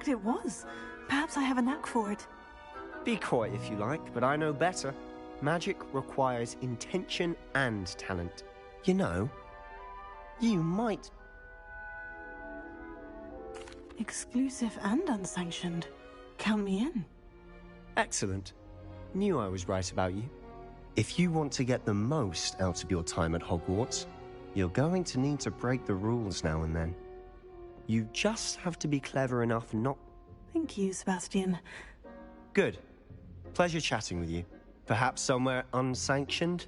it was. Perhaps I have a knack for it. Be coy if you like, but I know better. Magic requires intention and talent. You know, you might... Exclusive and unsanctioned. Count me in. Excellent. Knew I was right about you. If you want to get the most out of your time at Hogwarts, you're going to need to break the rules now and then. You just have to be clever enough not... Thank you, Sebastian. Good. Pleasure chatting with you. Perhaps somewhere unsanctioned?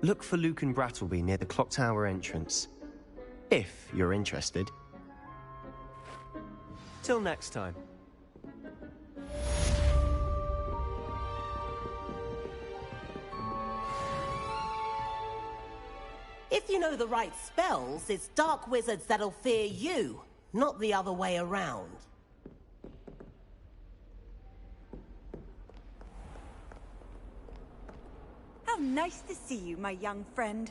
Look for Luke and Brattleby near the clock tower entrance. If you're interested. Till next time. If you know the right spells, it's dark wizards that'll fear you, not the other way around. How nice to see you, my young friend.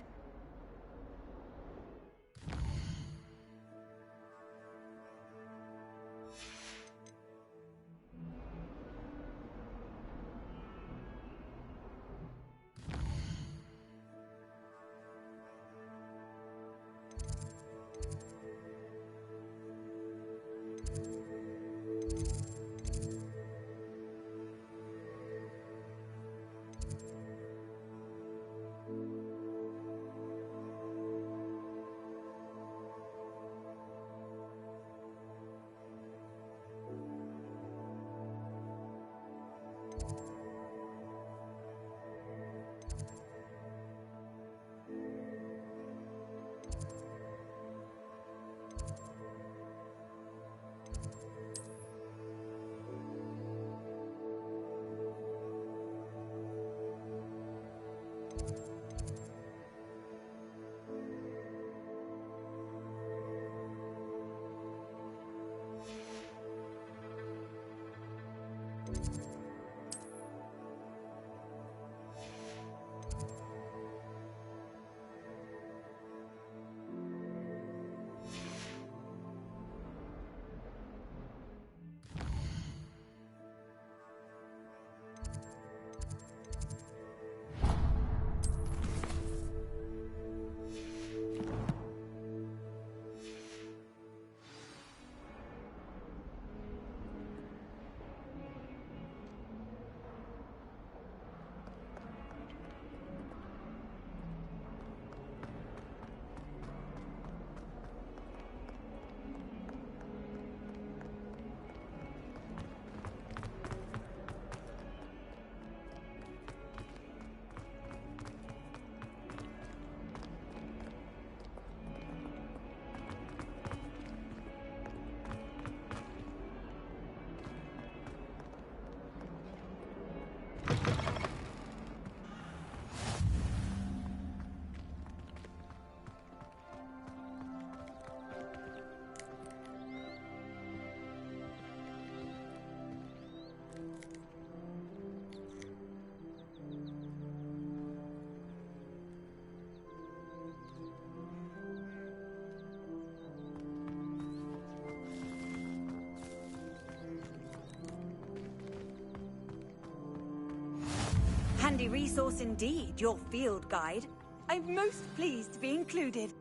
Handy resource indeed, your field guide. I'm most pleased to be included.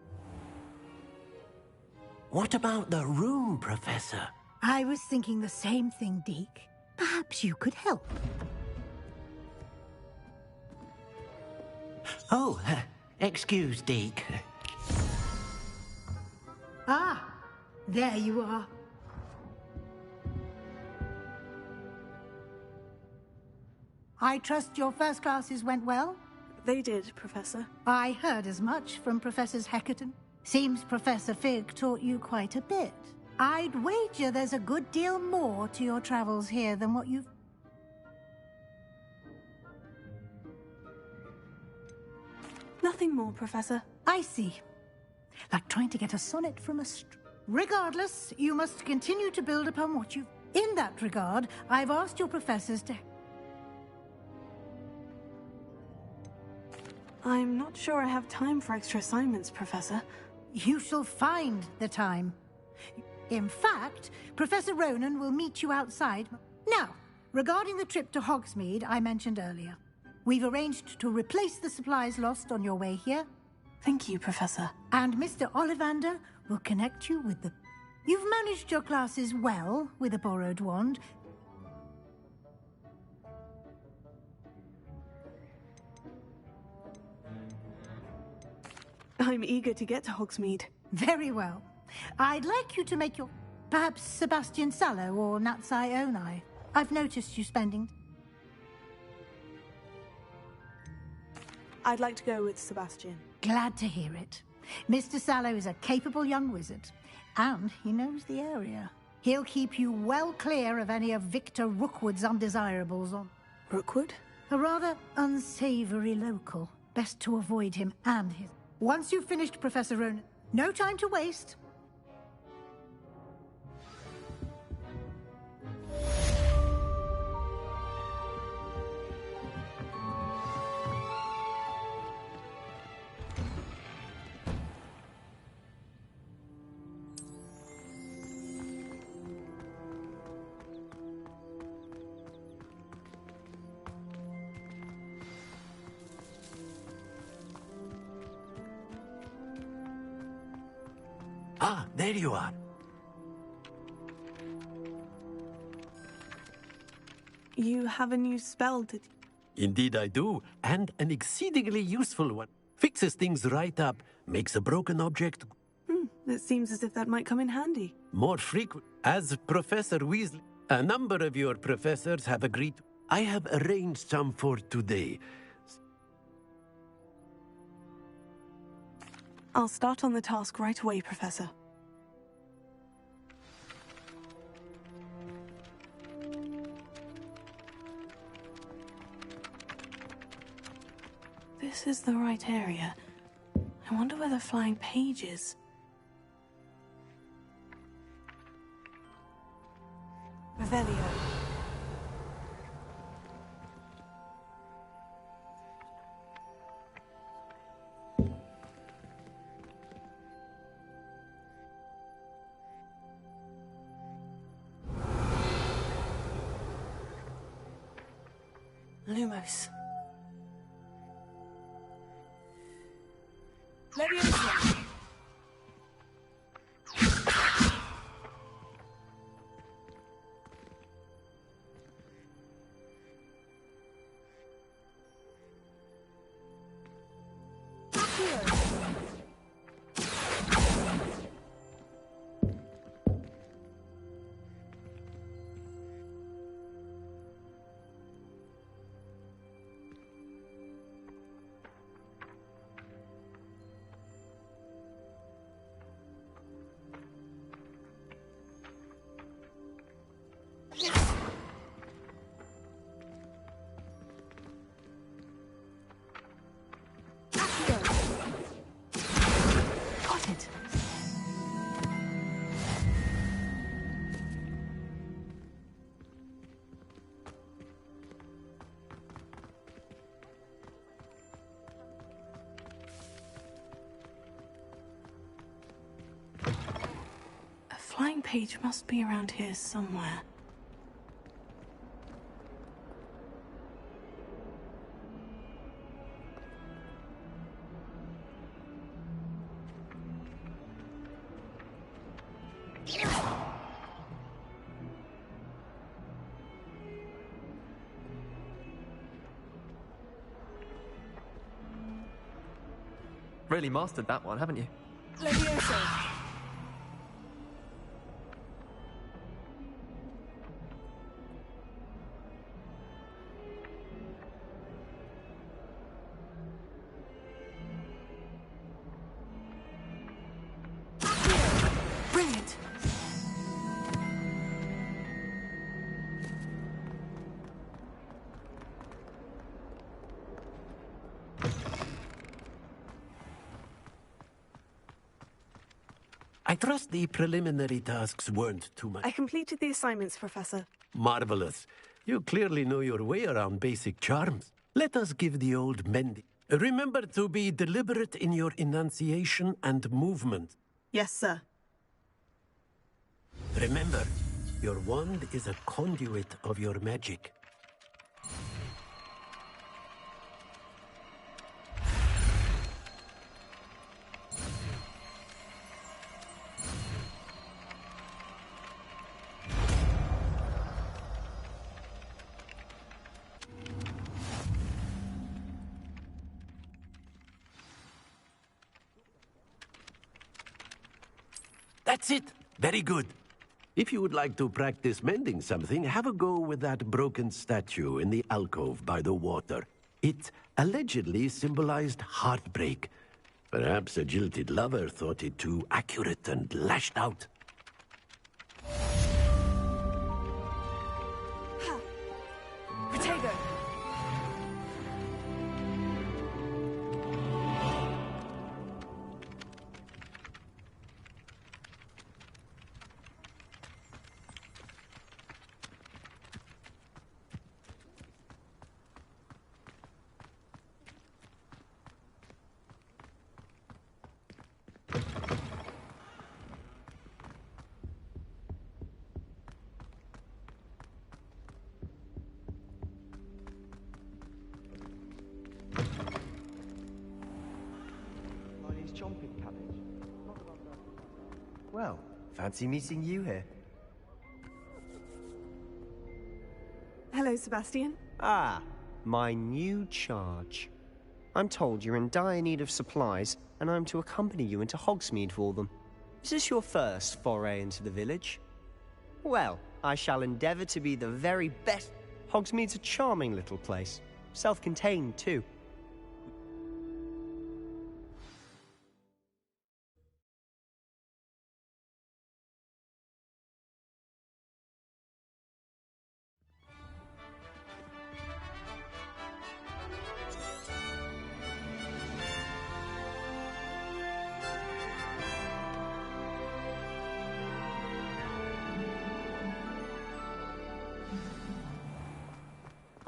What about the room, Professor? I was thinking the same thing, Deke. Perhaps you could help. Oh, excuse, Deke. Ah, there you are. I trust your first classes went well? They did, Professor. I heard as much from Professors Heckerton. Seems Professor Fig taught you quite a bit. I'd wager there's a good deal more to your travels here than what you've... Nothing more, Professor. I see. Like trying to get a sonnet from a Regardless, you must continue to build upon what you've... In that regard, I've asked your professors to... I'm not sure I have time for extra assignments, Professor. You shall find the time. In fact, Professor Ronan will meet you outside. Now, regarding the trip to Hogsmeade I mentioned earlier, we've arranged to replace the supplies lost on your way here. Thank you, Professor. And Mr. Ollivander will connect you with the... You've managed your classes well with a borrowed wand. I'm eager to get to Hogsmeade. Very well. I'd like you to make your... Perhaps Sebastian Sallow or Natsai Onai. I've noticed you spending... I'd like to go with Sebastian. Glad to hear it. Mr. Sallow is a capable young wizard, and he knows the area. He'll keep you well clear of any of Victor Rookwood's undesirables on... Rookwood? A rather unsavory local. Best to avoid him and his... Once you've finished, Professor Ronan, no time to waste. Ah, there you are. You have a new spell to... Indeed I do, and an exceedingly useful one. Fixes things right up, makes a broken object... It seems as if that might come in handy. more frequent. As Professor Weasley, a number of your professors have agreed. I have arranged some for today. I'll start on the task right away, Professor. This is the right area. I wonder where the flying page is. Revelio. Lumos. Leviosa. Got it. A flying page must be around here somewhere. Really mastered that one, haven't you? Leviosa. Brilliant. I trust the preliminary tasks weren't too much. I completed the assignments, Professor. Marvelous. You clearly know your way around basic charms. Let us give the old Mendy. Remember to be deliberate in your enunciation and movement. Yes, sir. Remember, your wand is a conduit of your magic. That's it! Very good. If you would like to practice mending something, have a go with that broken statue in the alcove by the water. It allegedly symbolized heartbreak. Perhaps a jilted lover thought it too accurate and lashed out. Ha! Protego! Well, fancy meeting you here. Hello, Sebastian. Ah, my new charge. I'm told you're in dire need of supplies, and I'm to accompany you into Hogsmeade for them. Is this your first foray into the village? Well, I shall endeavour to be the very best. Hogsmeade's a charming little place. Self-contained, too.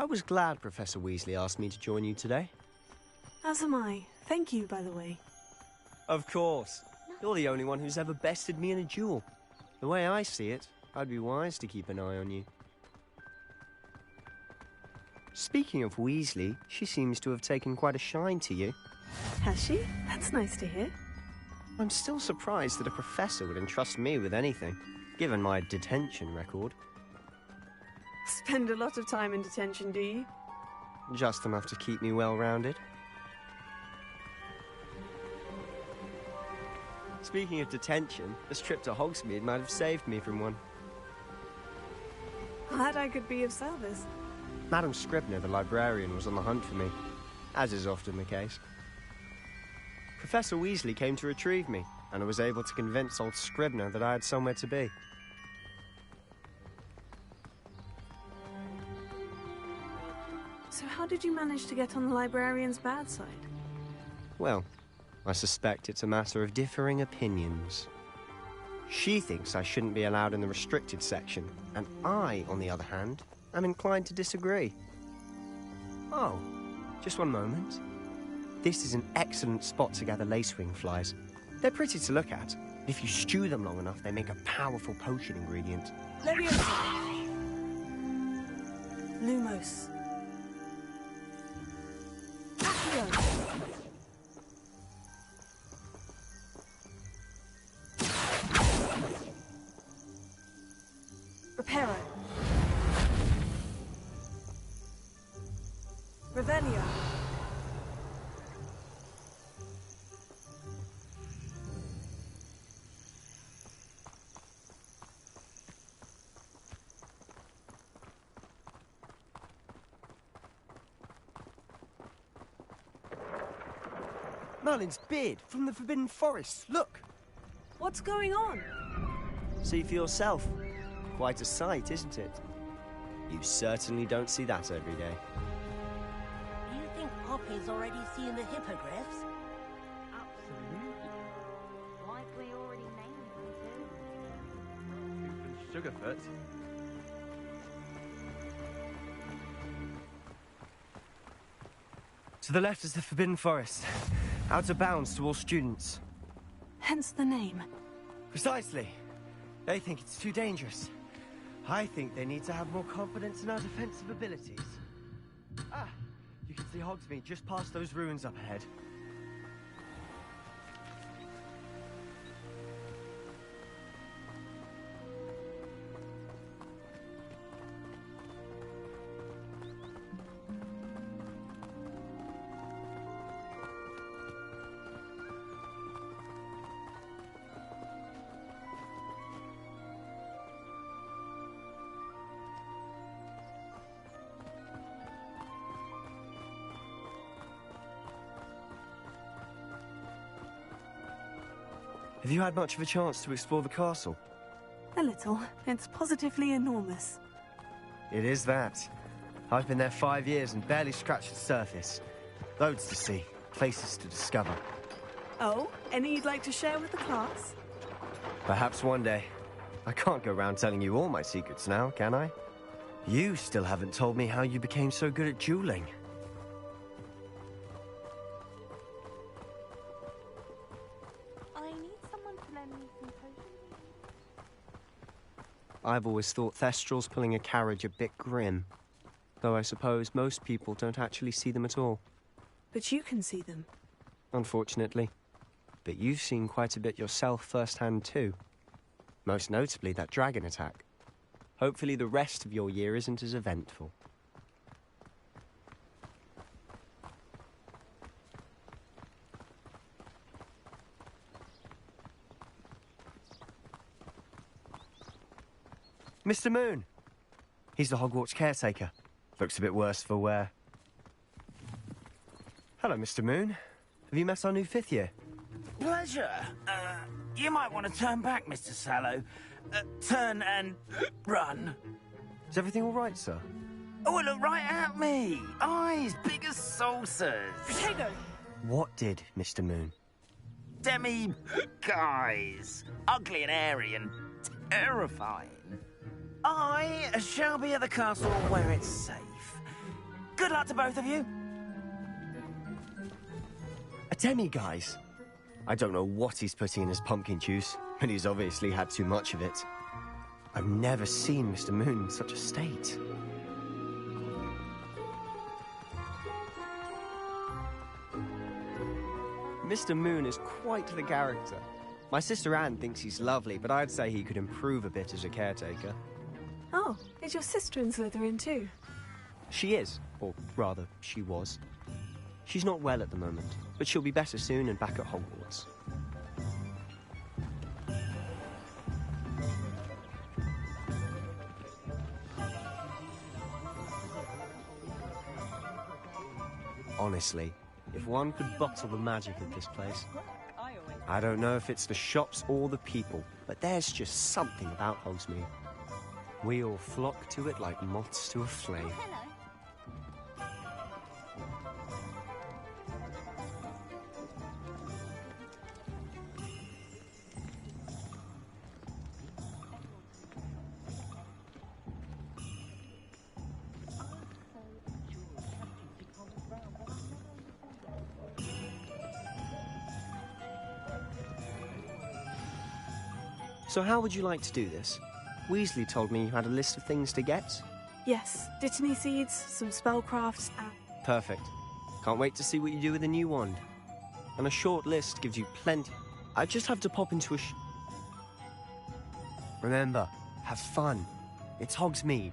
I was glad Professor Weasley asked me to join you today. As am I. Thank you, by the way. Of course. You're the only one who's ever bested me in a duel. The way I see it, I'd be wise to keep an eye on you. Speaking of Weasley, she seems to have taken quite a shine to you. Has she? That's nice to hear. I'm still surprised that a professor would entrust me with anything, given my detention record. Spend a lot of time in detention, do you? Just enough to keep me well-rounded. Speaking of detention, this trip to Hogsmeade might have saved me from one. Glad I could be of service. Madam Scribner, the librarian, was on the hunt for me, as is often the case. Professor Weasley came to retrieve me, and I was able to convince old Scribner that I had somewhere to be. So how did you manage to get on the librarian's bad side? Well, I suspect it's a matter of differing opinions. She thinks I shouldn't be allowed in the restricted section, and I, on the other hand, am inclined to disagree. Oh, just one moment. This is an excellent spot to gather lacewing flies. They're pretty to look at. If you stew them long enough, they make a powerful potion ingredient. Leviosa! Lumos. Accio! Reparo. Revelio. Merlin's beard from the Forbidden Forest. Look! What's going on? See for yourself. Quite a sight, isn't it? You certainly don't see that every day. You think Poppy's already seen the hippogriffs? Absolutely. Like we already named them too. Sugarfoot. To the left is the Forbidden Forest. Out of bounds to all students. Hence the name. Precisely. They think it's too dangerous. I think they need to have more confidence in our defensive abilities. Ah, you can see Hogsmeade just past those ruins up ahead. Have you had much of a chance to explore the castle? A little. It's positively enormous. It is that. I've been there 5 years and barely scratched the surface. Loads to see, places to discover. Oh, any you'd like to share with the class? Perhaps one day. I can't go around telling you all my secrets now, can I? You still haven't told me how you became so good at dueling. I've always thought Thestrals pulling a carriage a bit grim. Though I suppose most people don't actually see them at all. But you can see them. Unfortunately. But you've seen quite a bit yourself firsthand too. Most notably that dragon attack. Hopefully the rest of your year isn't as eventful. Mr. Moon! He's the Hogwarts caretaker. Looks a bit worse for wear. Hello, Mr. Moon. Have you met our new 5th year? Pleasure. You might want to turn back, Mr. Sallow. Turn and run. Is everything all right, sir? Oh, look right at me. Eyes big as saucers. Potato! What did, Mr. Moon? Demi-guys. Ugly and airy and terrifying. I shall be at the castle where it's safe. Good luck to both of you. A demi-guise? I don't know what he's putting in his pumpkin juice, but he's obviously had too much of it. I've never seen Mr. Moon in such a state. Mr. Moon is quite the character. My sister Anne thinks he's lovely, but I'd say he could improve a bit as a caretaker. Oh, is your sister in Slytherin too? She is, or rather, she was. She's not well at the moment, but she'll be better soon and back at Hogwarts. Honestly, if one could bottle the magic of this place. I don't know if it's the shops or the people, but there's just something about Hogsmeade. We all flock to it like moths to a flame. So how would you like to do this? Weasley told me you had a list of things to get. Yes, Dittany seeds, some spellcrafts, and... Perfect. Can't wait to see what you do with the new wand. And a short list gives you plenty. I just have to pop into a Remember, have fun. It's Hogsmeade.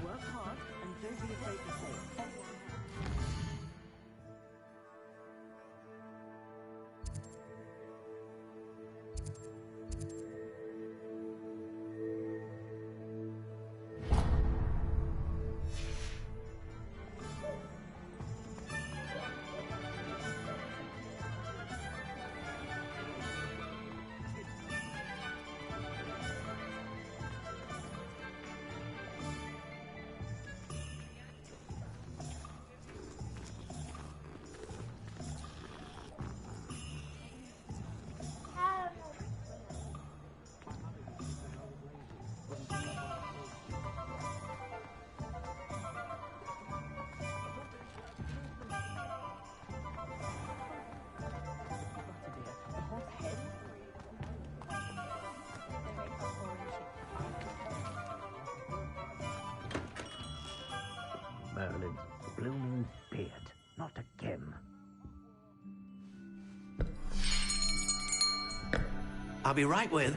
Work hard and don't be afraid to say it. Merlin's blooming beard. Not again. I'll be right with...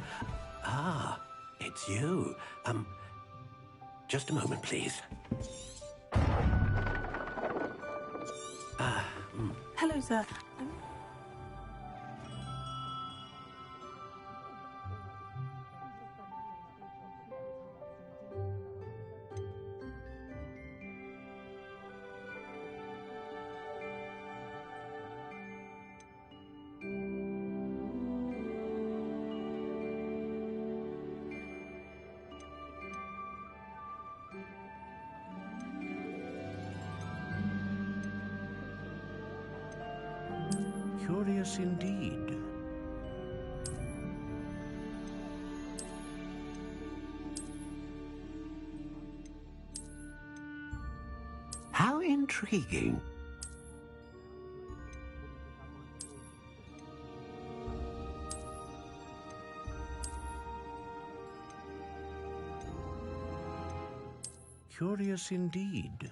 Ah, it's you. Just a moment, please. Hello, sir. Curious indeed. How intriguing. Curious indeed.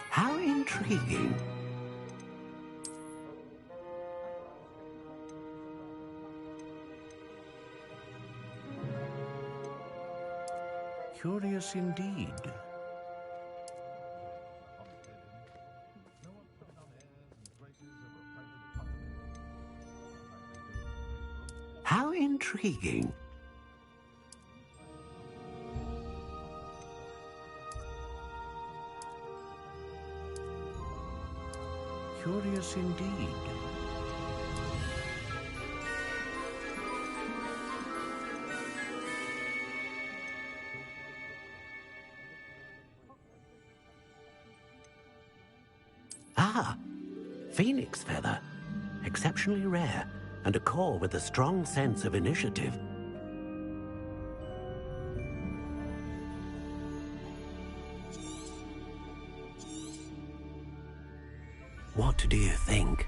How intriguing. Curious indeed. How intriguing. Curious indeed. Ah, phoenix feather. Exceptionally rare, and a core with a strong sense of initiative. What do you think?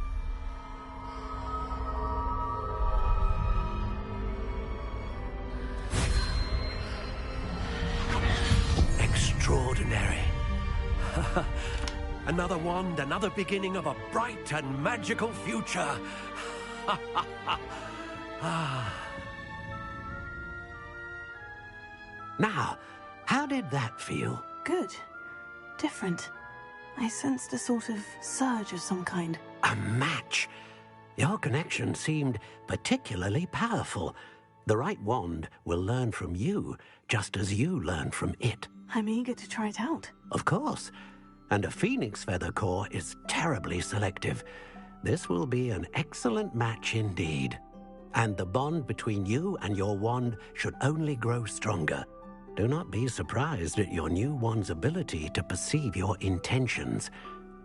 another wand, another beginning of a bright and magical future. Now, how did that feel? Good. Different. I sensed a sort of surge of some kind. A match. Your connection seemed particularly powerful. The right wand will learn from you, just as you learn from it. I'm eager to try it out. Of course. And a phoenix feather core is terribly selective. This will be an excellent match indeed. And the bond between you and your wand should only grow stronger. Do not be surprised at your new wand's ability to perceive your intentions,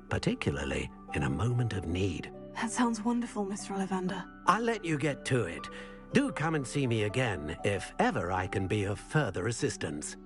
particularly in a moment of need. That sounds wonderful, Mr. Ollivander. I'll let you get to it. Do come and see me again if ever I can be of further assistance.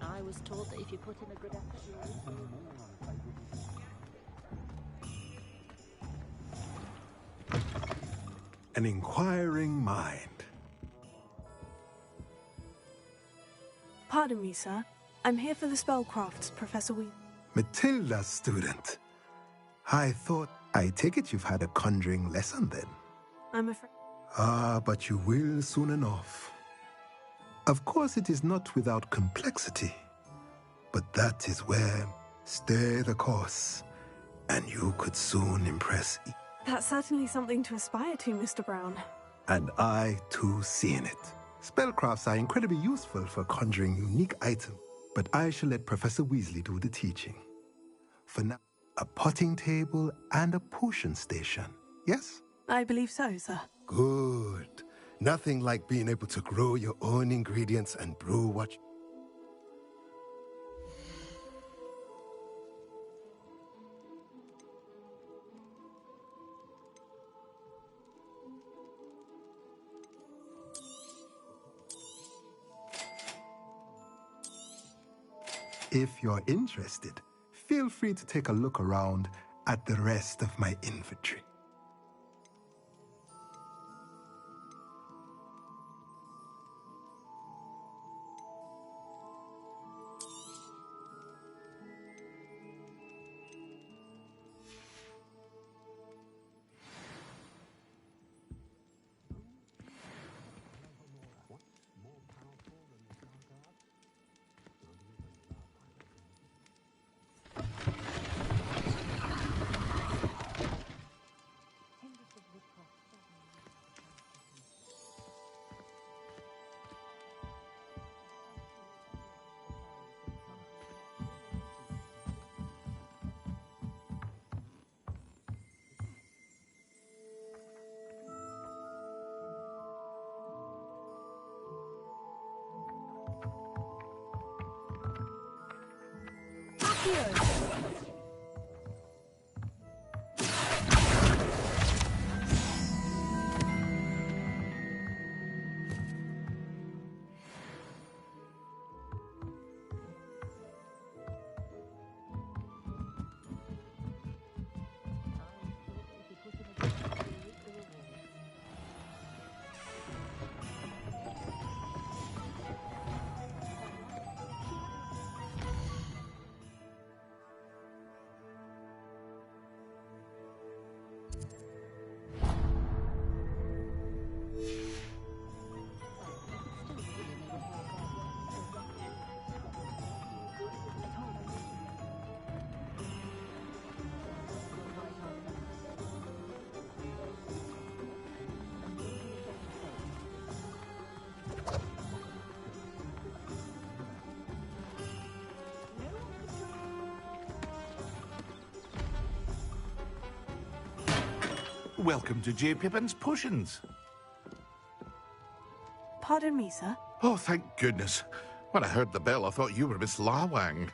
I was told that if you put in a good effort... An inquiring mind. Pardon me, sir. I'm here for the spellcrafts, Professor Weasley. Matilda's student. I take it you've had a conjuring lesson then? I'm afraid... Ah, but you will soon enough. Of course, it is not without complexity. But that is where stay the course, and you could soon impress. That's certainly something to aspire to, Mr. Brown. And I, too, see in it. Spellcrafts are incredibly useful for conjuring unique items, but I shall let Professor Weasley do the teaching. For now, a potting table and a potion station, yes? I believe so, sir. Good. Nothing like being able to grow your own ingredients and brew what... If you're interested, feel free to take a look around at the rest of my inventory. Welcome to J. Pippin's Potions. Pardon me, sir. Oh, thank goodness. When I heard the bell, I thought you were Miss Lawang.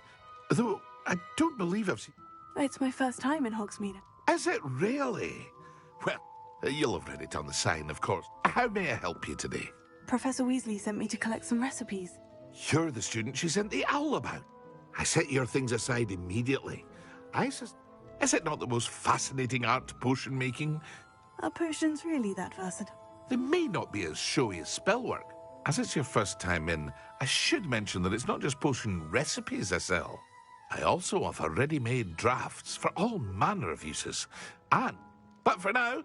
Though I don't believe I've seen... It's my first time in Hogsmeade. Is it really? Well, you'll have read it on the sign, of course. How may I help you today? Professor Weasley sent me to collect some recipes. You're the student she sent the owl about. I set your things aside immediately. Is it not the most fascinating art potion making? Are potions really that versatile? They may not be as showy as spellwork. As it's your first time in, I should mention that it's not just potion recipes I sell. I also offer ready-made drafts for all manner of uses. But for now,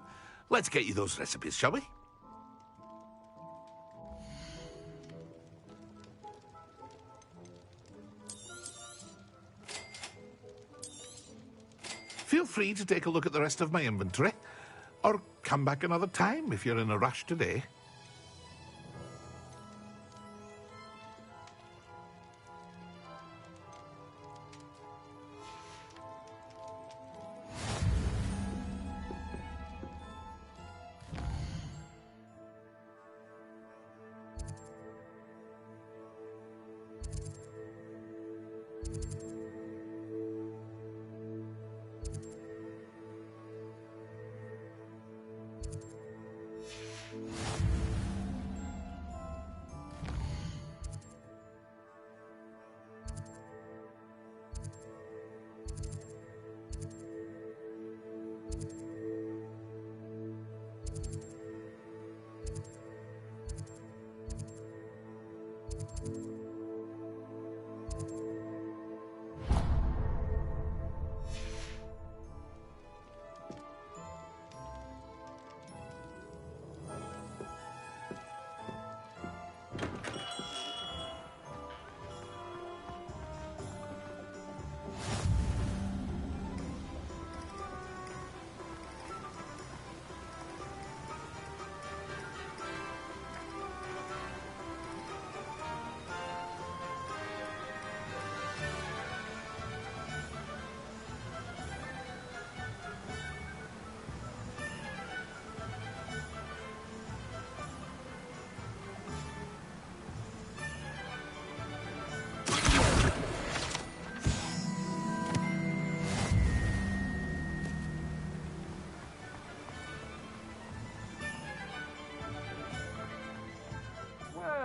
let's get you those recipes, shall we? Feel free to take a look at the rest of my inventory, or come back another time if you're in a rush today.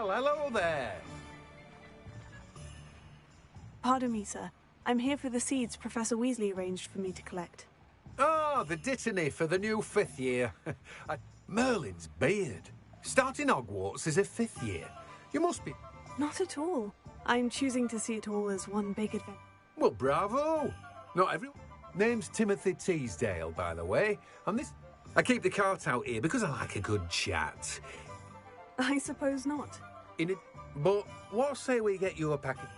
Hello there. Pardon me, sir. I'm here for the seeds Professor Weasley arranged for me to collect. Oh, the dittany for the new 5th year. Merlin's beard. Starting Hogwarts is a 5th year. You must be... Not at all. I'm choosing to see it all as one big adventure. Well, bravo. Not everyone... Name's Timothy Teasdale, by the way. And this... I keep the cart out here because I like a good chat. I suppose not. But what say we get you a packet?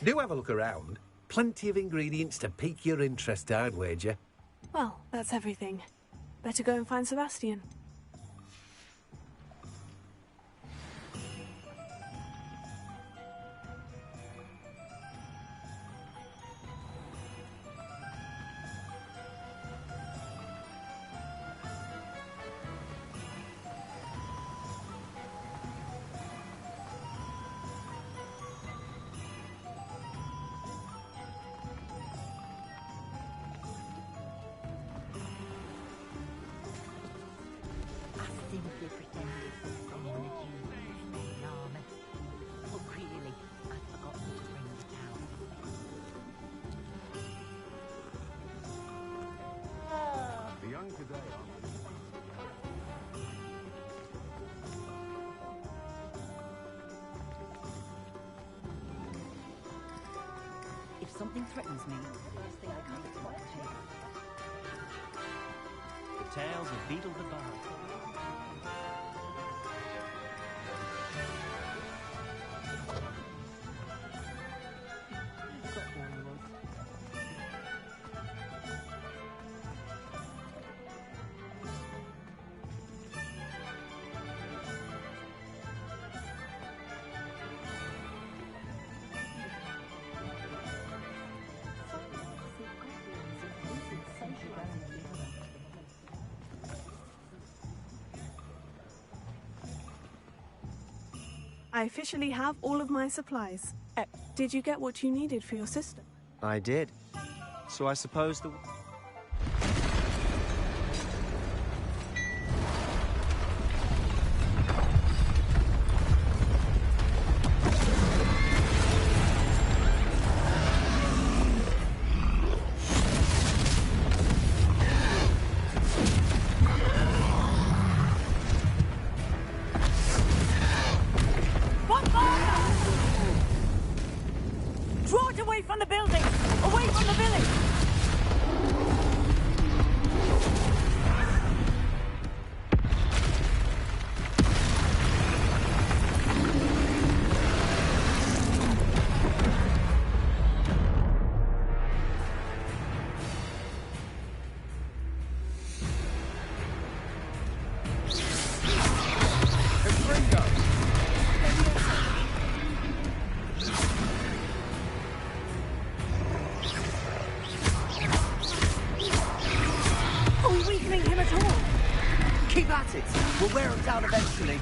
Do have a look around. Plenty of ingredients to pique your interest, I'd wager. Well, that's everything. Better go and find Sebastian. If something threatens me, the first thing I can't spot the tales of Beetle the Bard. I officially have all of my supplies. Did you get what you needed for your sister? I did. So I suppose the... Keep at it. We'll wear them down eventually.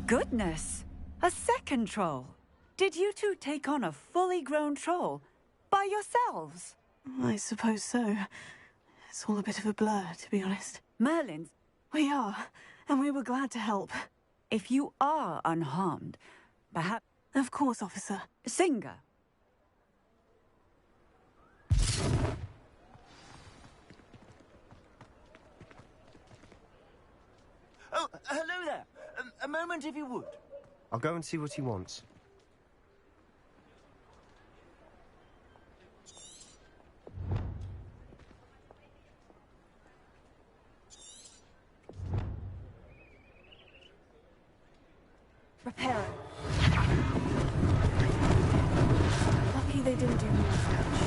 Goodness! A second troll! Did you two take on a fully grown troll by yourselves? I suppose so. It's all a bit of a blur, to be honest. Merlin's? We are, and we were glad to help. If you are unharmed, perhaps... Of course, officer. Singer. Oh, hello there. A moment, if you would. I'll go and see what he wants. Repair. Lucky they didn't do more damage.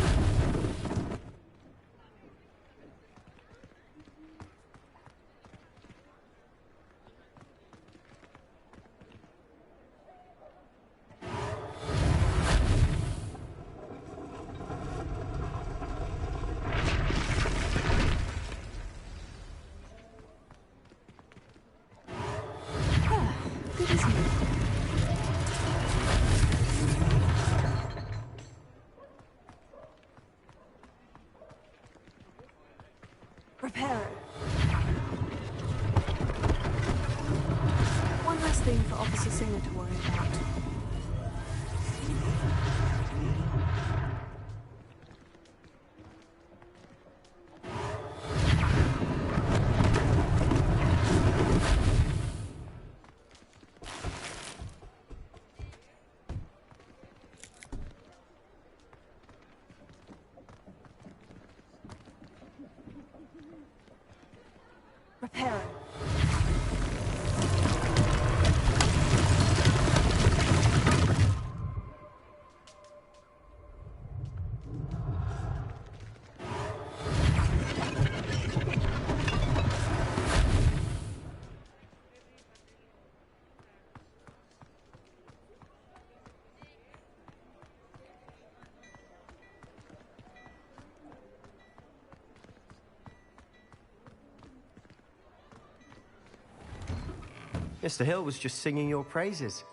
Good as new. Repair. One less thing for Officer Singer to worry about. Repair. Mr. Hill was just singing your praises.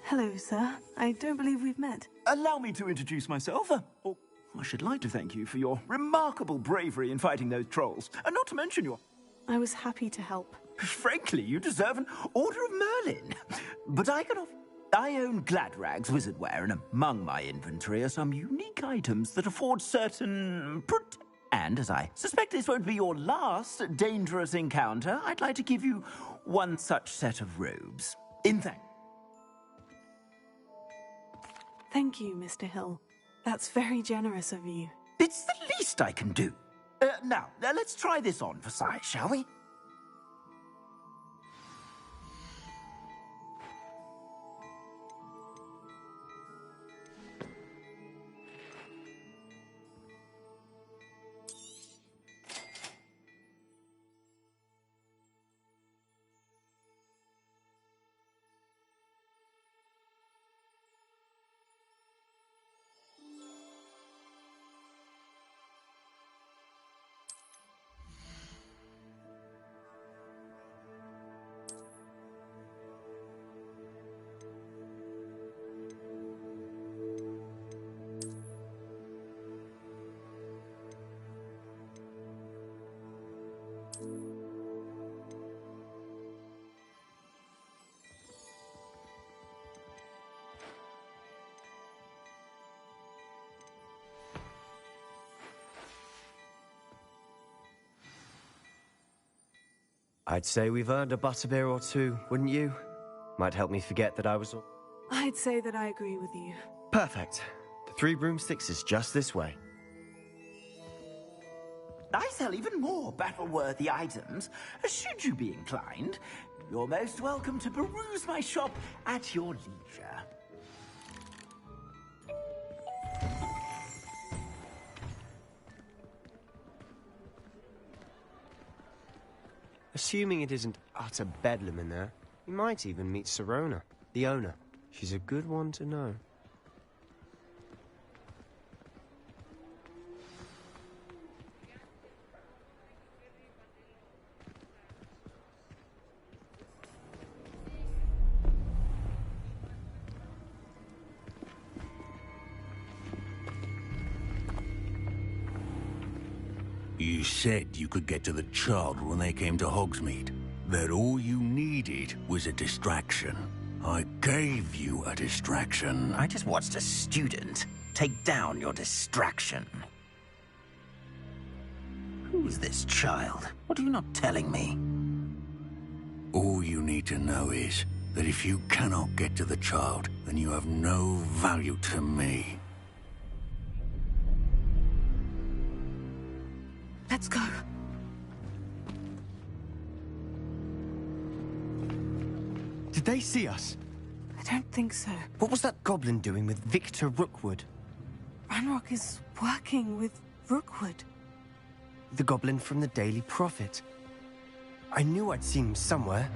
Hello, sir. I don't believe we've met. Allow me to introduce myself. Or I should like to thank you for your remarkable bravery in fighting those trolls. And not to mention your... I was happy to help. Frankly, you deserve an Order of Merlin. But I own Gladrag's wizardware, and among my inventory are some unique items that afford certain... And as I suspect this won't be your last dangerous encounter, I'd like to give you one such set of robes. In thanks. Thank you, Mr. Hill. That's very generous of you. It's the least I can do. Now, let's try this on for size, shall we? I'd say we've earned a butterbeer or two, wouldn't you? Might help me forget that I was... I'd say that I agree with you. Perfect. The 3 broomsticks is just this way. I sell even more battle-worthy items. Should you be inclined, you're most welcome to peruse my shop at your leisure. Assuming it isn't utter bedlam in there, you might even meet Serona, the owner. She's a good one to know. You said you could get to the child when they came to Hogsmeade. That all you needed was a distraction. I gave you a distraction. I just watched a student take down your distraction. Who's this child? What are you not telling me? All you need to know is that if you cannot get to the child, then you have no value to me. Let's go. Did they see us? I don't think so. What was that goblin doing with Victor Rookwood? Ranrock is working with Rookwood. The goblin from the Daily Prophet. I knew I'd seen him somewhere.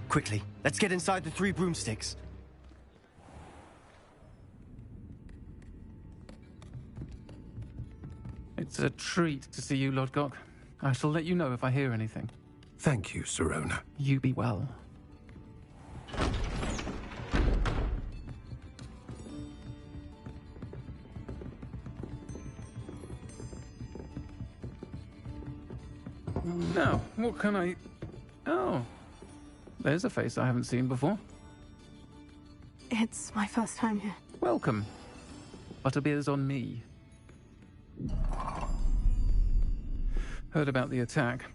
Quickly, let's get inside the 3 broomsticks. It's a treat to see you, Lodgok. I shall let you know if I hear anything. Thank you, Sirona. You be well. Now, what can I... Oh, there's a face I haven't seen before. It's my first time here. Welcome. Butterbeer's on me. Heard about the attack.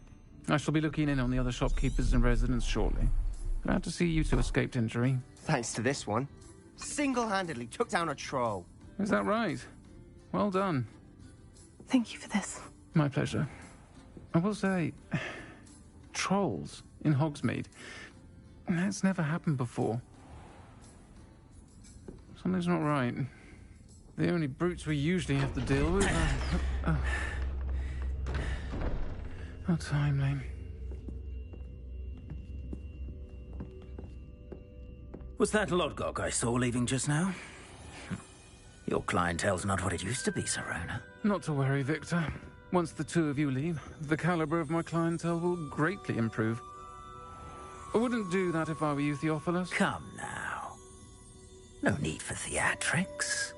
I shall be looking in on the other shopkeepers and residents shortly. Glad to see you two escaped injury. Thanks to this one. Single-handedly took down a troll. Is that right? Well done. Thank you for this. My pleasure. I will say, trolls in Hogsmeade. That's never happened before. Something's not right. The only brutes we usually have to deal with are... How timely. Was that Lodgok I saw leaving just now? Your clientele's not what it used to be, Sirona. Not to worry, Victor. Once the two of you leave, the caliber of my clientele will greatly improve. I wouldn't do that if I were you, Theophilus. Come now. No need for theatrics.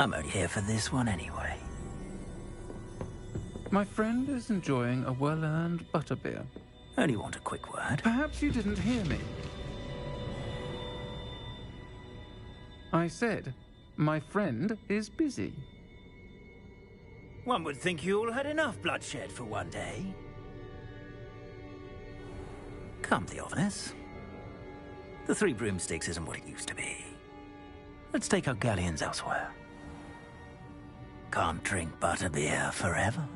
I'm only here for this one anyway. My friend is enjoying a well-earned butterbeer. Only want a quick word. Perhaps you didn't hear me. I said, my friend is busy. One would think you all had enough bloodshed for one day. Come, Theophilus. The 3 broomsticks isn't what it used to be. Let's take our galleons elsewhere. Can't drink butterbeer forever.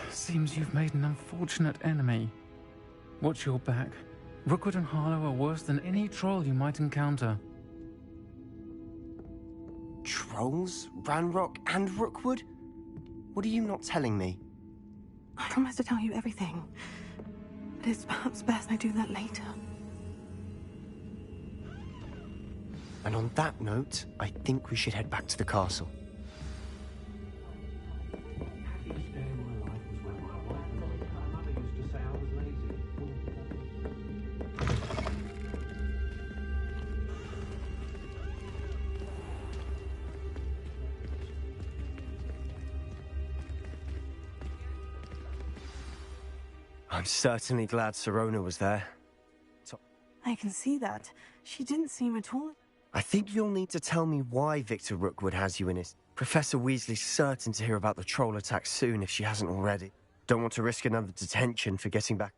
Seems you've made an unfortunate enemy. Watch your back. Rookwood and Harlow are worse than any troll you might encounter. Trolls? Ranrock and Rookwood? What are you not telling me? I promise to tell you everything. But it's perhaps best I do that later. And on that note, I think we should head back to the castle. I'm certainly glad Sirona was there. I can see that. She didn't seem at all... I think you'll need to tell me why Victor Rookwood has you in his... Professor Weasley's certain to hear about the troll attack soon if she hasn't already. Don't want to risk another detention for getting back...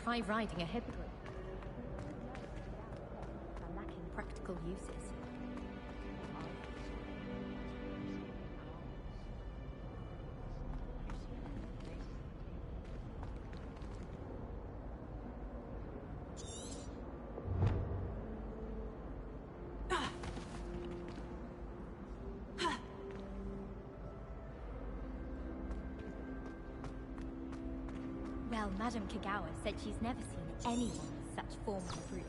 try riding a hippogriff. Are lacking practical uses. Well, Madame Kagawa said she's never seen anyone with such formal fruit.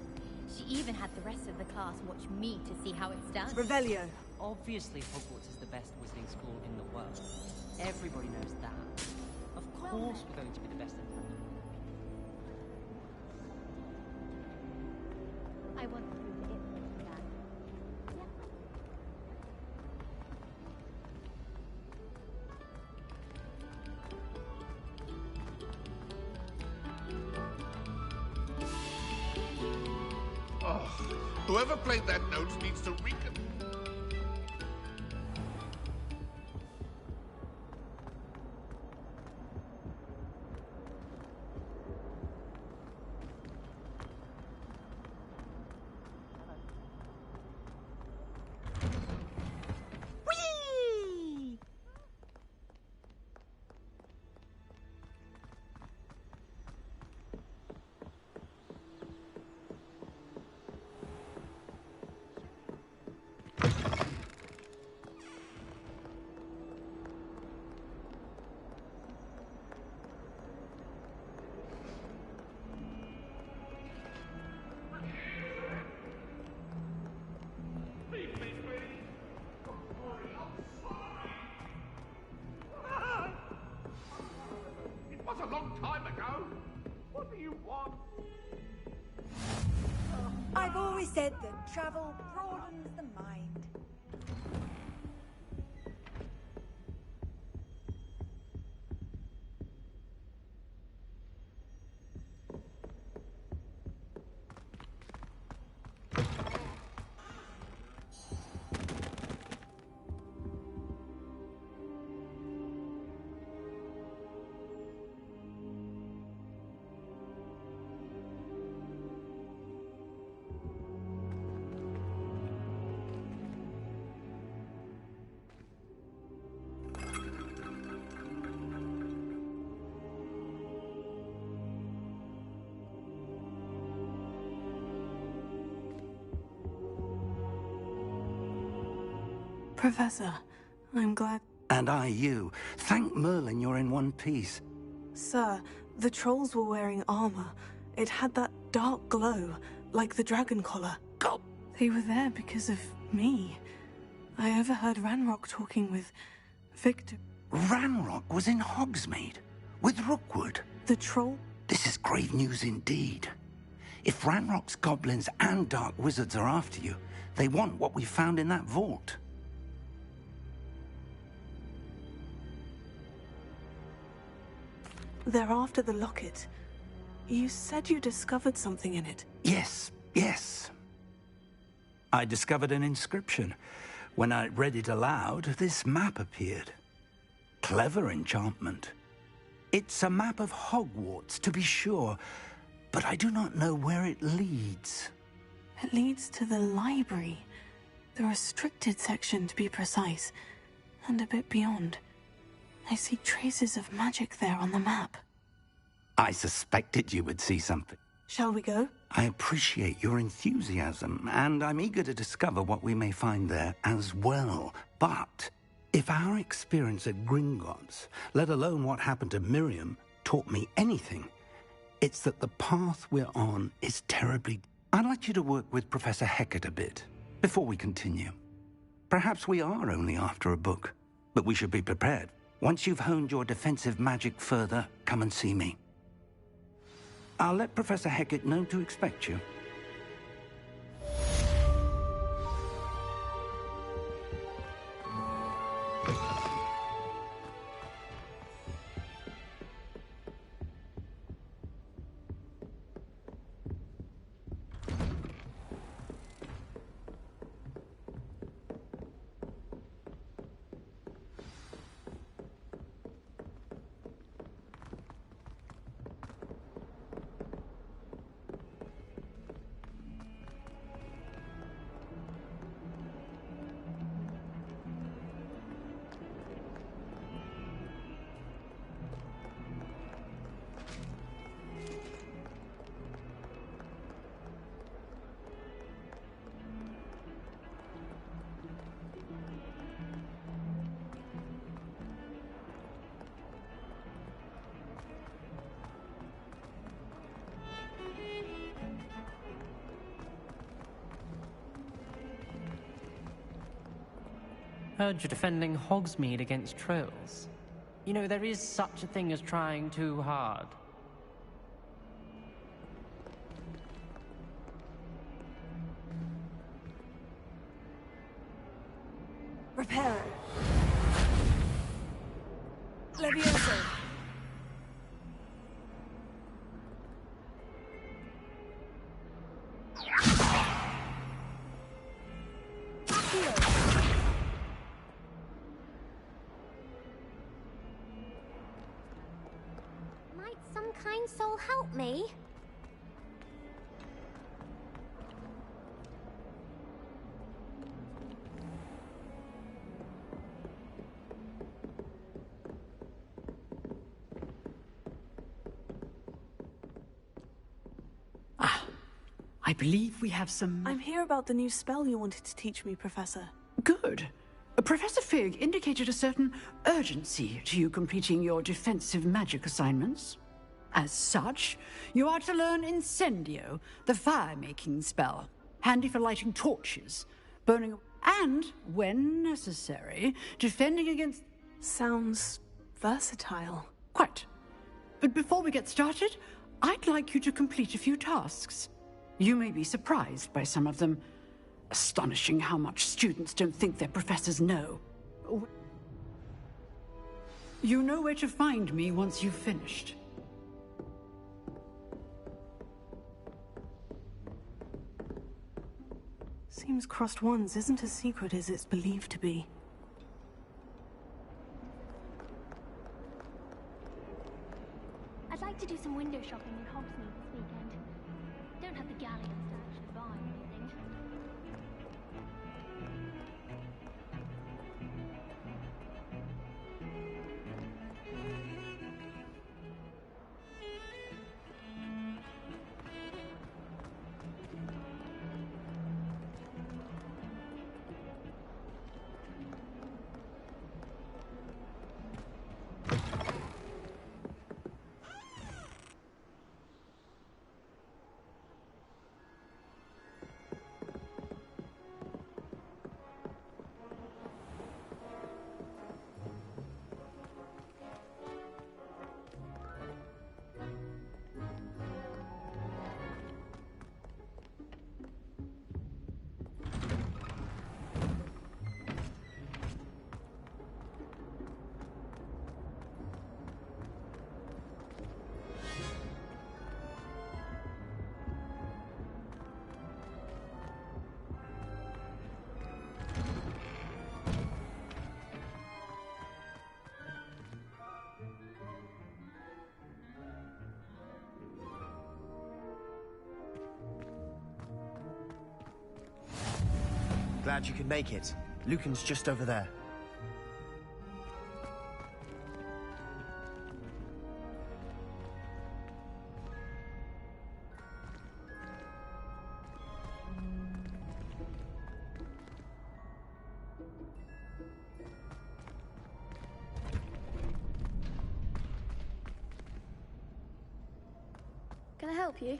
She even had the rest of the class watch me to see how it's done. Revelio. Obviously, Hogwarts is the best wizarding school in the world. Everybody knows that. Of course we're going to be the best at that. I want to prove it. Oh, whoever played that note needs to recon... Whee! It was a long time ago. What do you want? I've always said that travel broadens the mind. Professor, I'm glad... And I you. Thank Merlin you're in one piece. Sir, the trolls were wearing armor. It had that dark glow, like the dragon collar. God. They were there because of me. I overheard Ranrock talking with Victor. Ranrock was in Hogsmeade with Rookwood. The troll? This is grave news indeed. If Ranrock's goblins and dark wizards are after you, they want what we found in that vault. They're after the locket. You said you discovered something in it. Yes, yes. I discovered an inscription. When I read it aloud, this map appeared. Clever enchantment. It's a map of Hogwarts, to be sure, but I do not know where it leads. It leads to the library. The restricted section, to be precise. And a bit beyond. I see traces of magic there on the map. I suspected you would see something. Shall we go? I appreciate your enthusiasm, and I'm eager to discover what we may find there as well. But if our experience at Gringotts, let alone what happened to Miriam, taught me anything, it's that the path we're on is terribly... I'd like you to work with Professor Hecat a bit, before we continue. Perhaps we are only after a book, but we should be prepared. Once you've honed your defensive magic further, come and see me. I'll let Professor Hecat know to expect you. Heard you're defending Hogsmeade against trolls. You know, there is such a thing as trying too hard. Reparo. Levioso. Might some kind soul help me? I believe we have some... I'm here about the new spell you wanted to teach me, Professor. Good. Professor Fig indicated a certain urgency to you completing your defensive magic assignments. As such, you are to learn Incendio, the fire-making spell, handy for lighting torches, burning... and, when necessary, defending against... Sounds versatile. Quite. But before we get started, I'd like you to complete a few tasks. You may be surprised by some of them. Astonishing how much students don't think their professors know. You know where to find me once you've finished. Seems crossed wands isn't as secret as it's believed to be. I'd like to do some window shopping in Hogsmeade this weekend. Don't have the galleons to actually buy anything. Glad you could make it. Lucan's just over there. Can I help you?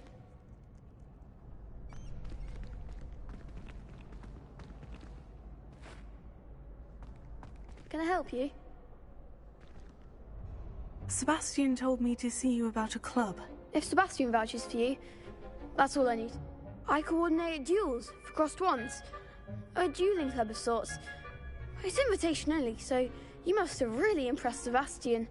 Can I help you? Sebastian told me to see you about a club. If Sebastian vouches for you, that's all I need. I coordinate duels for crossed wands. A dueling club of sorts. It's invitation only, so you must have really impressed Sebastian.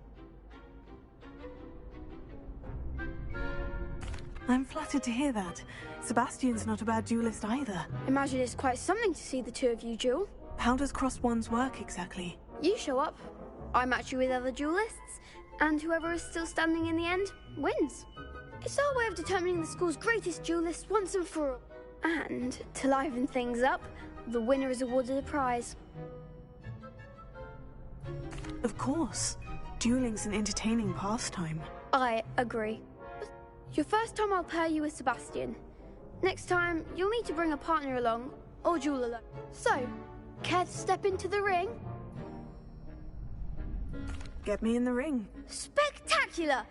I'm flattered to hear that. Sebastian's not a bad duelist either. Imagine it's quite something to see the two of you duel. How does crossed wands work exactly? You show up, I match you with other duelists, and whoever is still standing in the end wins. It's our way of determining the school's greatest duelist once and for all. And, to liven things up, the winner is awarded a prize. Of course. Dueling's an entertaining pastime. I agree. Your first time I'll pair you with Sebastian. Next time, you'll need to bring a partner along, or duel alone. So, care to step into the ring? Get me in the ring. Spectacular!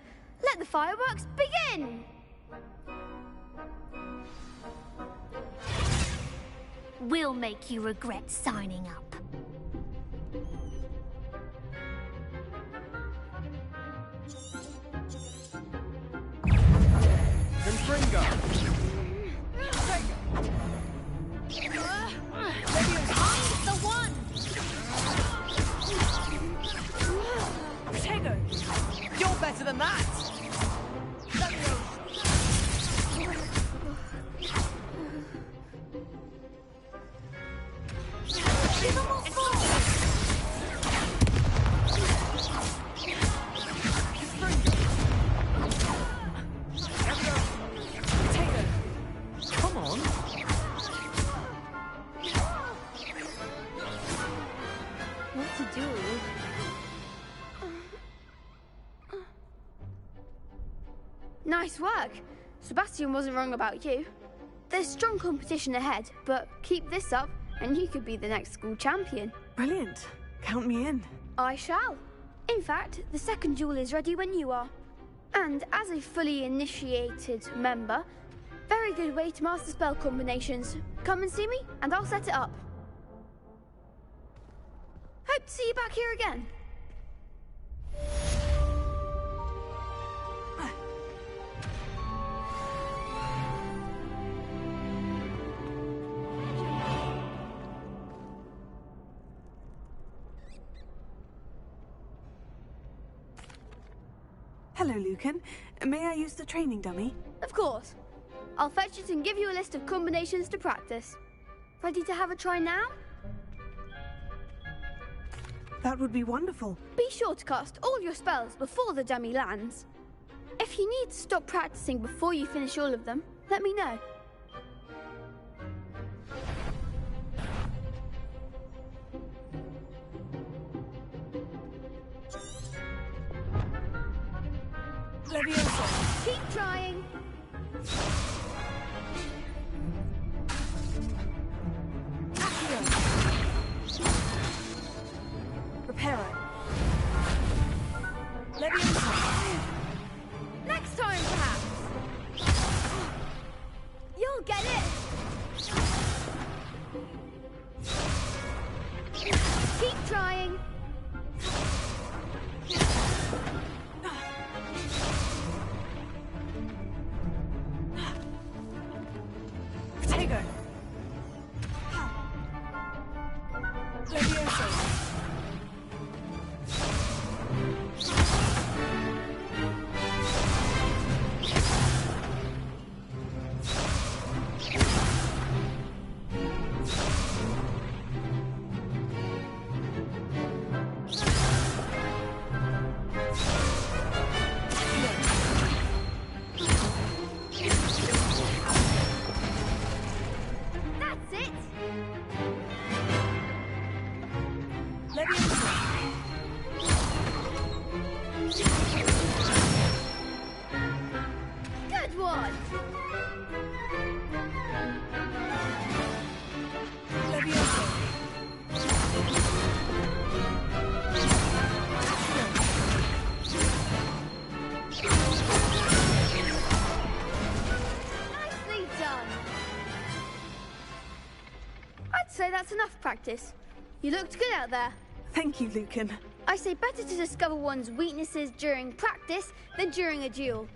Let the fireworks begin! We'll make you regret signing up. Nice work. Sebastian wasn't wrong about you. There's strong competition ahead, but keep this up and you could be the next school champion. Brilliant. Count me in. I shall. In fact, the second duel is ready when you are. And as a fully initiated member, very good way to master spell combinations. Come and see me, and I'll set it up. Hope to see you back here again. Hello, Lucan. May I use the training dummy? Of course. I'll fetch it and give you a list of combinations to practice. Ready to have a try now? That would be wonderful. Be sure to cast all your spells before the dummy lands. If you need to stop practicing before you finish all of them, let me know. Leviosa. Keep trying. Reparo. Leviosa. Next time, perhaps. You'll get it. Keep trying. Potato. Leviosa. Good one. Nicely done. I'd say that's enough practice. You looked good out there. Thank you, Lucan. I say better to discover one's weaknesses during practice than during a duel.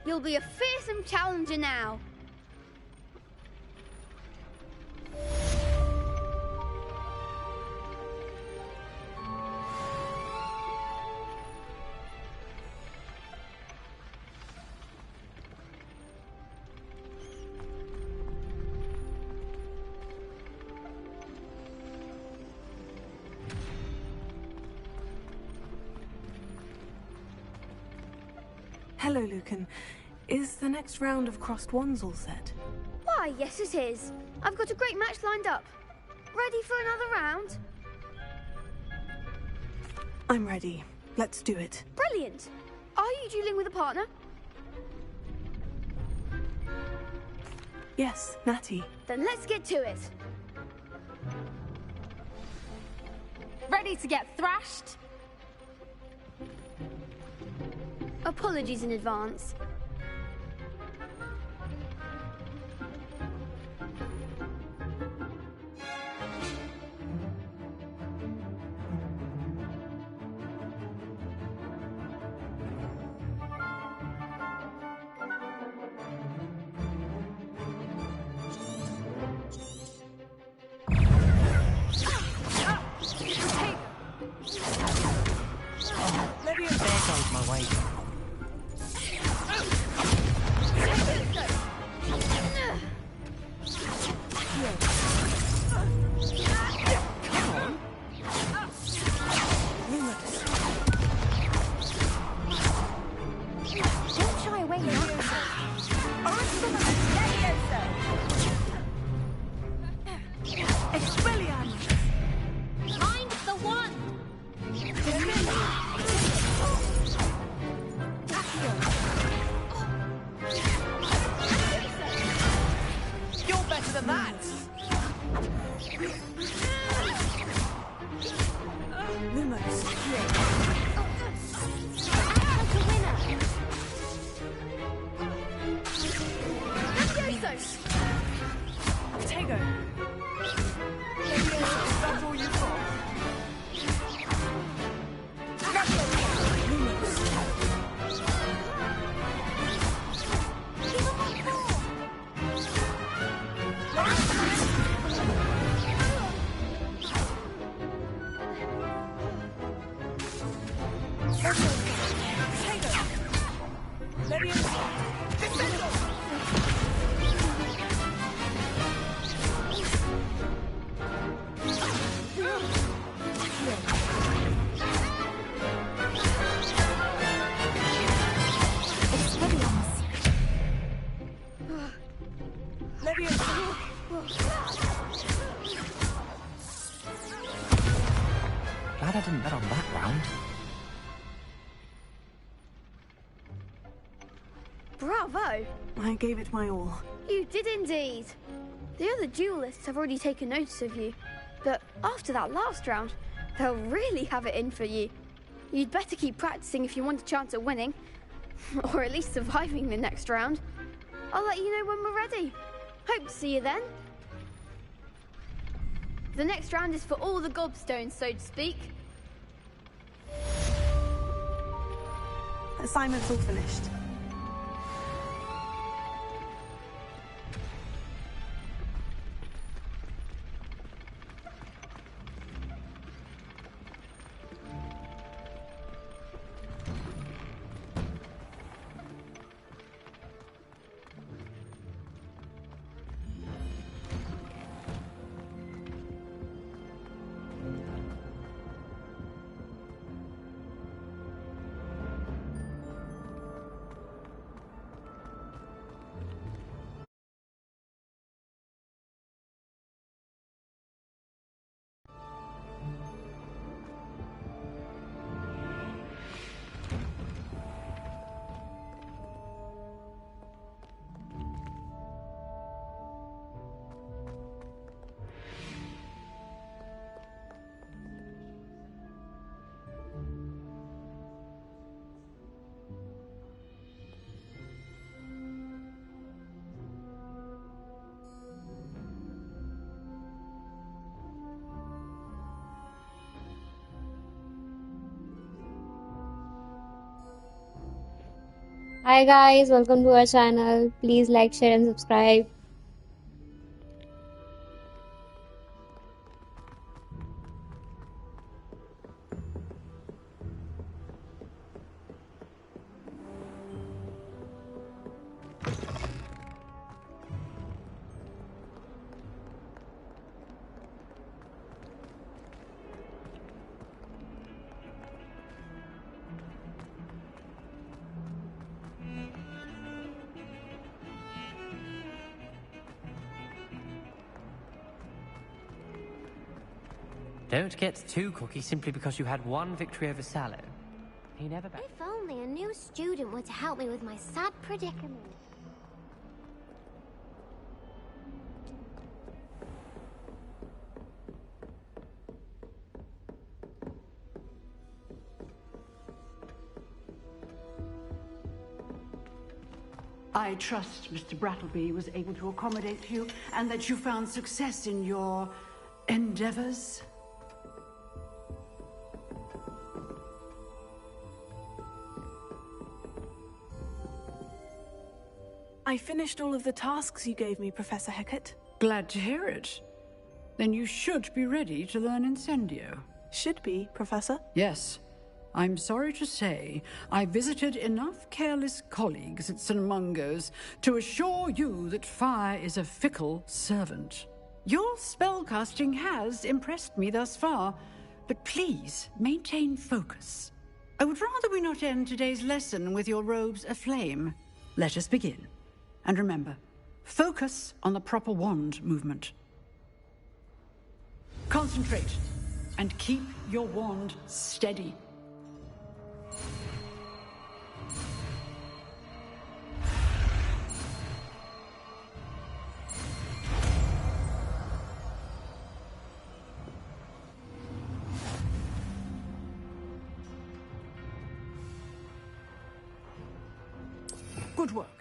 You'll be a fearsome challenger now. Hello, Lucan. Is the next round of crossed wands all set? Why, yes it is. I've got a great match lined up. Ready for another round? I'm ready. Let's do it. Brilliant. Are you dueling with a partner? Yes, Natty. Then let's get to it. Ready to get thrashed? Apologies in advance. Rats! Lumos. Like a winner. Levioso. Tego. That's all you've got? Glad I didn't bet on that round. Bravo! I gave it my all. You did indeed. The other duelists have already taken notice of you, but after that last round, they'll really have it in for you. You'd better keep practicing if you want a chance at winning, or at least surviving the next round. I'll let you know when we're ready. Hope to see you then. The next round is for all the gobstones, so to speak. Assignment's all finished. Hi guys, welcome to our channel. Please like, share and subscribe. Don't get too cocky simply because you had one victory over Sallow. He never back. If only a new student were to help me with my sad predicament. I trust Mr. Brattleby was able to accommodate you and that you found success in your endeavors. I finished all of the tasks you gave me, Professor Hecat. Glad to hear it. Then you should be ready to learn Incendio. Should be, Professor? Yes. I'm sorry to say, I visited enough careless colleagues at St. Mungo's to assure you that fire is a fickle servant. Your spellcasting has impressed me thus far, but please maintain focus. I would rather we not end today's lesson with your robes aflame. Let us begin. And remember, focus on the proper wand movement. Concentrate and keep your wand steady. Good work.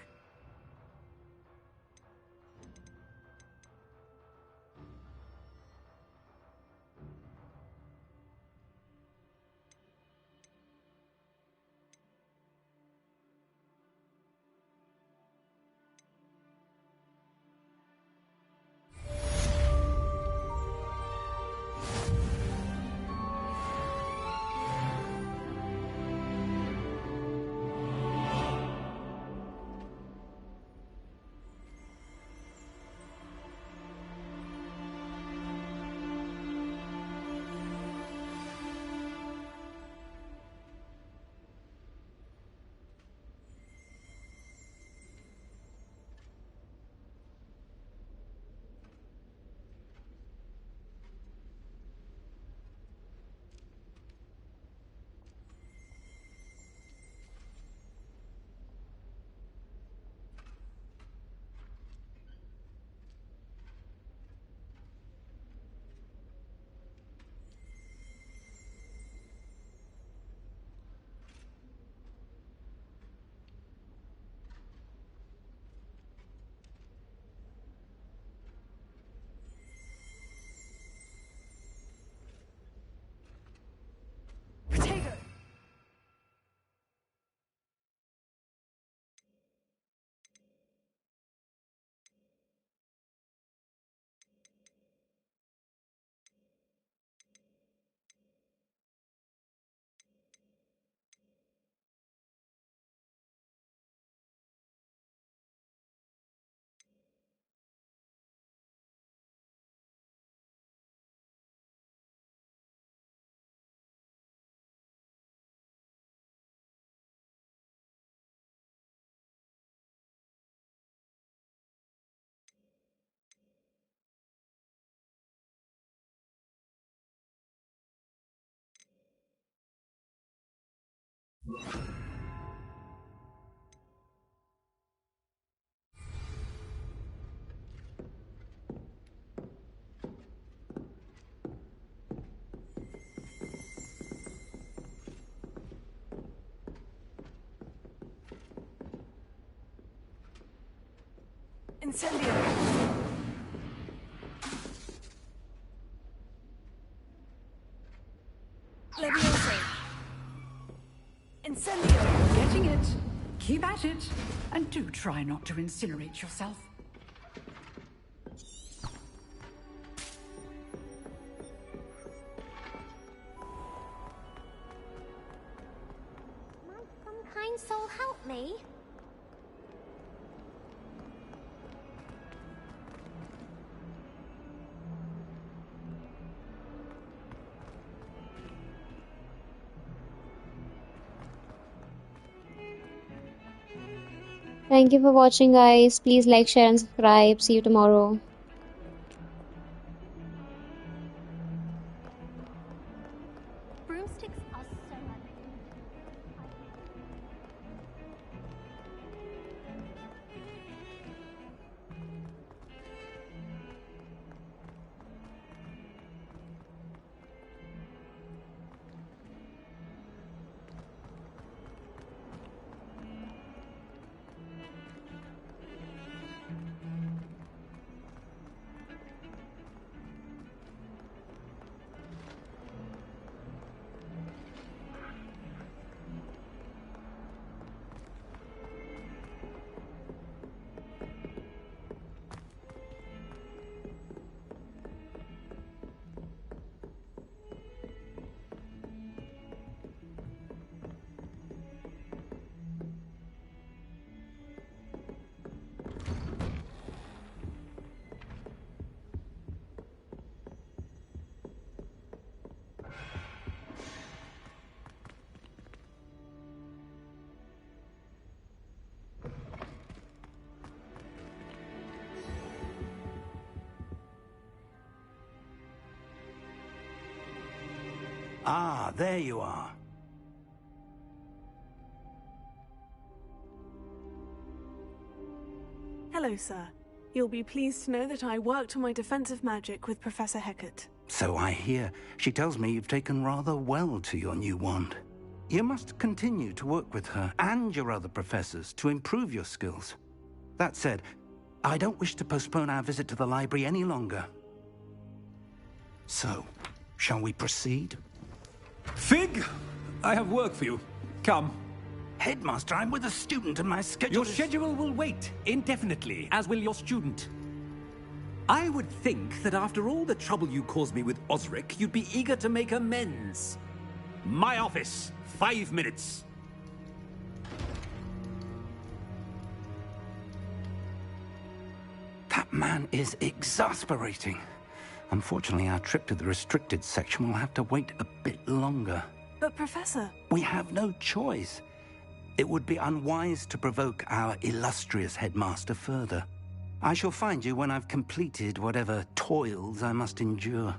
Incendio! Leviosa! Incendio! Getting it. Keep at it. And do try not to incinerate yourself. Might some kind soul help me? Thank you for watching, guys. Please like, share, and subscribe. See you tomorrow. Broomsticks are so Ah, there you are. Hello, sir. You'll be pleased to know that I worked on my defensive magic with Professor Hecat. So I hear. She tells me you've taken rather well to your new wand. You must continue to work with her and your other professors to improve your skills. That said, I don't wish to postpone our visit to the library any longer. So, shall we proceed? Fig! I have work for you. Come. Headmaster, I'm with a student and my schedule Your schedule will wait indefinitely, as will your student. I would think that after all the trouble you caused me with Osric, you'd be eager to make amends. My office, 5 minutes. That man is exasperating. Unfortunately, our trip to the restricted section will have to wait a bit longer. But Professor... We have no choice. It would be unwise to provoke our illustrious headmaster further. I shall find you when I've completed whatever toils I must endure.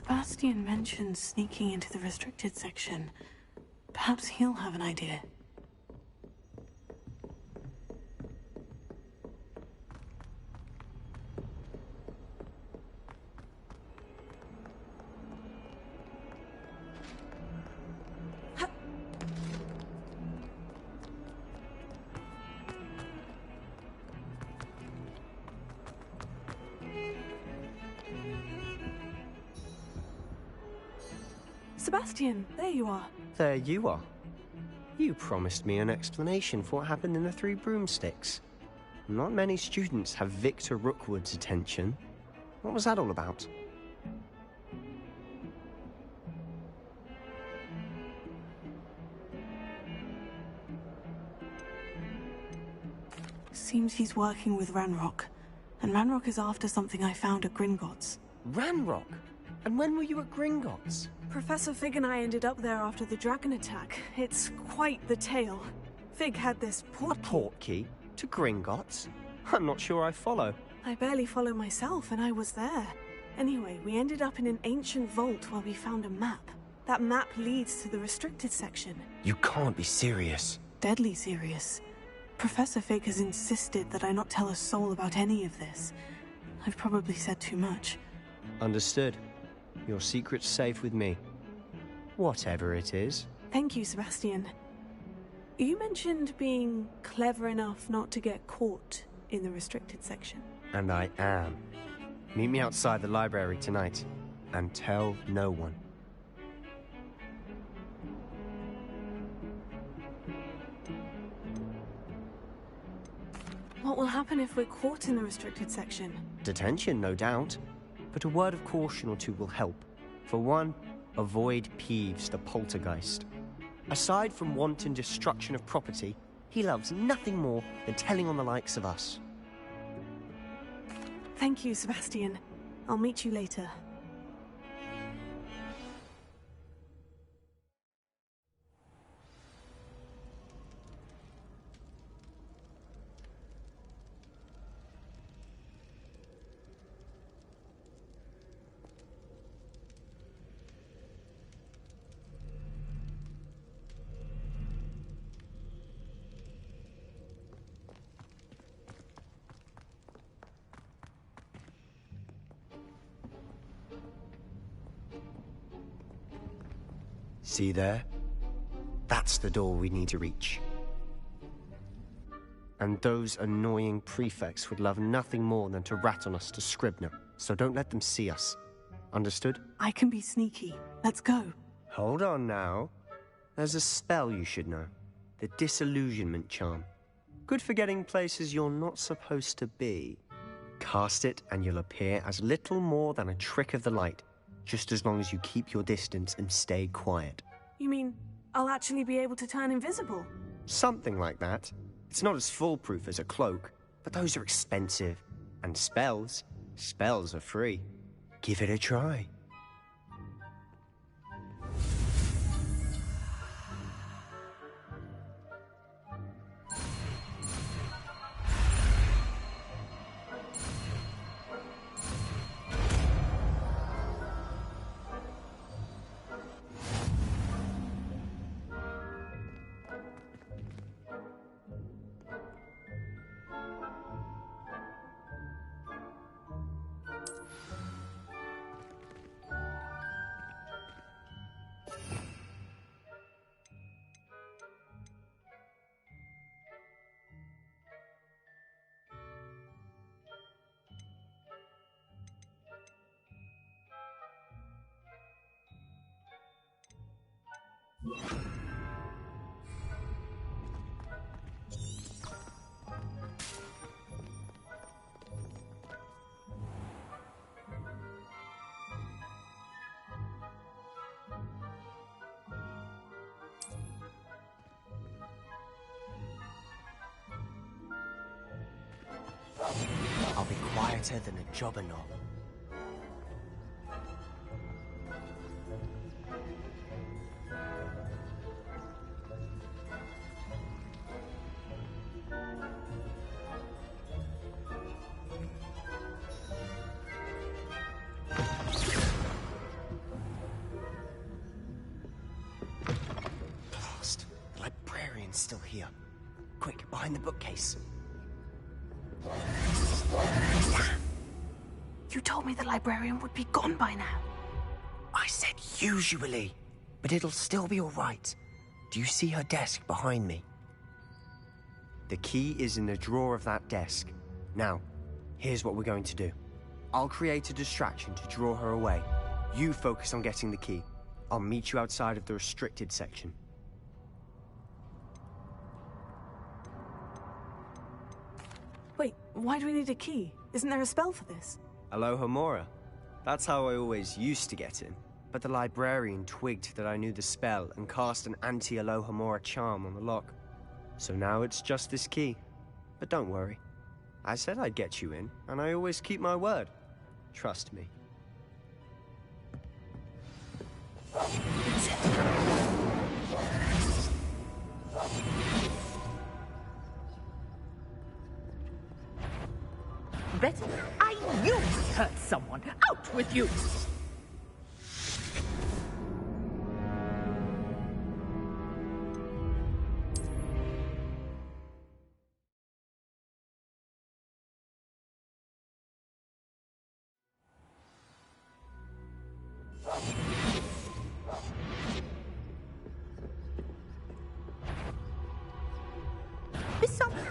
Sebastian mentioned sneaking into the restricted section. Perhaps he'll have an idea. Sebastian, there you are. There you are. You promised me an explanation for what happened in the Three Broomsticks. Not many students have Victor Rookwood's attention. What was that all about? Seems he's working with Ranrock. And Ranrock is after something I found at Gringotts. Ranrock? And when were you at Gringotts? Professor Fig and I ended up there after the dragon attack. It's quite the tale. Fig had this portkey to Gringotts? I'm not sure I follow. I barely follow myself, and I was there. Anyway, we ended up in an ancient vault where we found a map. That map leads to the restricted section. You can't be serious. Deadly serious. Professor Fig has insisted that I not tell a soul about any of this. I've probably said too much. Understood. Your secret's safe with me. Whatever it is. Thank you, Sebastian. You mentioned being clever enough not to get caught in the restricted section. And I am. Meet me outside the library tonight. And tell no one. What will happen if we're caught in the restricted section? Detention, no doubt. But a word of caution or two will help. For one, avoid Peeves the poltergeist. Aside from wanton destruction of property, he loves nothing more than telling on the likes of us. Thank you, Sebastian. I'll meet you later. See there? That's the door we need to reach. And those annoying prefects would love nothing more than to rat on us to Scribner, so don't let them see us. Understood? I can be sneaky. Let's go. Hold on now. There's a spell you should know. The Disillusionment Charm. Good for getting places you're not supposed to be. Cast it and you'll appear as little more than a trick of the light, just as long as you keep your distance and stay quiet. You mean I'll actually be able to turn invisible? Something like that. It's not as foolproof as a cloak, but those are expensive. And spells are free. Give it a try. I'll be quieter than a jobberknoll. It's still here. Quick, behind the bookcase. You told me the librarian would be gone by now. I said usually, but it'll still be all right. Do you see her desk behind me? The key is in the drawer of that desk. Now, here's what we're going to do. I'll create a distraction to draw her away. You focus on getting the key. I'll meet you outside of the restricted section. Wait, why do we need a key? Isn't there a spell for this? Alohomora. That's how I always used to get in. But the librarian twigged that I knew the spell and cast an anti-Alohomora charm on the lock. So now it's just this key. But don't worry. I said I'd get you in, and I always keep my word. Trust me. Betty, I knew we hurt someone. Out with you!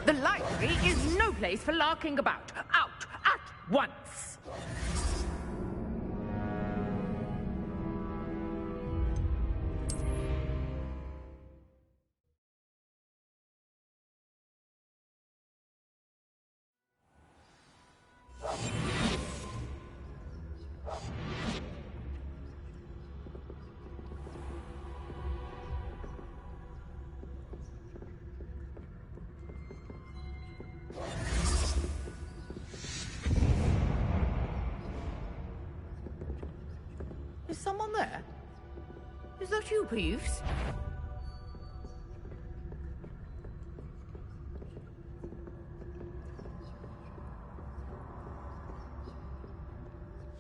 The library is no place for larking about. Out at once! Is someone there? Is that you, Peeves?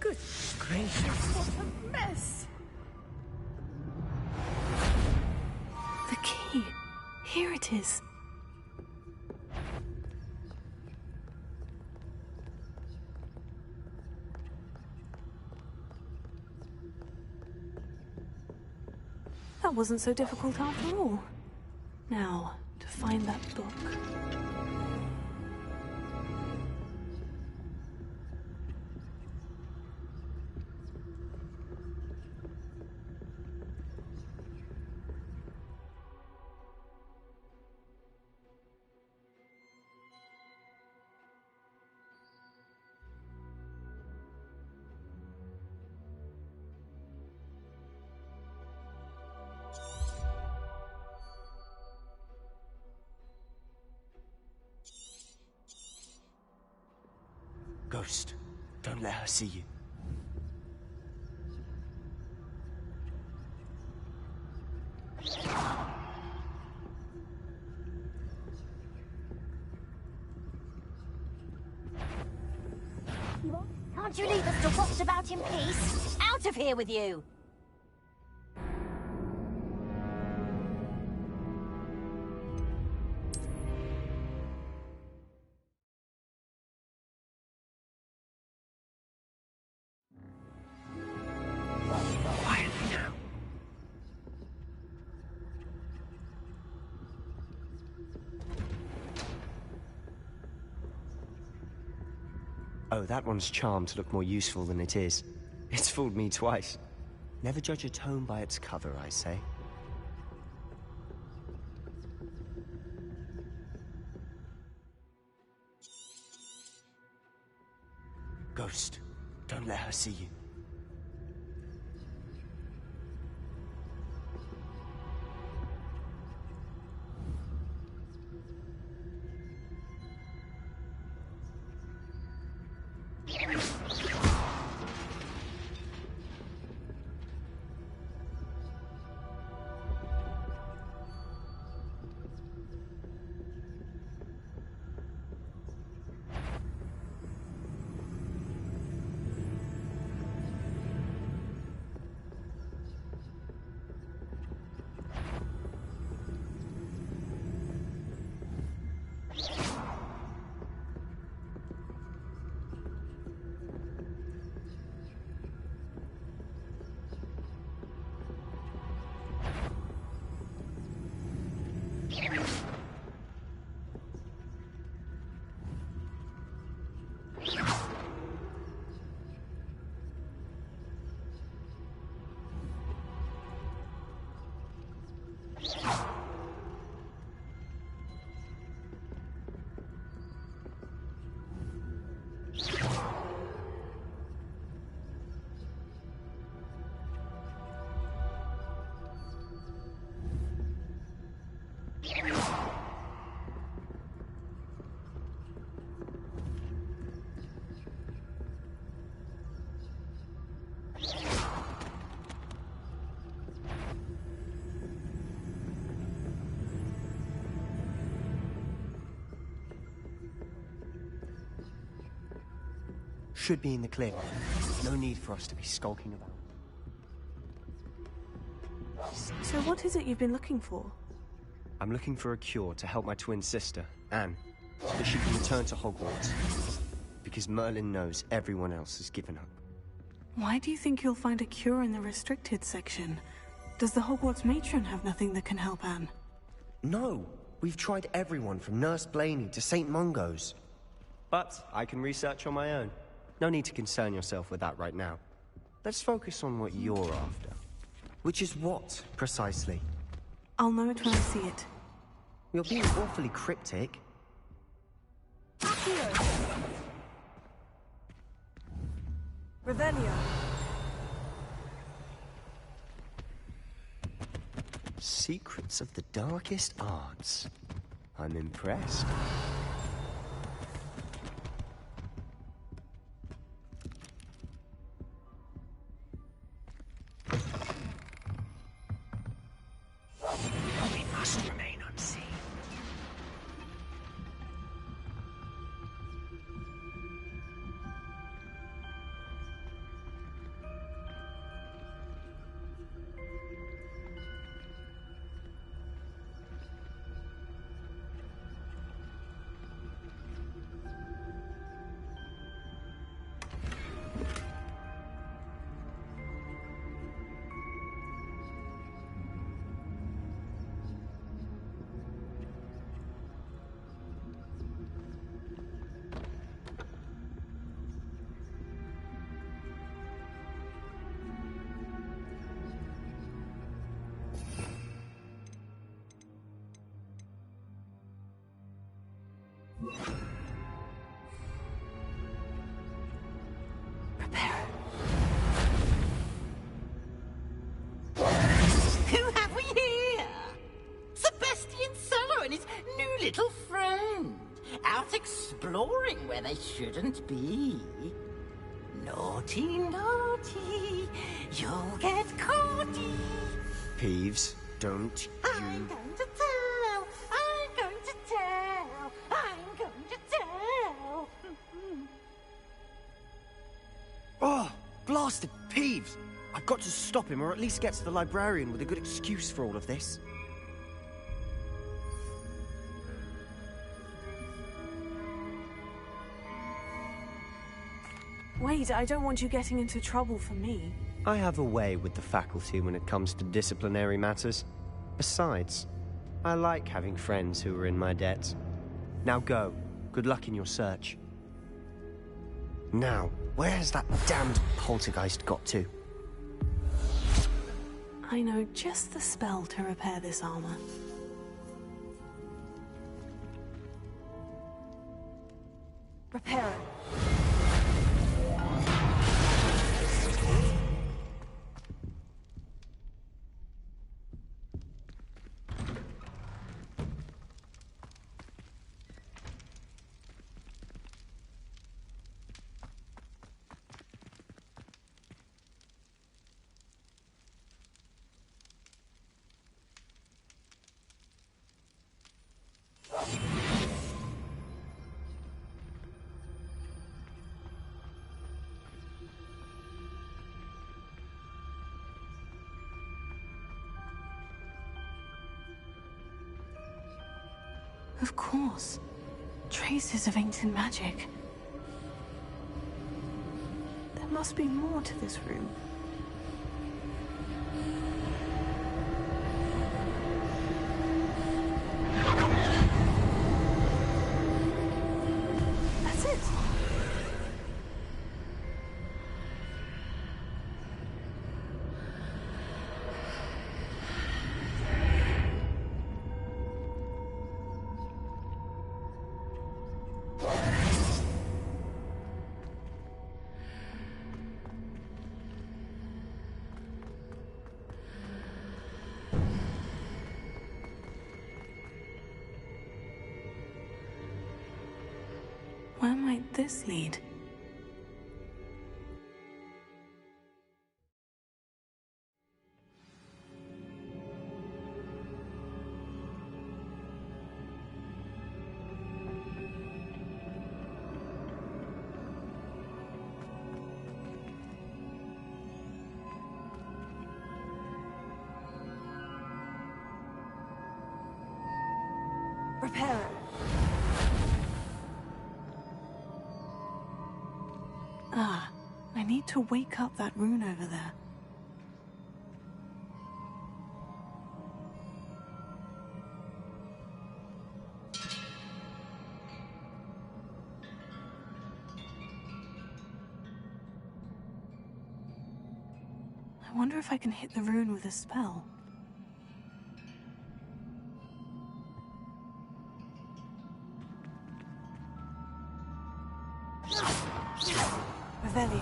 Good gracious, what a mess! The key. Here it is. That wasn't so difficult after all. Now, to find that book. Ghost, don't let her see you. Can't you leave us to watch about in peace? Out of here with you! Oh, that one's charmed to look more useful than it is. It's fooled me twice. Never judge a tome by its cover, I say. Ghost, don't let her see you. Should be in the clear. No need for us to be skulking about. So what is it you've been looking for? I'm looking for a cure to help my twin sister, Anne, so that she can return to Hogwarts. Because Merlin knows everyone else has given up. Why do you think you'll find a cure in the restricted section? Does the Hogwarts matron have nothing that can help Anne? No! We've tried everyone from Nurse Blaney to St. Mungo's. But I can research on my own. No need to concern yourself with that right now. Let's focus on what you're after. Which is what, precisely? I'll know it when I see it. You're being awfully cryptic. Revelio. Secrets of the darkest arts. I'm impressed. We must remain unseen. Who have we here? Sebastian Sallow and his new little friend. Out exploring where they shouldn't be. Naughty, naughty. You'll get caughty. Peeves, don't I'm going to tell. I'm going to tell. I'm going to tell. Oh, blasted Peeves! I've got to stop him, or at least get to the librarian with a good excuse for all of this. Wait, I don't want you getting into trouble for me. I have a way with the faculty when it comes to disciplinary matters. Besides, I like having friends who are in my debt. Now go. Good luck in your search. Now, where's that damned poltergeist got to? I know just the spell to repair this armor. Repair it. Of course. Traces of ancient magic. There must be more to this room. Where might this lead? Prepare it. Ah, I need to wake up that rune over there. I wonder if I can hit the rune with a spell. Revelio.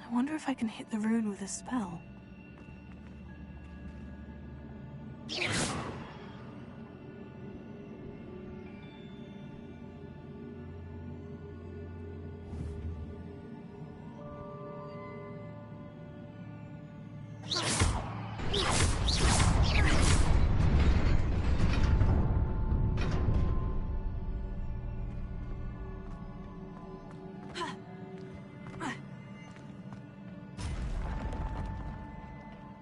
I wonder if I can hit the rune with a spell.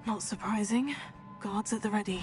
Not surprising. Guards at the ready.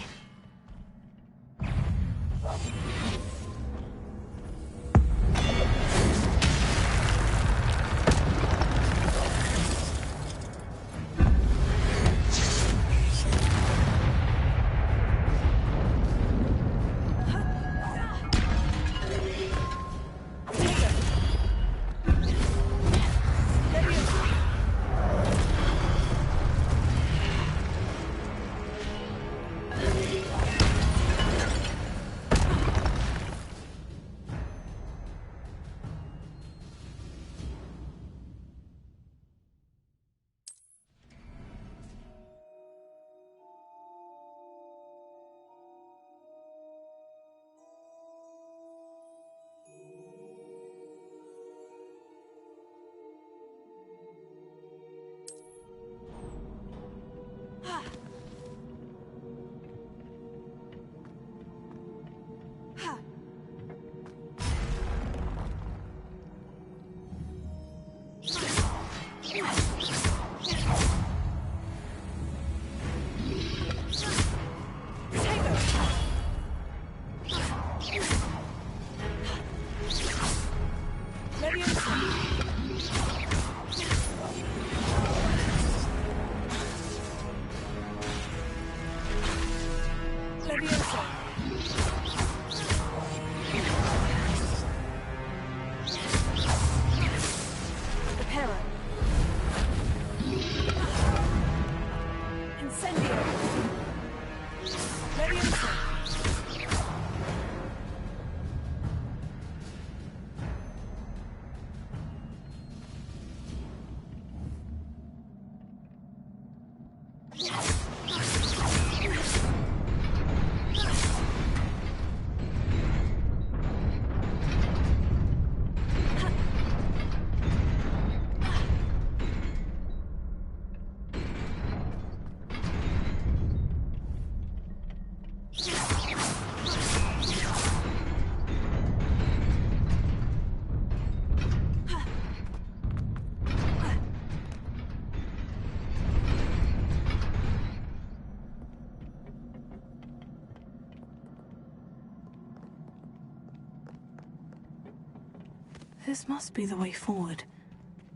This must be the way forward.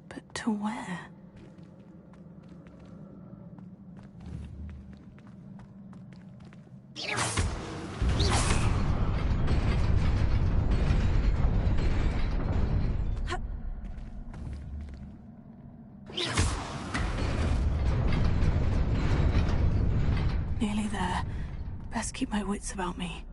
But to where? Nearly there. Best keep my wits about me.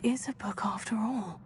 Is a book after all.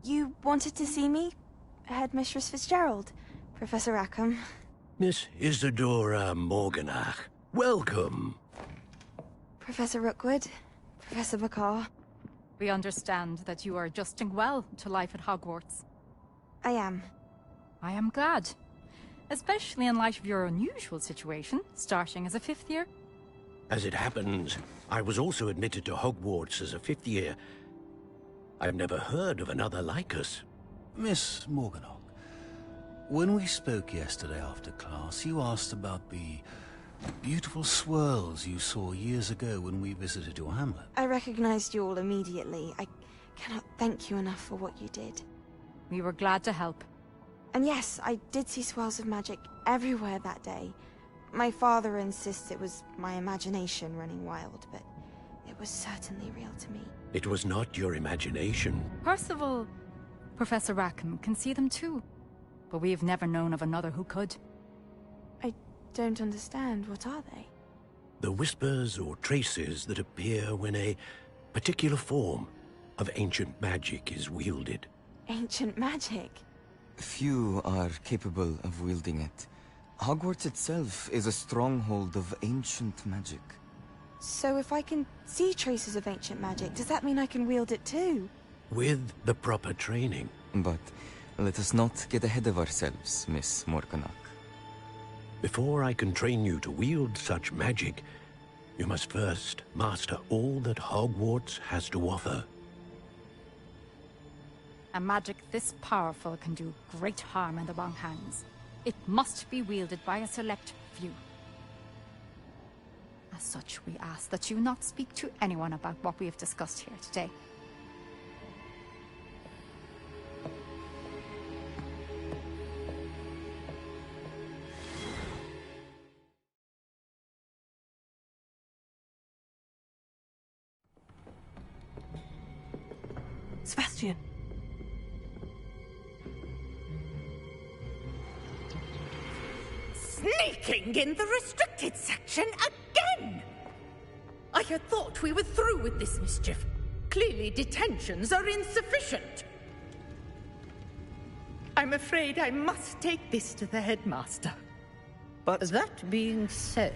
You wanted to see me? Headmistress Fitzgerald, Professor Rackham. Miss Isadora Morganach, welcome. Professor Rookwood, Professor McCaw. We understand that you are adjusting well to life at Hogwarts. I am. I am glad. Especially in light of your unusual situation, starting as a 5th year. As it happens, I was also admitted to Hogwarts as a 5th year. I've never heard of another like us. Miss Morganach, when we spoke yesterday after class, you asked about the beautiful swirls you saw years ago when we visited your hamlet. I recognized you all immediately. I cannot thank you enough for what you did. We were glad to help. And yes, I did see swirls of magic everywhere that day. My father insists it was my imagination running wild, but it was certainly real to me. It was not your imagination. Percival, Professor Rackham can see them too. But we have never known of another who could. I don't understand. What are they? The whispers or traces that appear when a particular form of ancient magic is wielded. Ancient magic? Few are capable of wielding it. Hogwarts itself is a stronghold of ancient magic. So if I can see traces of ancient magic, does that mean I can wield it too? With the proper training. But let us not get ahead of ourselves, Miss Morganach. Before I can train you to wield such magic, you must first master all that Hogwarts has to offer. A magic this powerful can do great harm in the wrong hands. It must be wielded by a select few. As such, we ask that you not speak to anyone about what we have discussed here today. Sebastian. Sneaking in the restricted section again! I had thought we were through with this mischief. Clearly detentions are insufficient. I'm afraid I must take this to the headmaster. But that being said,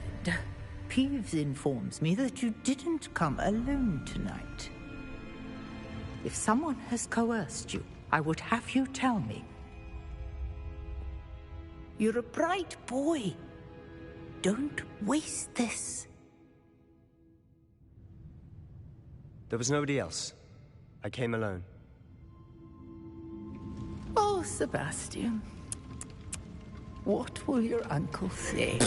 Peeves informs me that you didn't come alone tonight. If someone has coerced you, I would have you tell me. You're a bright boy. Don't waste this. There was nobody else. I came alone. Oh, Sebastian. What will your uncle say?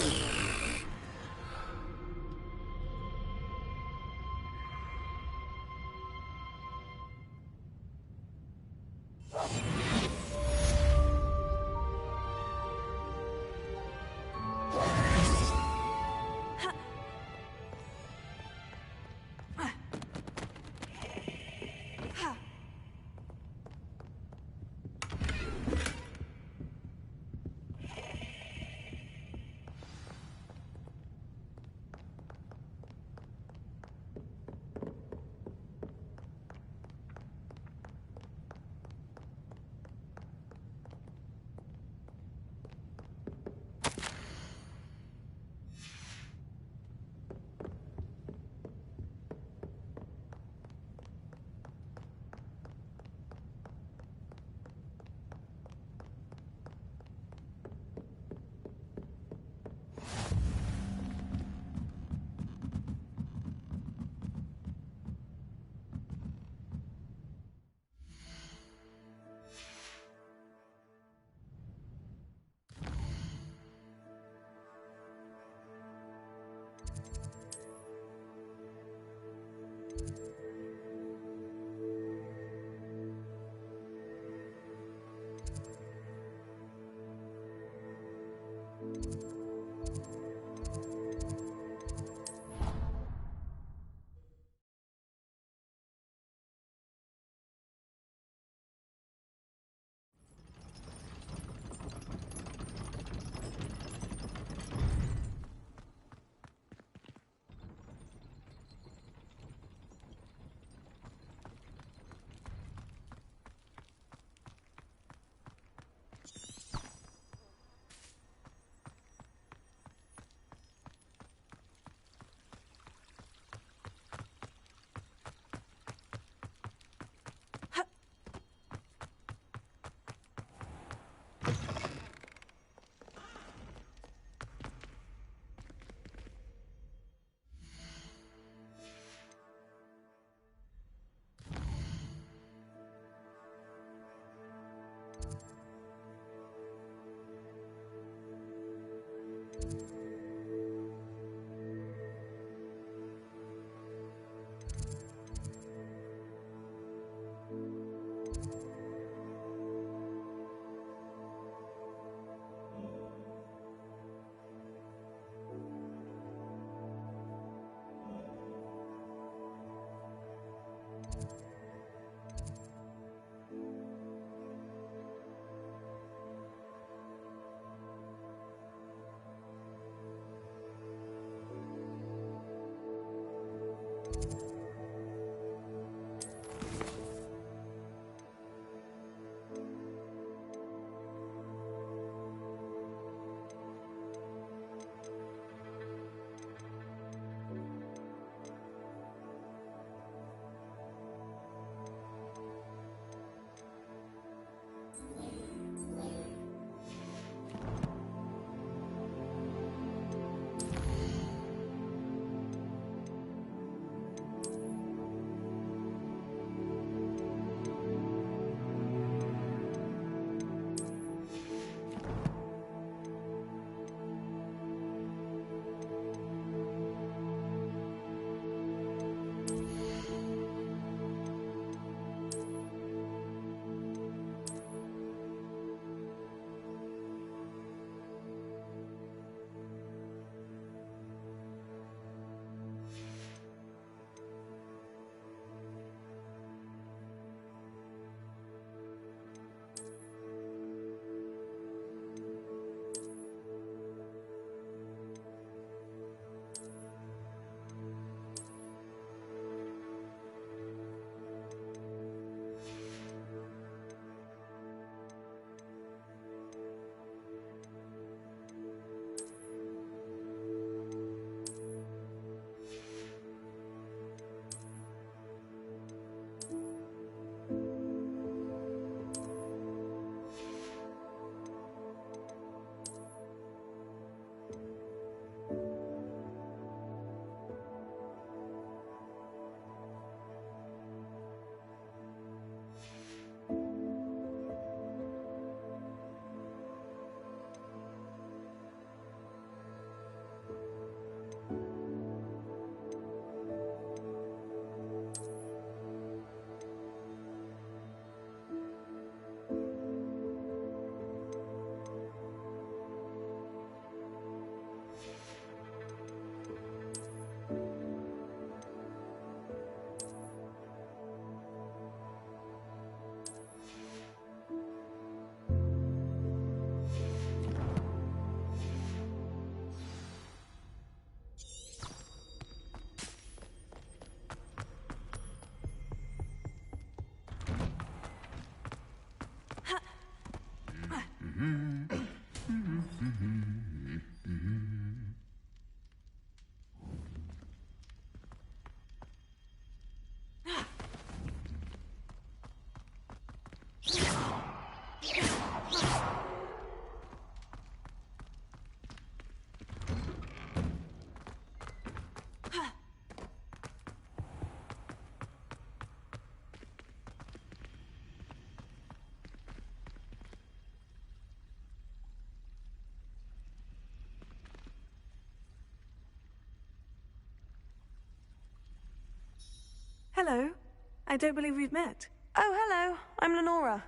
I don't believe we've met. Oh, hello. I'm Lenora.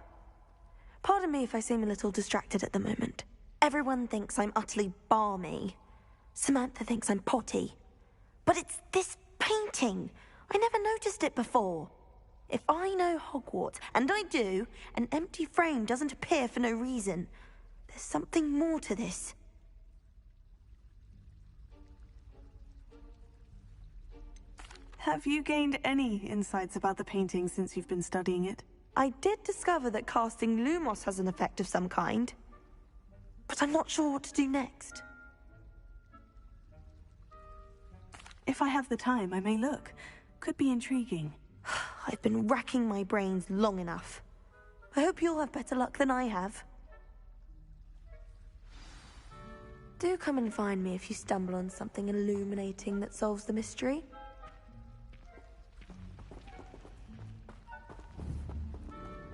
Pardon me if I seem a little distracted at the moment. Everyone thinks I'm utterly balmy. Samantha thinks I'm potty. But it's this painting. I never noticed it before. If I know Hogwarts, and I do, an empty frame doesn't appear for no reason. There's something more to this. Have you gained any insights about the painting since you've been studying it? I did discover that casting Lumos has an effect of some kind. But I'm not sure what to do next. If I have the time, I may look. Could be intriguing. I've been racking my brains long enough. I hope you'll have better luck than I have. Do come and find me if you stumble on something illuminating that solves the mystery.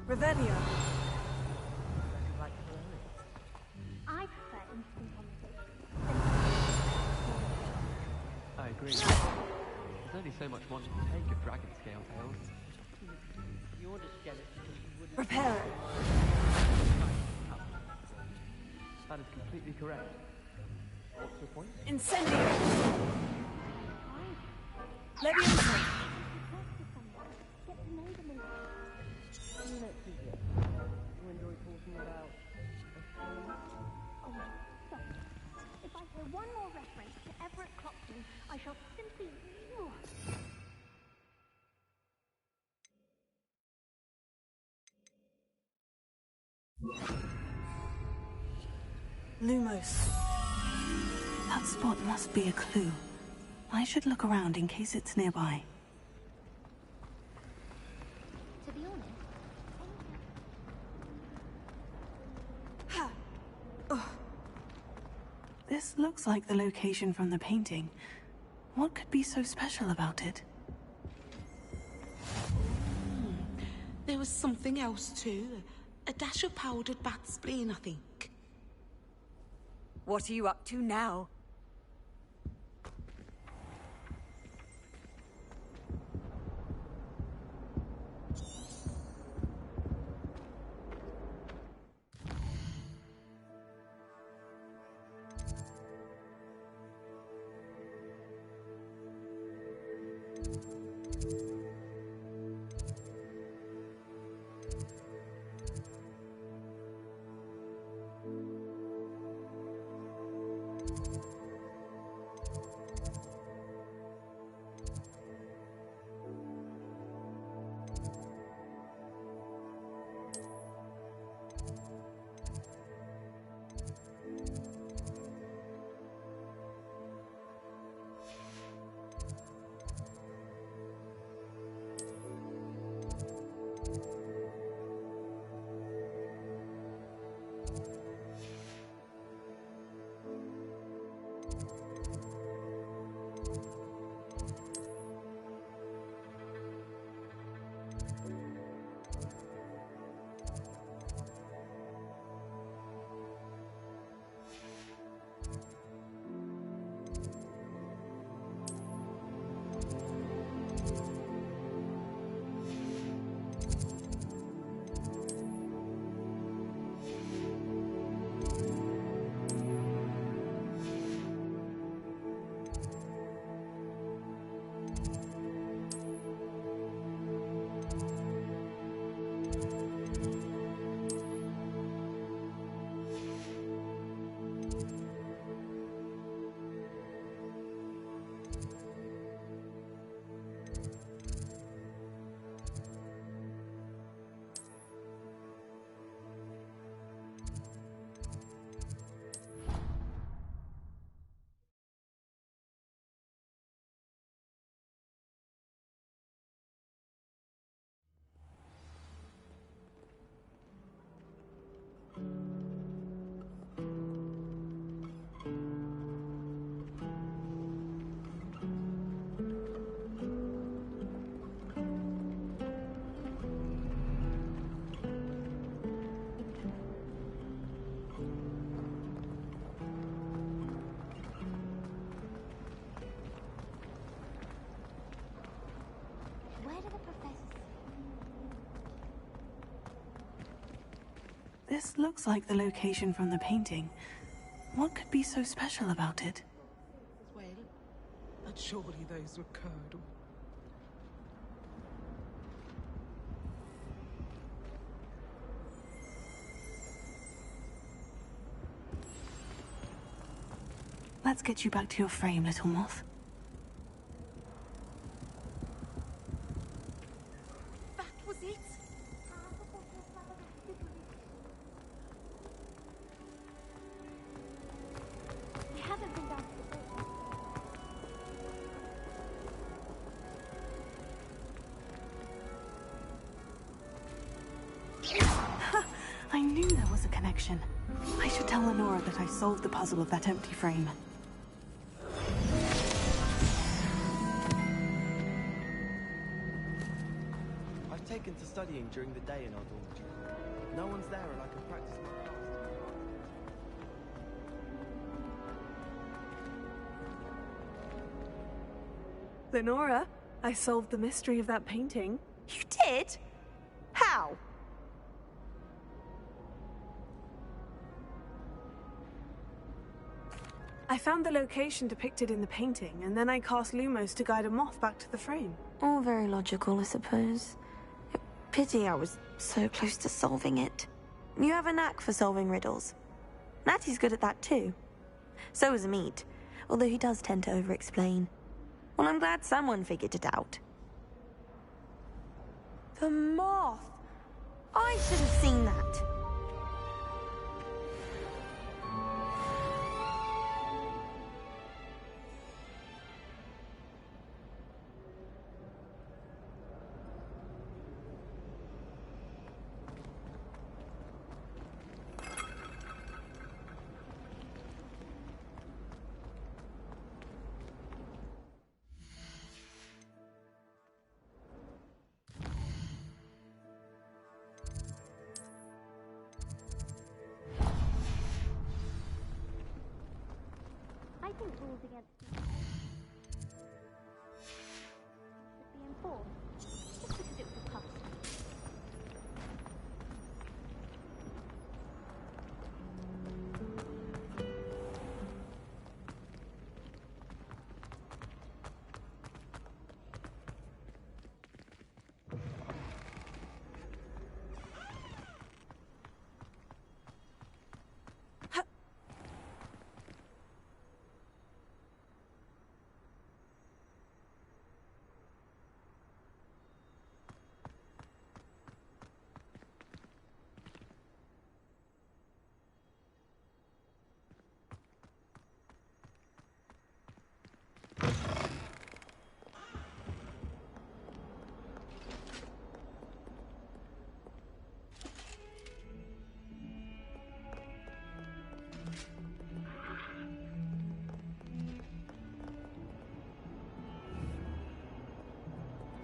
Revelio. I prefer instant conversation. I agree. There's only so much one can take of dragon scale tales. You're just jealous because you wouldn't... Prepare it. That is completely correct. What's your point? Incendio! Leviosa! You enjoy talking about If I hear one more reference to Everett Clopton, I shall simply... Lumos. That spot must be a clue. I should look around in case it's nearby. To be honest... This looks like the location from the painting. What could be so special about it? There was something else too. A dash of powdered bat spleen, I think. What are you up to now? This looks like the location from the painting. What could be so special about it? Well, but surely those were curdled. Let's get you back to your frame, little moth. That was it? We haven't been down to the bridge. I knew there was a connection. I should tell Lenora that I solved the puzzle of that empty frame. I've taken to studying during the day in our dormitory. No one's there and I can practice my craft. Lenora, I solved the mystery of that painting. You did? How? I found the location depicted in the painting, and then I cast Lumos to guide a moth back to the frame. All very logical, I suppose. Pity I was so close to solving it. You have a knack for solving riddles. Natty's good at that too. So is Amit, although he does tend to over-explain. Well, I'm glad someone figured it out. The moth! I should have seen that. I think rules against should be enforced, just because it was a custom.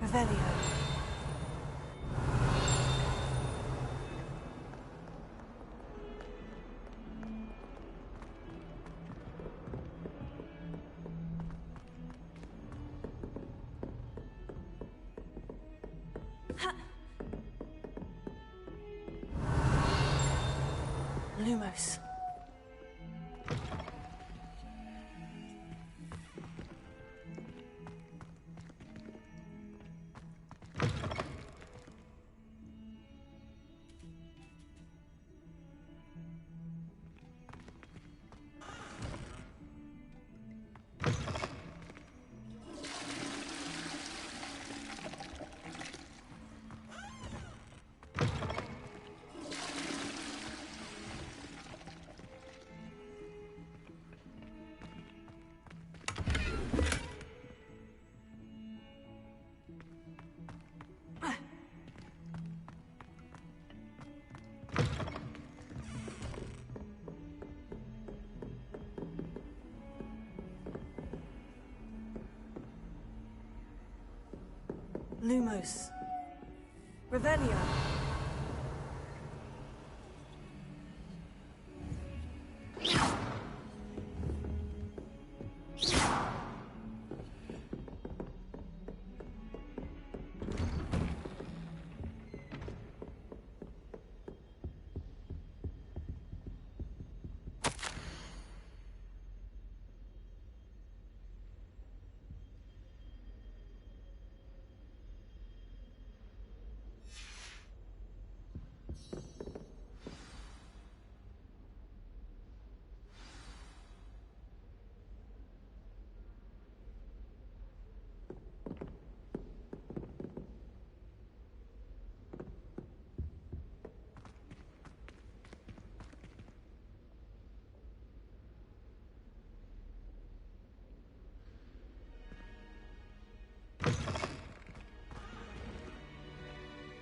Revelio. Lumos. Lumos. Revelio.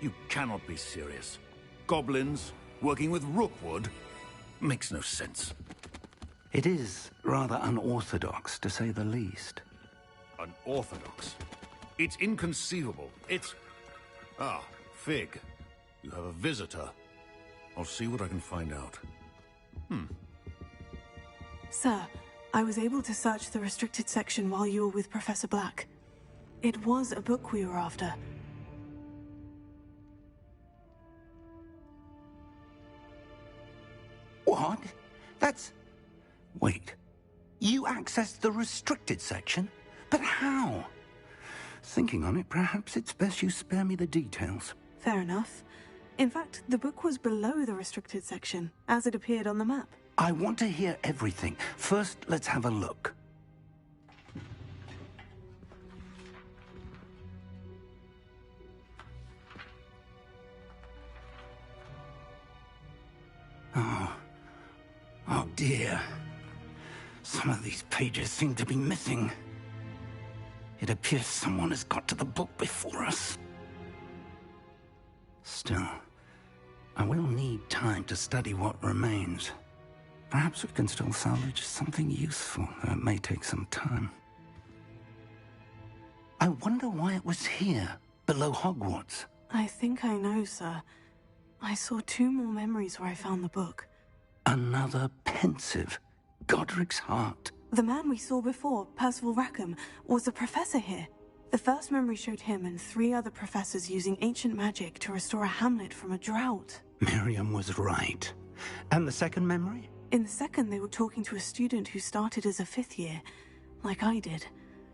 You cannot be serious. Goblins working with Rookwood? Makes no sense. It is rather unorthodox, to say the least. Unorthodox? It's inconceivable. It's... Ah, Fig. You have a visitor. I'll see what I can find out. Sir, I was able to search the restricted section while you were with Professor Black. It was a book we were after. What? That's... Wait. You accessed the restricted section? But how? Thinking on it, perhaps it's best you spare me the details. Fair enough. In fact, the book was below the restricted section, as it appeared on the map. I want to hear everything. First, let's have a look. Oh dear. Some of these pages seem to be missing. It appears someone has got to the book before us. Still, I will need time to study what remains. Perhaps we can still salvage something useful, though it may take some time. I wonder why it was here, below Hogwarts. I think I know, sir. I saw 2 more memories where I found the book. Another pensive. Godric's heart. The man we saw before, Percival Rackham, was a professor here. The first memory showed him and 3 other professors using ancient magic to restore a hamlet from a drought. Miriam was right. And the second memory? In the second, they were talking to a student who started as a 5th year, like I did.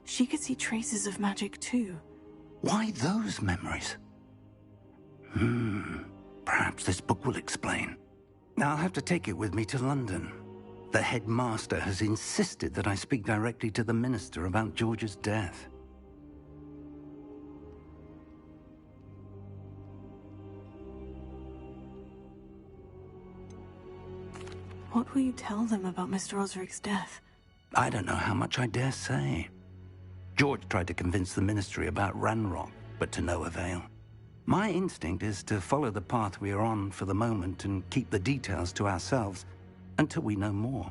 She could see traces of magic too. Why those memories? Perhaps this book will explain. I'll have to take it with me to London. The headmaster has insisted that I speak directly to the minister about George's death. What will you tell them about Mr. Osric's death? I don't know how much I dare say. George tried to convince the ministry about Ranrock, but to no avail. My instinct is to follow the path we are on for the moment and keep the details to ourselves until we know more.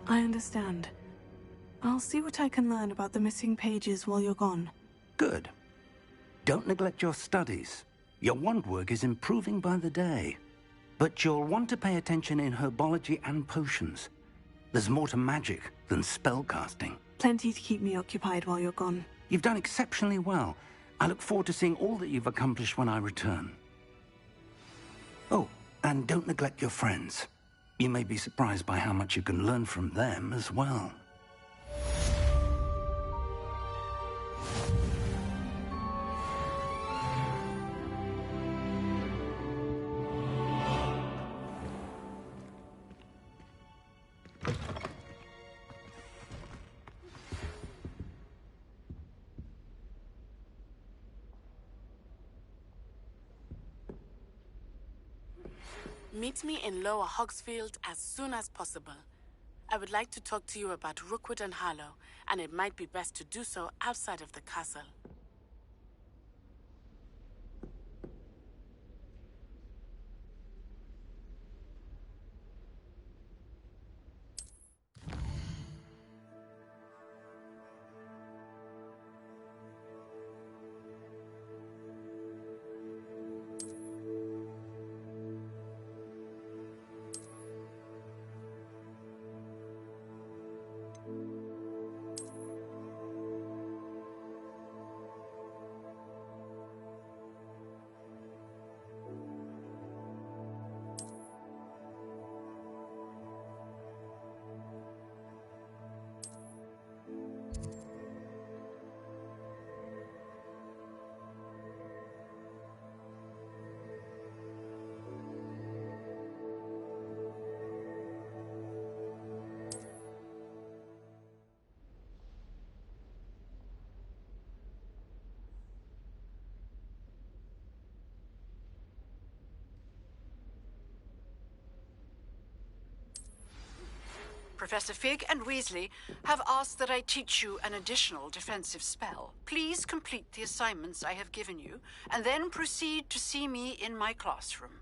I understand. I'll see what I can learn about the missing pages while you're gone. Good. Don't neglect your studies. Your wand work is improving by the day. But you'll want to pay attention in herbology and potions. There's more to magic than spellcasting. Plenty to keep me occupied while you're gone. You've done exceptionally well. I look forward to seeing all that you've accomplished when I return. Oh, and don't neglect your friends. You may be surprised by how much you can learn from them as well. Meet me in Lower Hogsfield as soon as possible. I would like to talk to you about Rookwood and Harlow, and it might be best to do so outside of the castle. Professor Fig and Weasley have asked that I teach you an additional defensive spell. Please complete the assignments I have given you, and then proceed to see me in my classroom.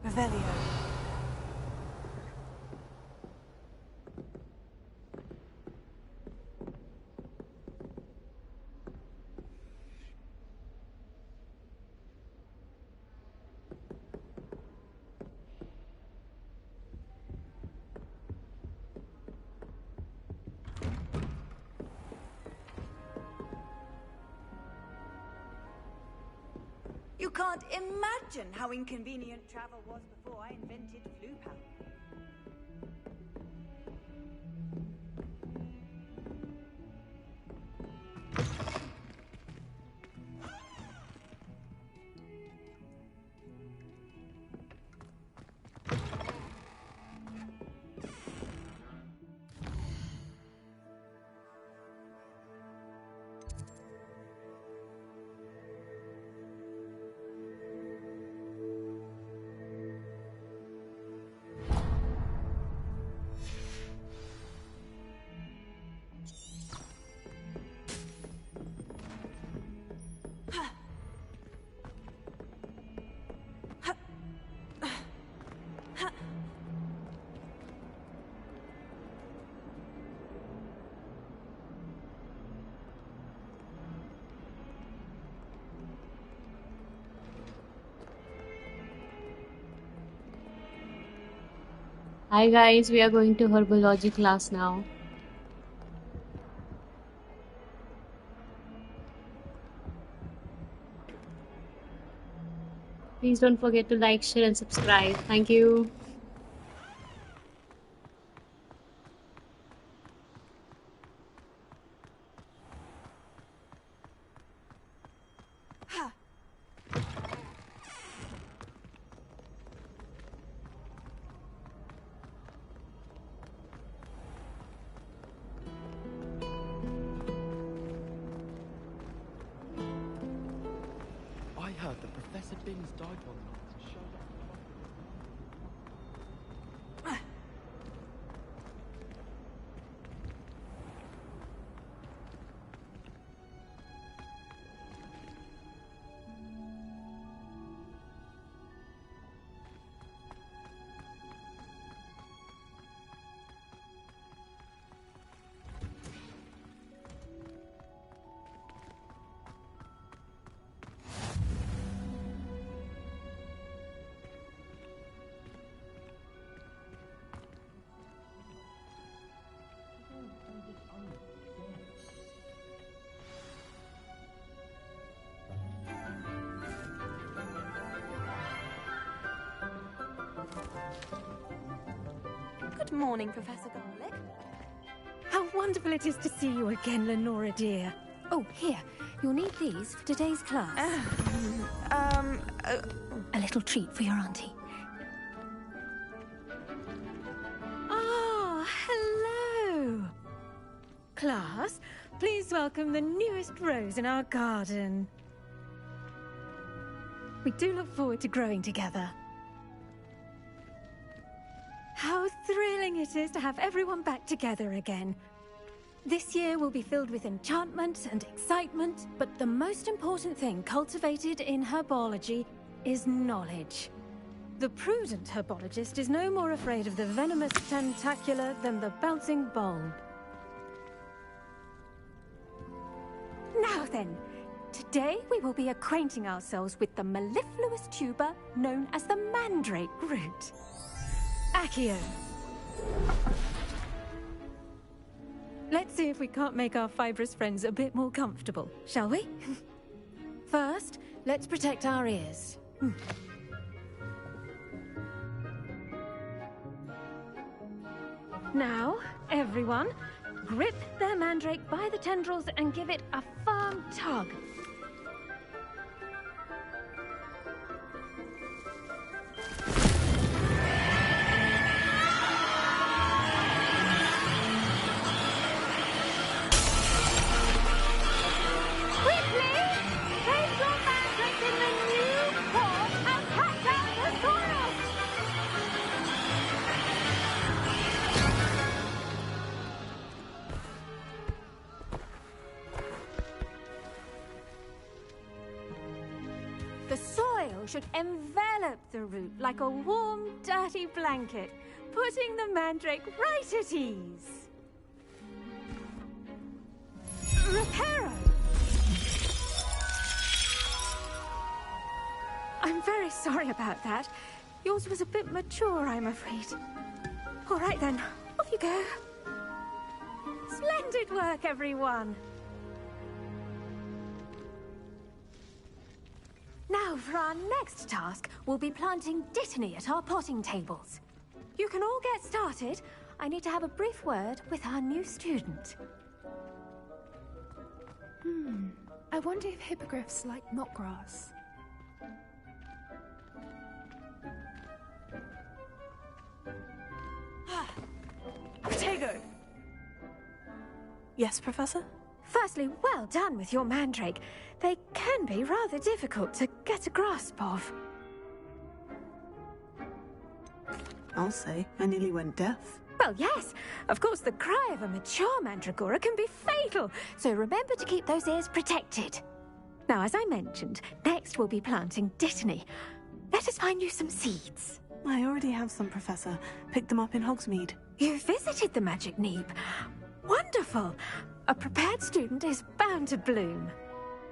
Revelio. You can't imagine how inconvenient travel was before I invented flu power. Hi guys, we are going to herbology class now. Please don't forget to like, share and subscribe. Thank you. I heard that Professor Binns died one night and showed up. Good morning, Professor Garlick. How wonderful it is to see you again, Lenora dear. Oh, here. You'll need these for today's class. A little treat for your auntie. Ah, hello. Class, please welcome the newest rose in our garden. We do look forward to growing together. How thrilling it is to have everyone back together again. This year will be filled with enchantment and excitement, but the most important thing cultivated in herbology is knowledge. The prudent herbologist is no more afraid of the venomous tentacular than the bouncing bulb. Now then, to Today we will be acquainting ourselves with the mellifluous tuber known as the mandrake root. Accio. Let's see if we can't make our fibrous friends a bit more comfortable, shall we? First, let's protect our ears. Now, everyone, grip their mandrake by the tendrils and give it a firm tug. The soil should envelop the root like a warm, dirty blanket, putting the mandrake right at ease. Reparo! I'm very sorry about that. Yours was a bit mature, I'm afraid. All right then, off you go. Splendid work, everyone! Now, for our next task, we'll be planting Dittany at our potting tables. You can all get started. I need to have a brief word with our new student. I wonder if hippogriffs like knotgrass. Potato! Yes, Professor? Firstly, well done with your mandrake. They can be rather difficult to get a grasp of. I'll say, I nearly went deaf. Well, yes. Of course, the cry of a mature mandragora can be fatal, so remember to keep those ears protected. Now, as I mentioned, next we'll be planting Dittany. Let us find you some seeds. I already have some, Professor. Picked them up in Hogsmeade. You visited the Magic Neep. Wonderful! A prepared student is bound to bloom.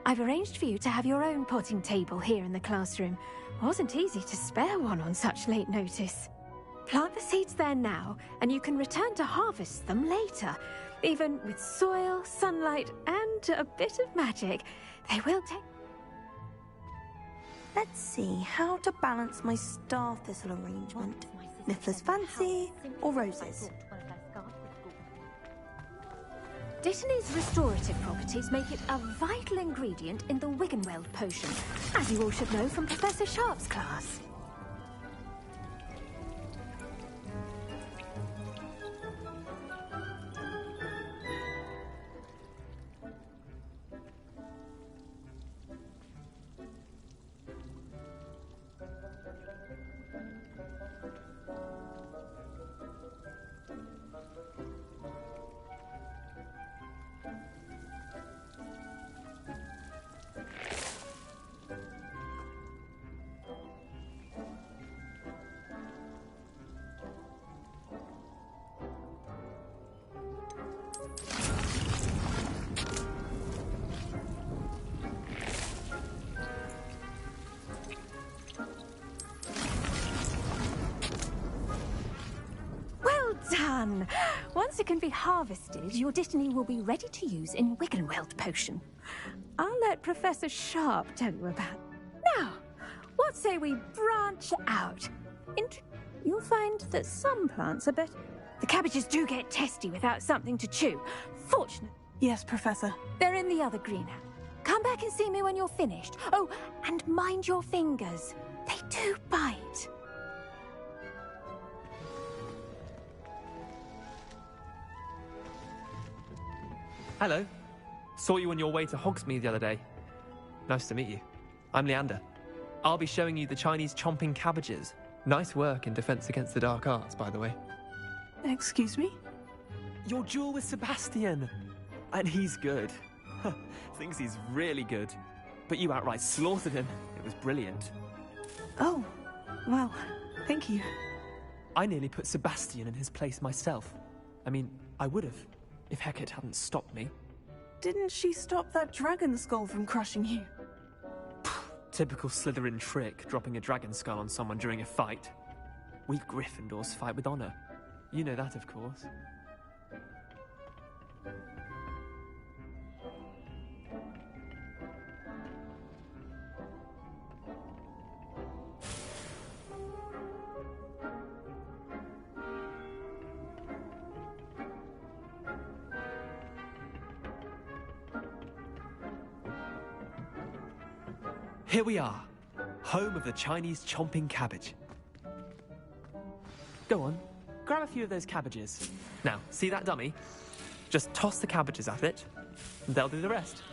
I've arranged for you to have your own potting table here in the classroom. Wasn't easy to spare one on such late notice. Plant the seeds there now, and you can return to harvest them later. Even with soil, sunlight, and a bit of magic, they will take... Let's see how to balance my star thistle arrangement. Niffler's fancy or roses? Dittany's restorative properties make it a vital ingredient in the Wiggenweld potion, as you all should know from Professor Sharp's class. Done! Once it can be harvested, your Dittany will be ready to use in Wiggenweld potion. I'll let Professor Sharp tell you about it. Now, what say we branch out? You'll find that some plants are better. The cabbages do get testy without something to chew. Fortunate. Yes, Professor. They're in the other greenhouse. Come back and see me when you're finished. Oh, and mind your fingers. They do bite. Hello. Saw you on your way to Hogsmeade the other day. Nice to meet you. I'm Leander. I'll be showing you the Chinese chomping cabbages. Nice work in Defense Against the Dark Arts, by the way. Excuse me? Your duel with Sebastian. And he's good. Thinks he's really good. But you outright slaughtered him. It was brilliant. Oh, well, thank you. I nearly put Sebastian in his place myself. I mean, I would have, if Hecate hadn't stopped me. didn't she stop that dragon skull from crushing you? Typical Slytherin trick, dropping a dragon skull on someone during a fight. We Gryffindors fight with honor. You know that, of course. Here we are, home of the Chinese chomping cabbage. Go on, grab a few of those cabbages. Now, see that dummy? Just toss the cabbages at it, and they'll do the rest.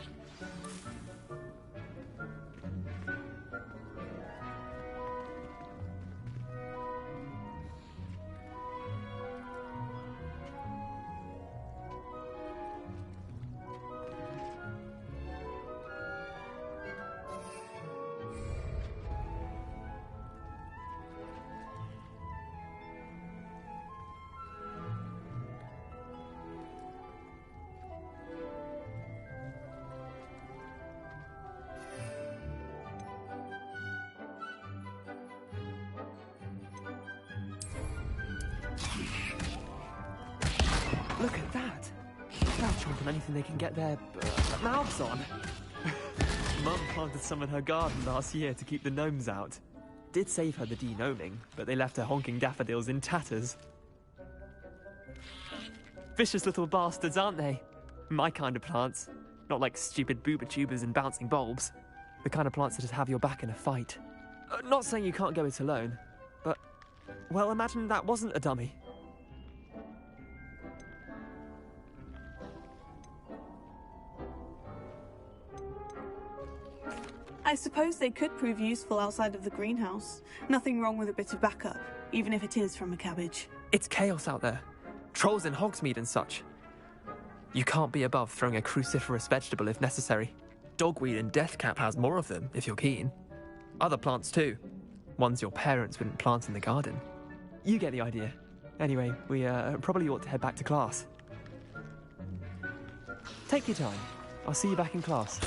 Look at that! They're chomping anything they can get their mouths on. Mum planted some in her garden last year to keep the gnomes out. Did save her the de-gnoming, but they left her honking daffodils in tatters. Vicious little bastards, aren't they? My kind of plants. Not like stupid booba tubers and bouncing bulbs. The kind of plants that just have your back in a fight. Not saying you can't go it alone, but... well, imagine that wasn't a dummy. I suppose they could prove useful outside of the greenhouse. Nothing wrong with a bit of backup, even if it is from a cabbage. It's chaos out there. Trolls in Hogsmeade and such. You can't be above throwing a cruciferous vegetable if necessary. Dogweed and deathcap has more of them, if you're keen. Other plants too. Ones your parents wouldn't plant in the garden. You get the idea. Anyway, we probably ought to head back to class. Take your time. I'll see you back in class.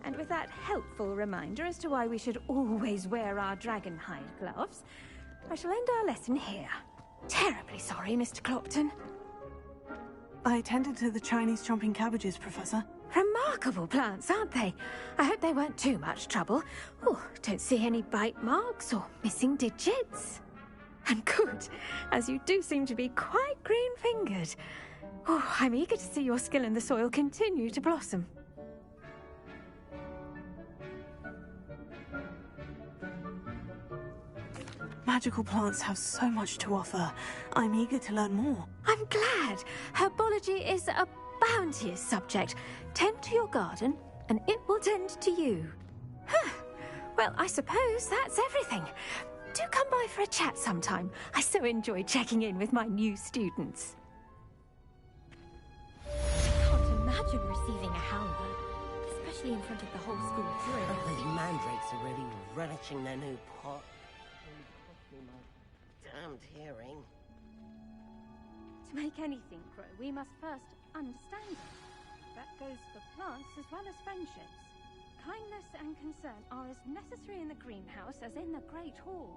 And with that helpful reminder as to why we should always wear our dragon hide gloves, I shall end our lesson here. Terribly sorry, Mr. Clopton. I tended to the Chinese chomping cabbages, Professor. Remarkable plants, aren't they? I hope they weren't too much trouble. Oh, don't see any bite marks or missing digits. And good, as you do seem to be quite green-fingered. Oh, I'm eager to see your skill in the soil continue to blossom. Magical plants have so much to offer. I'm eager to learn more. I'm glad. Herbology is a bounteous subject. Tend to your garden, and it will tend to you. Huh. Well, I suppose that's everything. Do come by for a chat sometime. I so enjoy checking in with my new students. I can't imagine receiving a howler, especially in front of the whole school jury. These mandrakes are really relishing their new pot. Damned hearing. To make anything grow, we must first understand it. That goes for plants as well as friendships. Kindness and concern are as necessary in the greenhouse as in the Great Hall.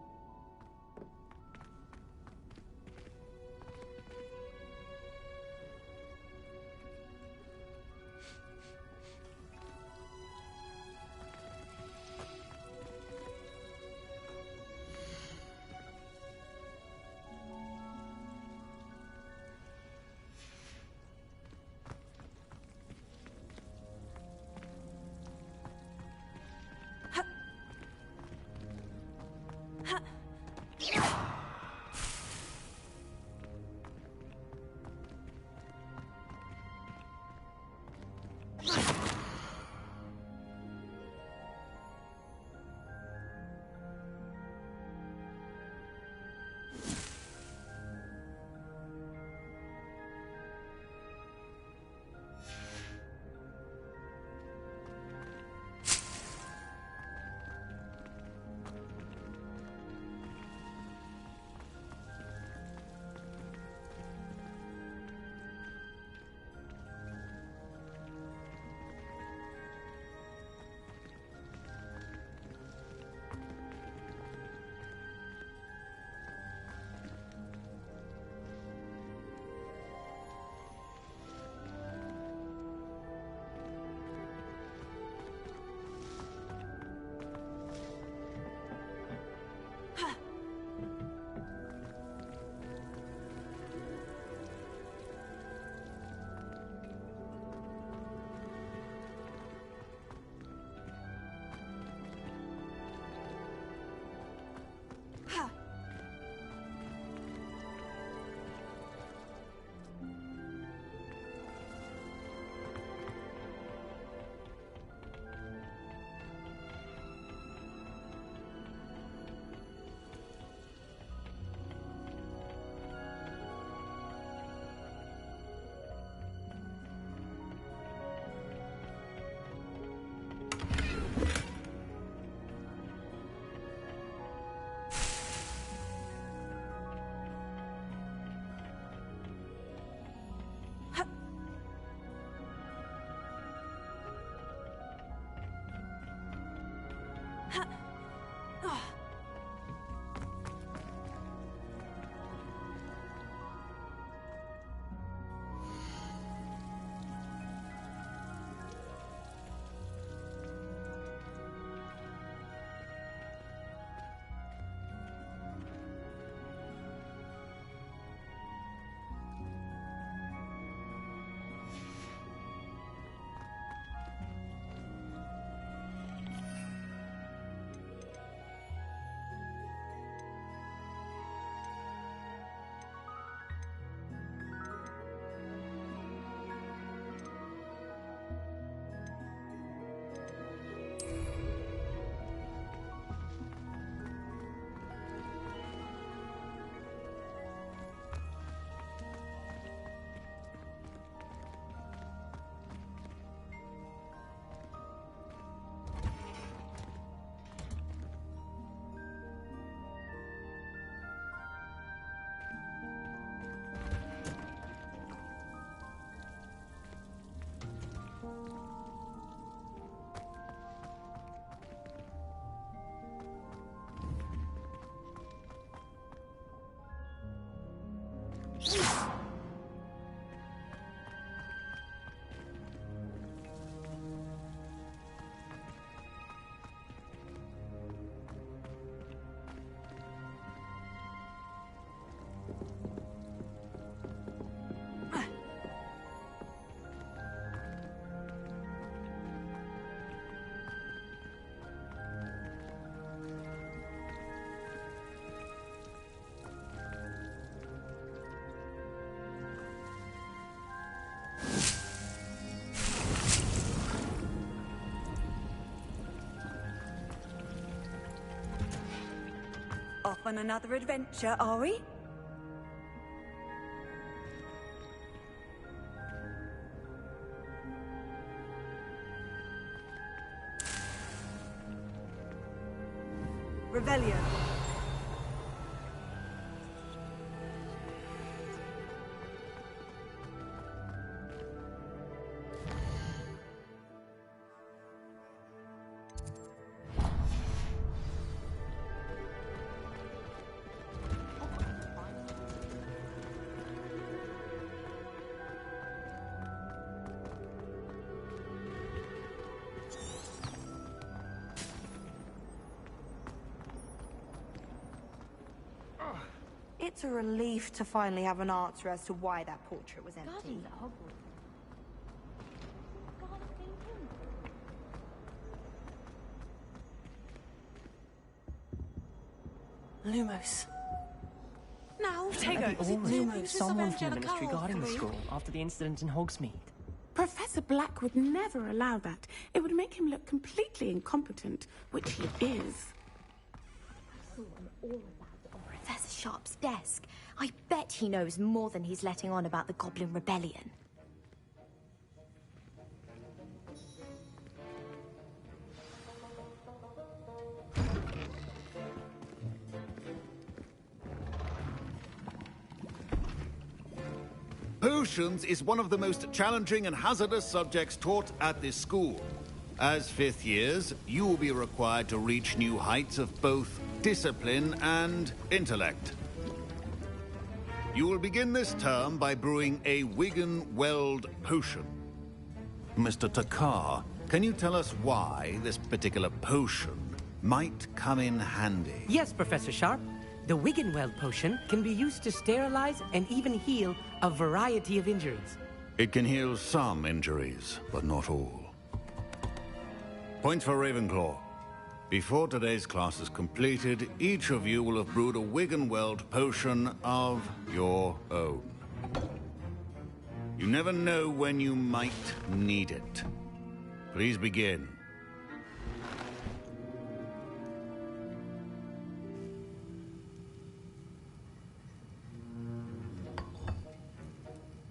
Off on another adventure, are we? Revelio. It's a relief to finally have an answer as to why that portrait was empty. Guardians at Hogwarts. Lumos. Now, Tego, is it knew Lumos someone from the Ministry guarding the school after the incident in Hogsmeade. Professor Black would never allow that. It would make him look completely incompetent, which he is. I saw all of that on Professor Sharp's desk. I bet he knows more than he's letting on about the Goblin Rebellion. Potions is one of the most challenging and hazardous subjects taught at this school. As fifth years, you will be required to reach new heights of both discipline and intellect. You will begin this term by brewing a Wiggenweld potion. Mr. Takar, can you tell us why this particular potion might come in handy? Yes, Professor Sharp. The Wiggenweld potion can be used to sterilize and even heal a variety of injuries. It can heal some injuries, but not all. Points for Ravenclaw. Before today's class is completed, each of you will have brewed a Wiggenweld potion of your own. You never know when you might need it. Please begin.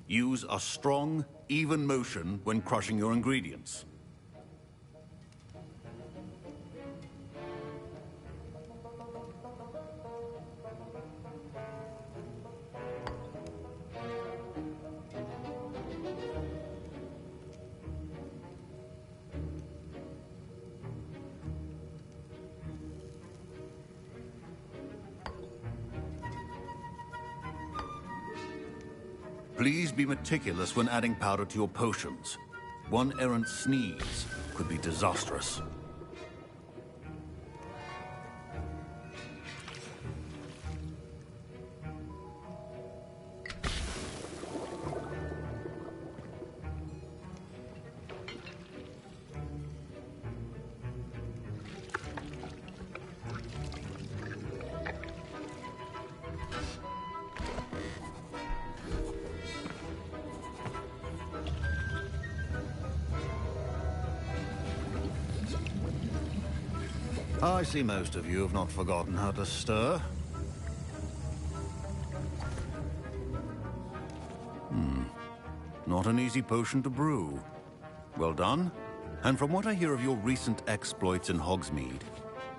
Use a strong, even motion when crushing your ingredients. Please be meticulous when adding powder to your potions. One errant sneeze could be disastrous. I see most of you have not forgotten how to stir. Not an easy potion to brew. Well done. And from what I hear of your recent exploits in Hogsmeade,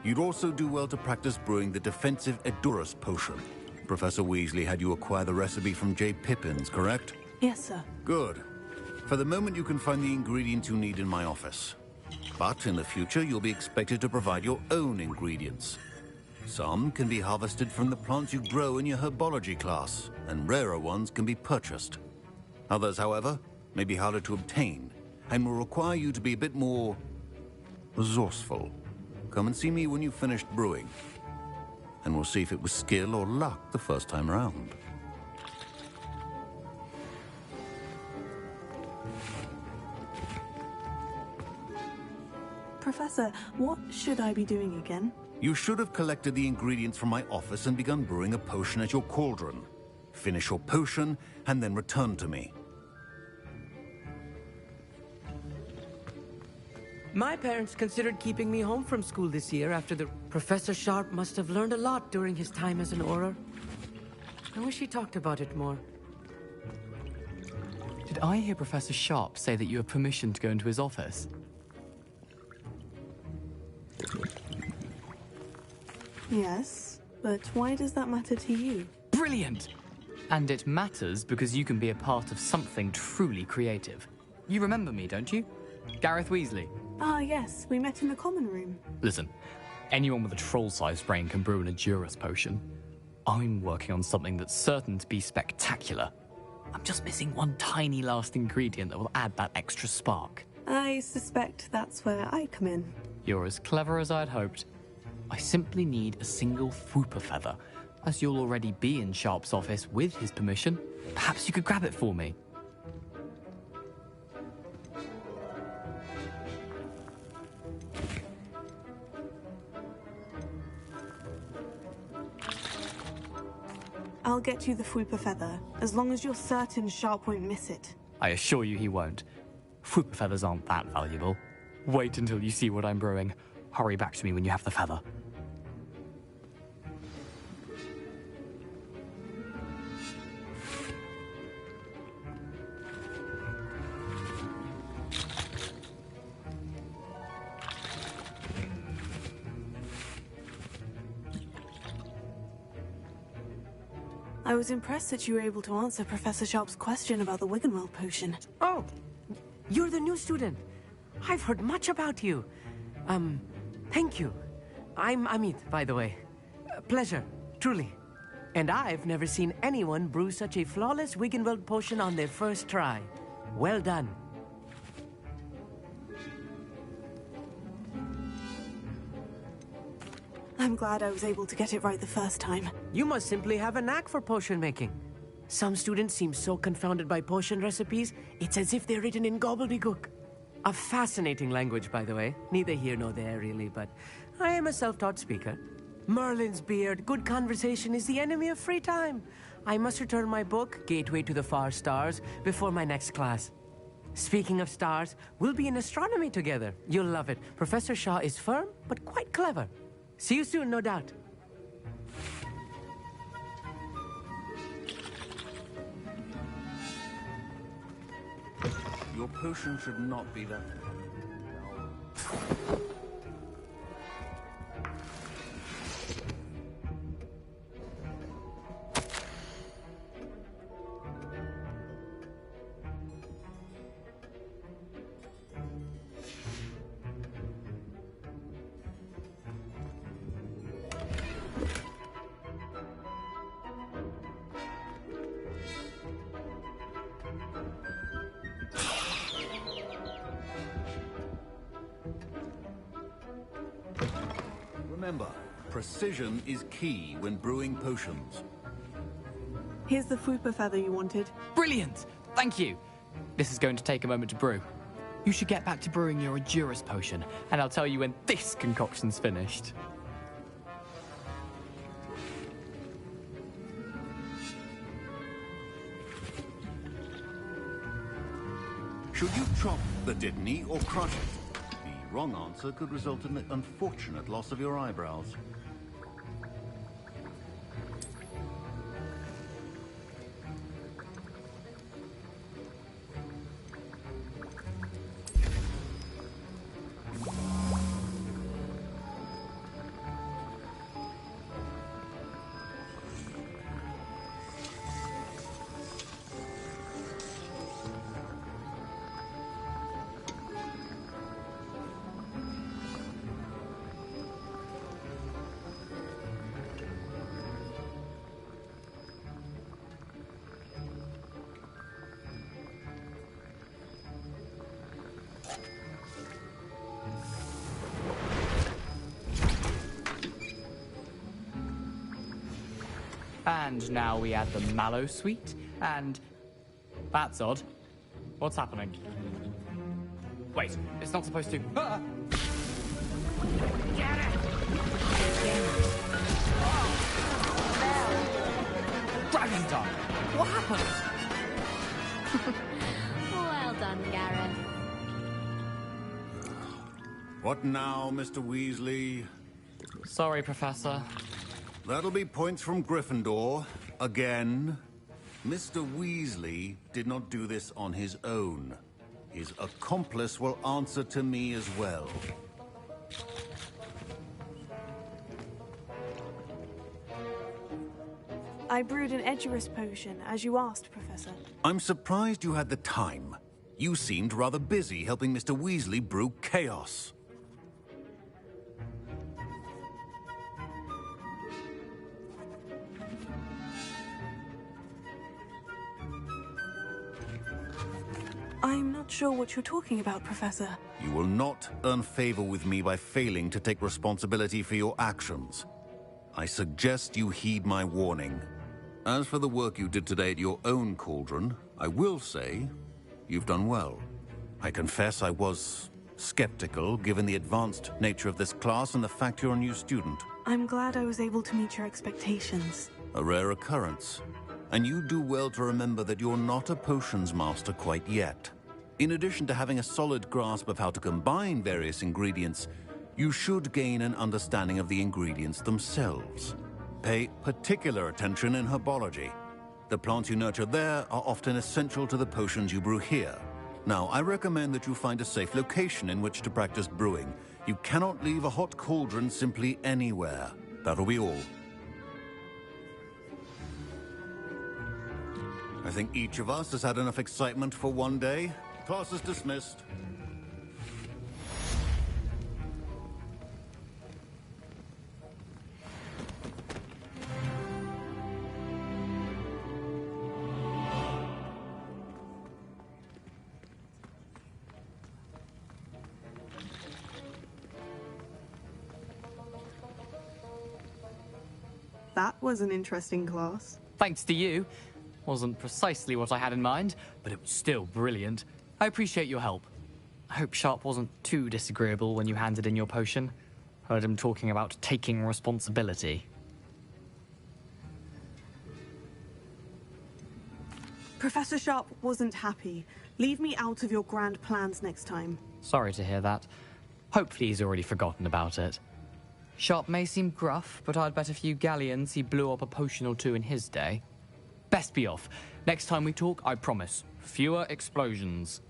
you'd also do well to practice brewing the defensive Edurus potion. Professor Weasley had you acquire the recipe from J. Pippin's, correct? Yes, sir. Good. For the moment, you can find the ingredients you need in my office. But in the future, you'll be expected to provide your own ingredients. Some can be harvested from the plants you grow in your herbology class, and rarer ones can be purchased. Others, however, may be harder to obtain, and will require you to be a bit more resourceful. Come and see me when you've finished brewing, and we'll see if it was skill or luck the first time around. Professor, what should I be doing again? You should have collected the ingredients from my office and begun brewing a potion at your cauldron. Finish your potion, and then return to me. My parents considered keeping me home from school this year after the... Professor Sharp must have learned a lot during his time as an Auror. I wish he talked about it more. Did I hear Professor Sharp say that you have permission to go into his office? Yes, but why does that matter to you? Brilliant! And it matters because you can be a part of something truly creative. You remember me, don't you? Gareth Weasley. Ah, yes, we met in the common room. Listen, anyone with a troll-sized brain can brew an Edurus potion. I'm working on something that's certain to be spectacular. I'm just missing one tiny last ingredient that will add that extra spark. I suspect that's where I come in. You're as clever as I'd hoped. I simply need a single Fwooper feather. As you'll already be in Sharp's office with his permission, perhaps you could grab it for me. I'll get you the Fwooper feather, as long as you're certain Sharp won't miss it. I assure you he won't. Fwooper feathers aren't that valuable. Wait until you see what I'm brewing. Hurry back to me when you have the feather. I was impressed that you were able to answer Professor Sharp's question about the Wiggenweld potion. Oh, you're the new student. I've heard much about you. Thank you. I'm Amit, by the way. Pleasure, truly. And I've never seen anyone brew such a flawless Wiggenweld potion on their first try. Well done. I'm glad I was able to get it right the first time. You must simply have a knack for potion making. Some students seem so confounded by potion recipes, it's as if they're written in gobbledygook. A fascinating language, by the way. Neither here nor there, really, but I am a self-taught speaker. Merlin's beard, good conversation is the enemy of free time. I must return my book, Gateway to the Far Stars, before my next class. Speaking of stars, we'll be in astronomy together. You'll love it. Professor Shaw is firm, but quite clever. See you soon, no doubt. Your potion should not be left. Remember, precision is key when brewing potions. Here's the Fupa feather you wanted. Brilliant! Thank you. This is going to take a moment to brew. You should get back to brewing your Adurus potion, and I'll tell you when this concoction's finished. Should you chop the Dittany or crush it? The wrong answer could result in the unfortunate loss of your eyebrows. And now we add the mallow sweet, and... That's odd. What's happening? Wait, it's not supposed to... Ah! Get it! Dragon Dog! What happened? Well done, Gareth. What now, Mr. Weasley? Sorry, Professor. That'll be points from Gryffindor. Again. Mr. Weasley did not do this on his own. His accomplice will answer to me as well. I brewed an Edurus potion, as you asked, Professor. I'm surprised you had the time. You seemed rather busy helping Mr. Weasley brew chaos. I'm not sure what you're talking about, Professor. You will not earn favor with me by failing to take responsibility for your actions. I suggest you heed my warning. As for the work you did today at your own cauldron, I will say you've done well. I confess I was skeptical, given the advanced nature of this class and the fact you're a new student. I'm glad I was able to meet your expectations. A rare occurrence. And you do well to remember that you're not a potions master quite yet. In addition to having a solid grasp of how to combine various ingredients, you should gain an understanding of the ingredients themselves. Pay particular attention in herbology. The plants you nurture there are often essential to the potions you brew here. Now, I recommend that you find a safe location in which to practice brewing. You cannot leave a hot cauldron simply anywhere. That'll be all. I think each of us has had enough excitement for one day. Class is dismissed. That was an interesting class. Thanks to you. Wasn't precisely what I had in mind, but it was still brilliant. I appreciate your help. I hope Sharp wasn't too disagreeable when you handed in your potion. Heard him talking about taking responsibility. Professor Sharp wasn't happy. Leave me out of your grand plans next time. Sorry to hear that. Hopefully he's already forgotten about it. Sharp may seem gruff, but I'd bet a few galleons he blew up a potion or two in his day. Best be off. Next time we talk, I promise, fewer explosions.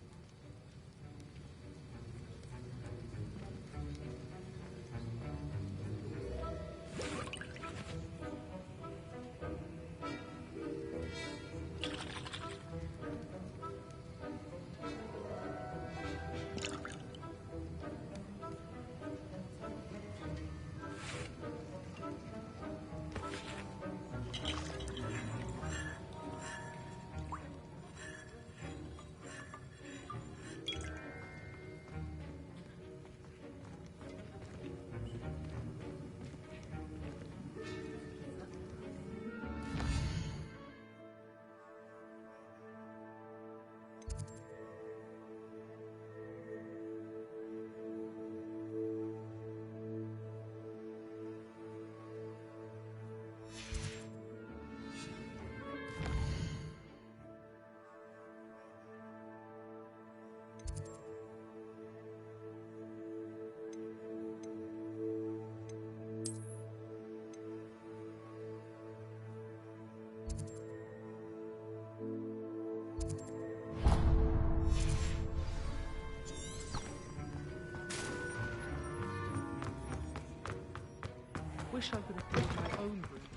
Wish I could afford my own broom.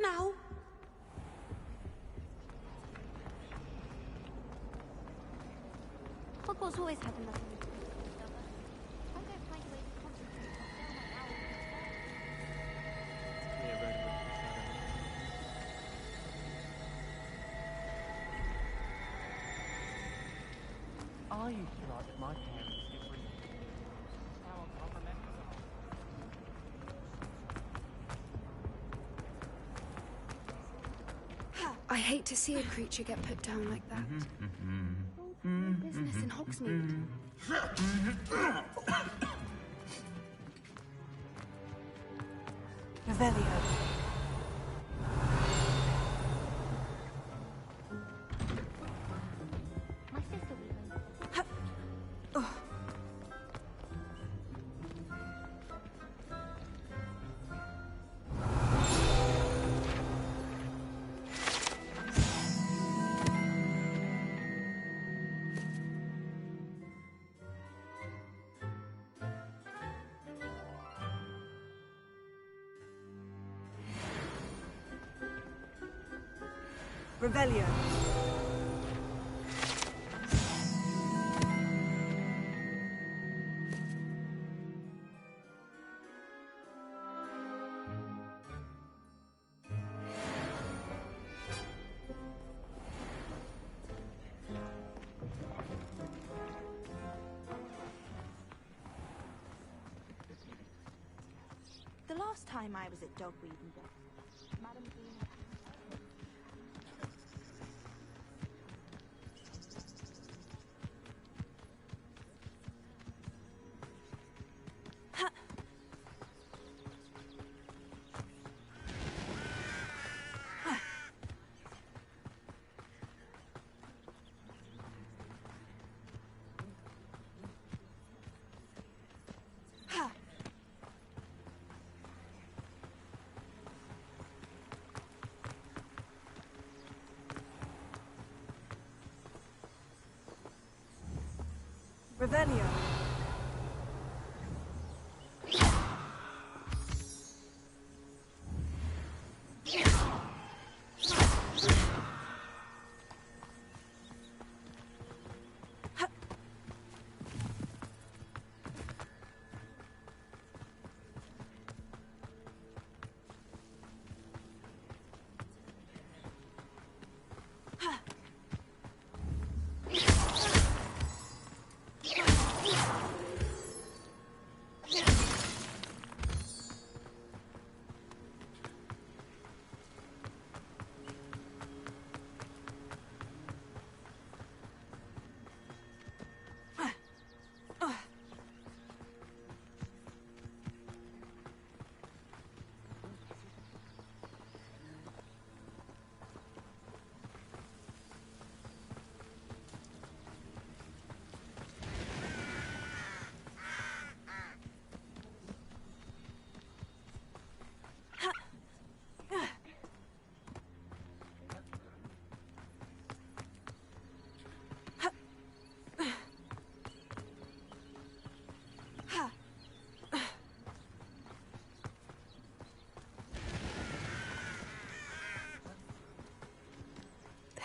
Now. Hogwarts always had enough of it. I'm going to find a way to concentrate and fill my hours. I used to write with my parents different. Now I can't remember. I hate to see a creature get put down like that. Business in Hogsmeade. Revelio. My sister will. Revelio. The last time I was at Dogweed and Madam Dean. Revelio.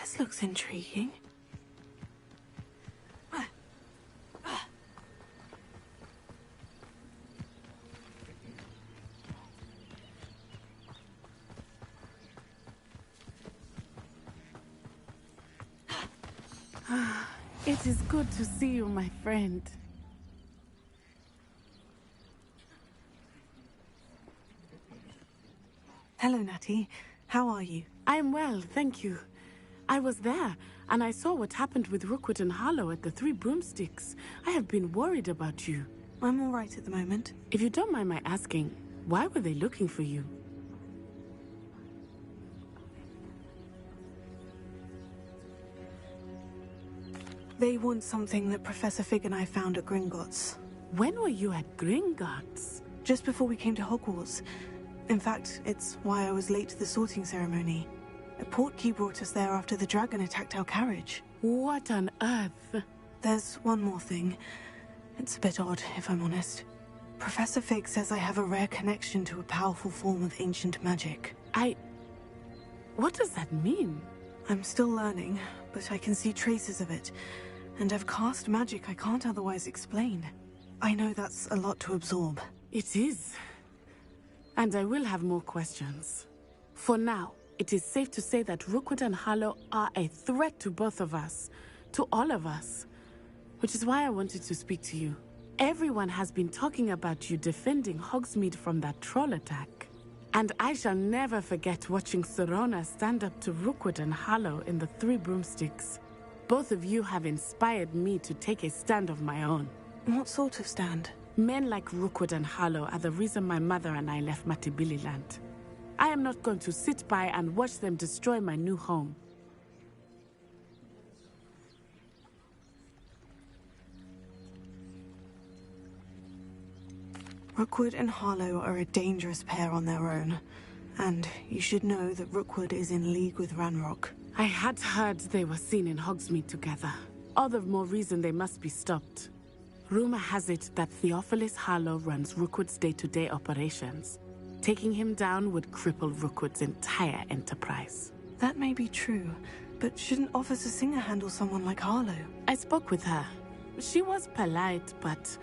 This looks intriguing. It is good to see you, my friend. Hello, Natty. How are you? I'm well, thank you. I was there, and I saw what happened with Rookwood and Harlow at the Three Broomsticks. I have been worried about you. I'm all right at the moment. If you don't mind my asking, why were they looking for you? They want something that Professor Fig and I found at Gringotts. When were you at Gringotts? Just before we came to Hogwarts. In fact, it's why I was late to the sorting ceremony. A portkey brought us there after the dragon attacked our carriage. What on earth? There's one more thing. It's a bit odd, if I'm honest. Professor Fig says I have a rare connection to a powerful form of ancient magic. What does that mean? I'm still learning, but I can see traces of it. And I've cast magic I can't otherwise explain. I know that's a lot to absorb. It is. And I will have more questions. For now, it is safe to say that Rookwood and Harlow are a threat to both of us. To all of us. Which is why I wanted to speak to you. Everyone has been talking about you defending Hogsmeade from that troll attack. And I shall never forget watching Serona stand up to Rookwood and Harlow in the Three Broomsticks. Both of you have inspired me to take a stand of my own. What sort of stand? Men like Rookwood and Harlow are the reason my mother and I left Matabeleland. I am not going to sit by and watch them destroy my new home. Rookwood and Harlow are a dangerous pair on their own. And you should know that Rookwood is in league with Ranrock. I had heard they were seen in Hogsmeade together. All the more reason they must be stopped. Rumor has it that Theophilus Harlow runs Rookwood's day-to-day operations. Taking him down would cripple Rookwood's entire enterprise. That may be true, but shouldn't Officer Singer handle someone like Harlow? I spoke with her. She was polite, but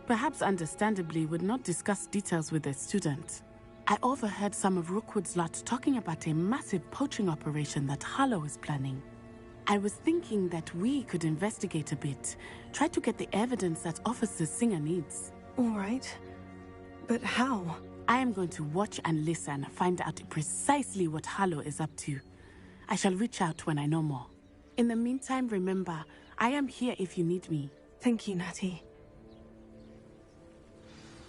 perhaps understandably would not discuss details with a student. I overheard some of Rookwood's lot talking about a massive poaching operation that Harlow is planning. I was thinking that we could investigate a bit, try to get the evidence that Officer Singer needs. All right. But how? I am going to watch and listen, find out precisely what Harlow is up to. I shall reach out when I know more. In the meantime, remember, I am here if you need me. Thank you, Natty.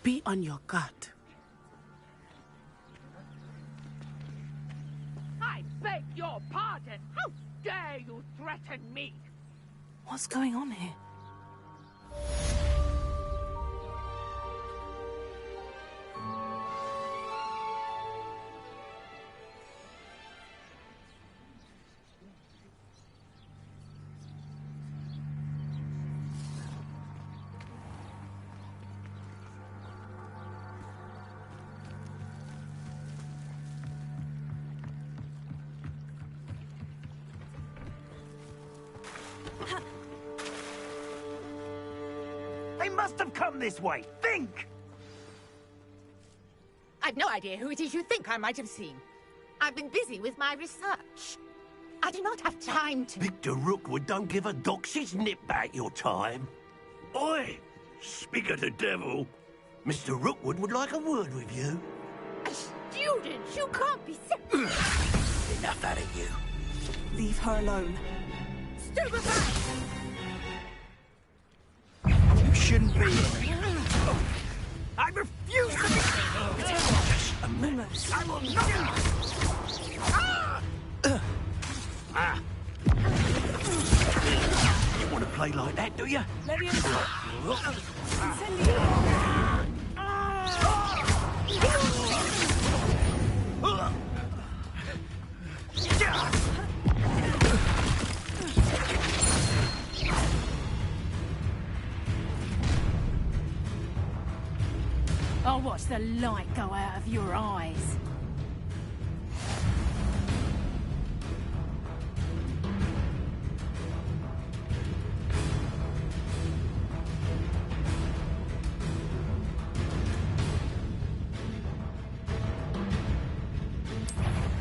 Be on your guard. I beg your pardon. How dare you threaten me? What's going on here? They must have come this way. Think! I've no idea who it is you think I might have seen. I've been busy with my research. I do not have time to... Victor Rookwood don't give a doxy's nip back your time. Oi! Speak of the devil. Mr. Rookwood would like a word with you. A student? You can't be Enough out of you. Leave her alone. Stupefy! You shouldn't be here. I refuse to be... I will not... You want to play like that, do you? I'll watch the light go out of your eyes.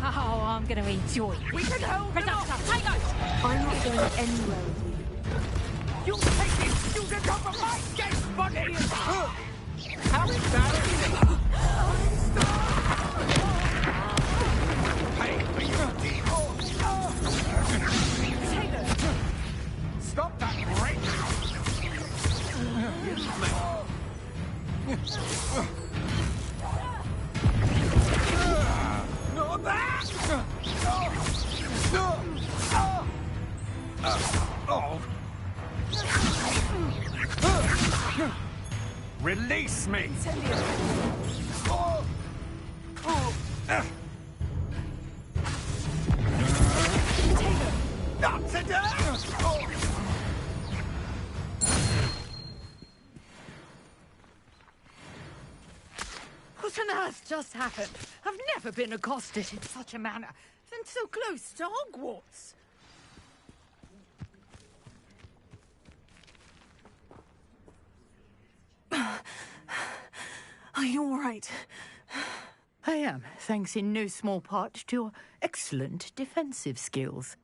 Oh, I'm gonna enjoy it. We can hold them off. Hang on! I'm not going anywhere with you. You take this student off of my gate, buddy! How embarrassing! Stop that right now! Not that! Release me! Not today! What on earth just happened? I've never been accosted in such a manner, and so close to Hogwarts. Are you all right? I am, thanks in no small part to your excellent defensive skills.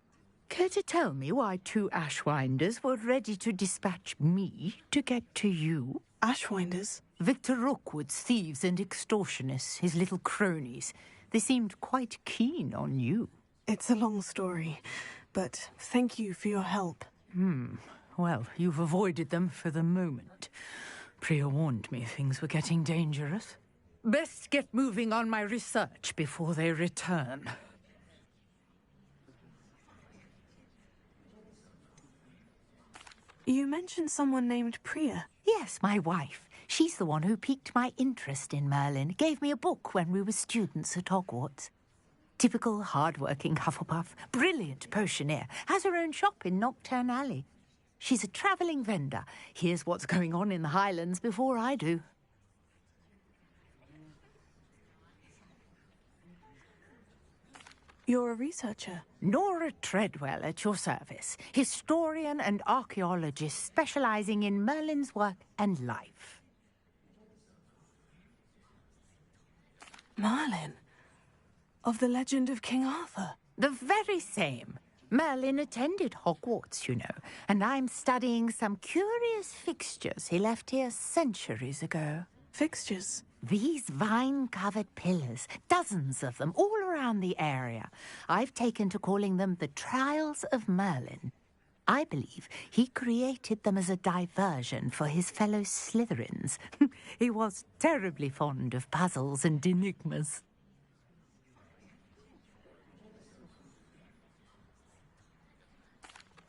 Care to tell me why 2 Ashwinders were ready to dispatch me to get to you? Ashwinders? Victor Rookwood's thieves and extortionists, his little cronies. They seemed quite keen on you. It's a long story, but thank you for your help. Well, you've avoided them for the moment. Priya warned me things were getting dangerous. Best get moving on my research before they return. You mentioned someone named Priya. Yes, my wife. She's the one who piqued my interest in Merlin. Gave me a book when we were students at Hogwarts. Typical hard-working Hufflepuff. Brilliant potioneer. Has her own shop in Knockturn Alley. She's a travelling vendor. Hears what's going on in the Highlands before I do. You're a researcher? Nora Treadwell at your service. Historian and archaeologist specialising in Merlin's work and life. Merlin? Of the legend of King Arthur? The very same. Merlin attended Hogwarts, you know, and I'm studying some curious fixtures he left here centuries ago. Fixtures? These vine-covered pillars, dozens of them, all around the area. I've taken to calling them the Trials of Merlin. I believe he created them as a diversion for his fellow Slytherins. He was terribly fond of puzzles and enigmas.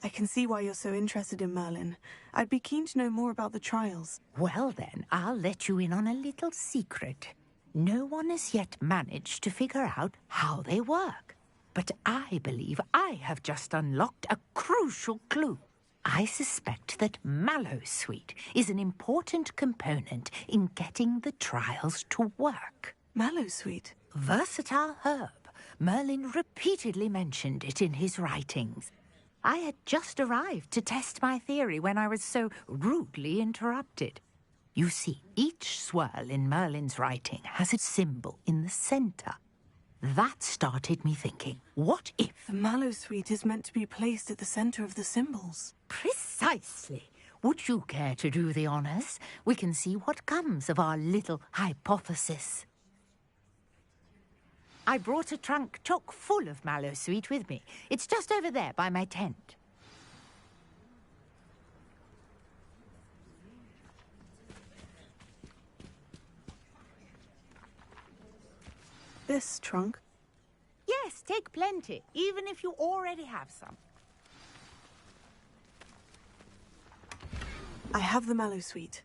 I can see why you're so interested in Merlin. I'd be keen to know more about the trials. Well then, I'll let you in on a little secret. No one has yet managed to figure out how they work. But I believe I have just unlocked a crucial clue. I suspect that Mallowsweet is an important component in getting the trials to work. Mallowsweet? Versatile herb. Merlin repeatedly mentioned it in his writings. I had just arrived to test my theory when I was so rudely interrupted. You see, each swirl in Merlin's writing has a symbol in the centre. That started me thinking, what if... The Mallowsweet is meant to be placed at the centre of the symbols. Precisely. Would you care to do the honours? We can see what comes of our little hypothesis. I brought a trunk chock full of Mallowsweet with me. It's just over there by my tent. This trunk? Yes, take plenty, even if you already have some. I have the Mallowsweet.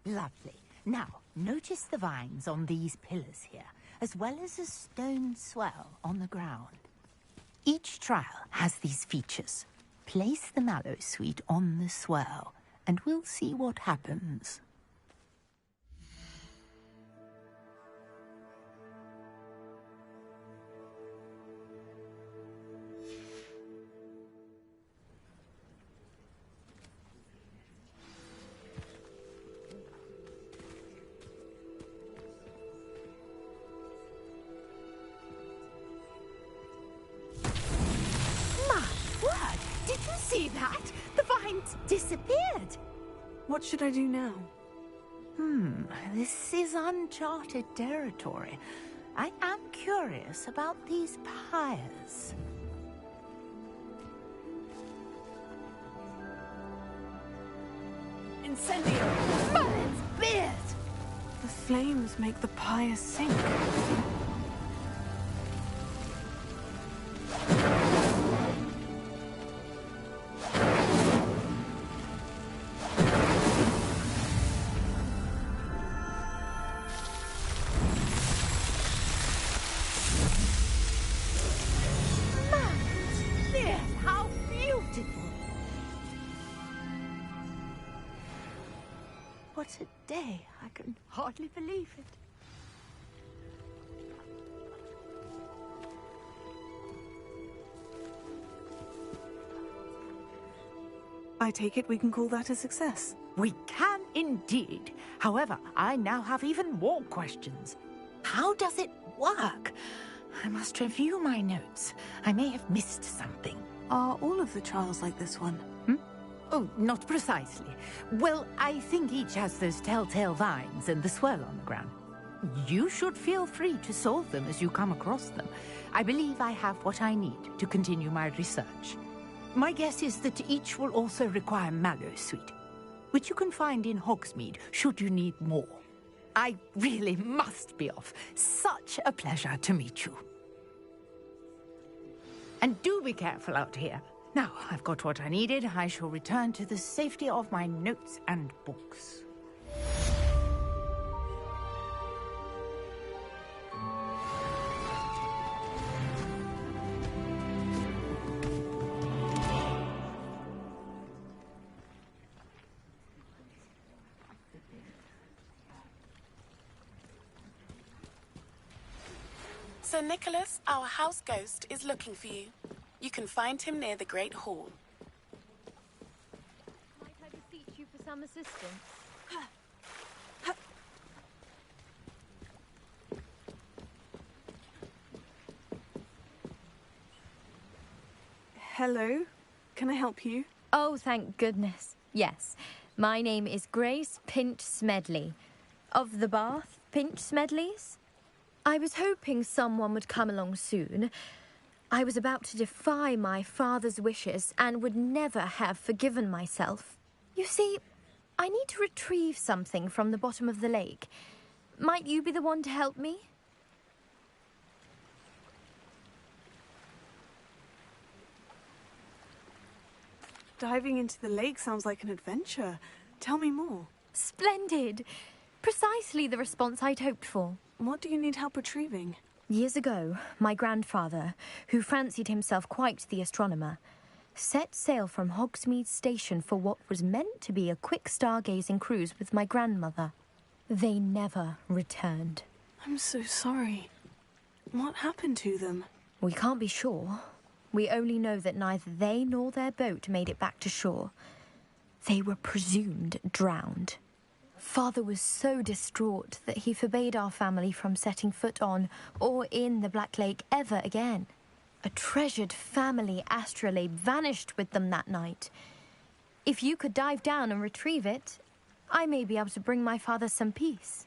Lovely. Now, notice the vines on these pillars here, as well as a stone swell on the ground. Each trial has these features. Place the Mallowsweet on the swell, and we'll see what happens. See that? The vines disappeared. What should I do now? This is uncharted territory. I am curious about these pyres. Incendio! Merlin's beard! The flames make the pyre sink. What a day. I can hardly believe it. I take it we can call that a success. We can indeed. However, I now have even more questions. How does it work? I must review my notes. I may have missed something. Are all of the trials like this one? Oh, not precisely. Well, I think each has those telltale vines and the swirl on the ground. You should feel free to solve them as you come across them. I believe I have what I need to continue my research. My guess is that each will also require Mallow Sweet, which you can find in Hogsmeade should you need more. I really must be off. Such a pleasure to meet you. And do be careful out here. Now, I've got what I needed. I shall return to the safety of my notes and books. Sir Nicholas, our house ghost, is looking for you. You can find him near the Great Hall. Might I beseech you for some assistance? Hello? Can I help you? Oh, thank goodness. Yes. My name is Grace Pinch Smedley. Of the Bath Pinch Smedleys? I was hoping someone would come along soon. I was about to defy my father's wishes and would never have forgiven myself. You see, I need to retrieve something from the bottom of the lake. Might you be the one to help me? Diving into the lake sounds like an adventure. Tell me more. Splendid! Precisely the response I'd hoped for. What do you need help retrieving? Years ago, my grandfather, who fancied himself quite the astronomer, set sail from Hogsmeade Station for what was meant to be a quick stargazing cruise with my grandmother. They never returned. I'm so sorry. What happened to them? We can't be sure. We only know that neither they nor their boat made it back to shore. They were presumed drowned. Father was so distraught that he forbade our family from setting foot on or in the Black Lake ever again. A treasured family astrolabe vanished with them that night. If you could dive down and retrieve it, I may be able to bring my father some peace.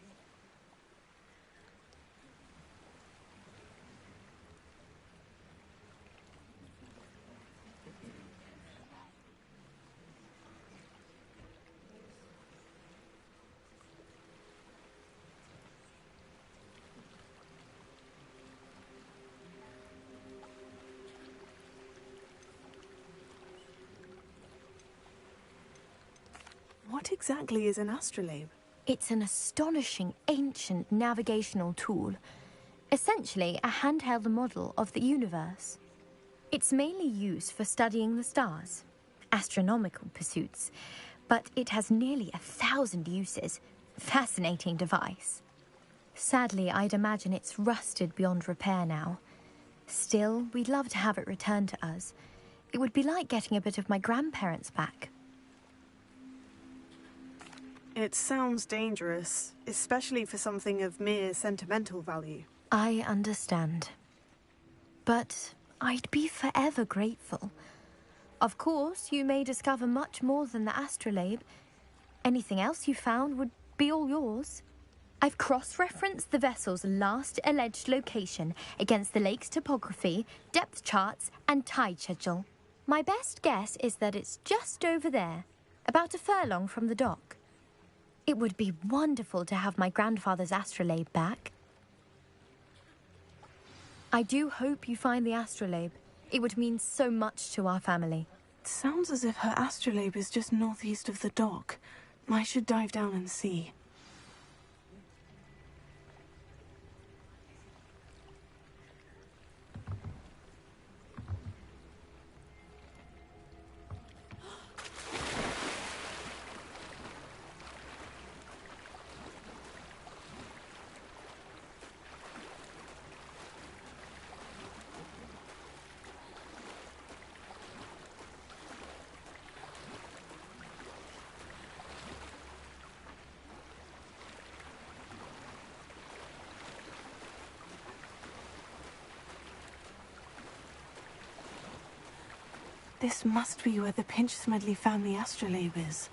What exactly is an astrolabe? It's an astonishing ancient navigational tool. Essentially, a handheld model of the universe. It's mainly used for studying the stars, astronomical pursuits, but it has nearly 1,000 uses. Fascinating device. Sadly, I'd imagine it's rusted beyond repair now. Still, we'd love to have it returned to us. It would be like getting a bit of my grandparents back. It sounds dangerous, especially for something of mere sentimental value. I understand. But I'd be forever grateful. Of course, you may discover much more than the astrolabe. Anything else you found would be all yours. I've cross-referenced the vessel's last alleged location against the lake's topography, depth charts, and tide schedule. My best guess is that it's just over there, about a furlong from the dock. It would be wonderful to have my grandfather's astrolabe back. I do hope you find the astrolabe. It would mean so much to our family. It sounds as if her astrolabe is just northeast of the dock. I should dive down and see. This must be where the Pinch-Smedley family astrolabe is.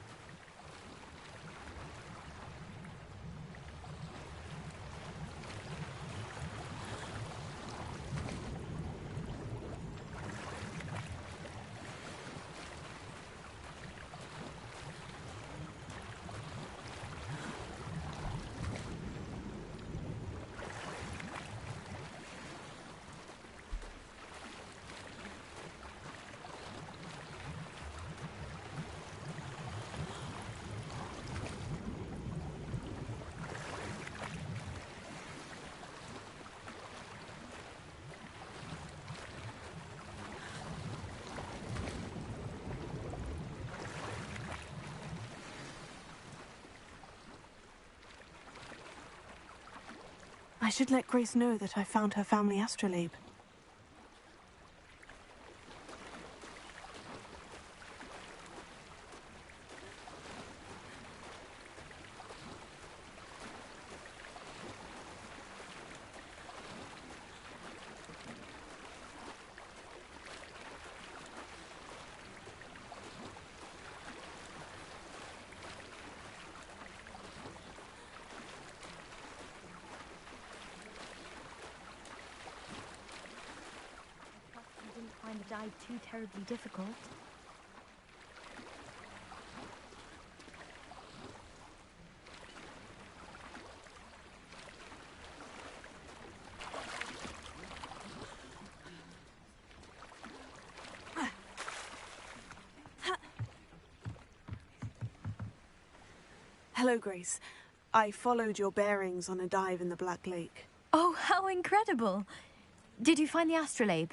I should let Grace know that I found her family astrolabe. The dive too terribly difficult. Hello, Grace. I followed your bearings on a dive in the Black Lake. Oh, how incredible! Did you find the astrolabe?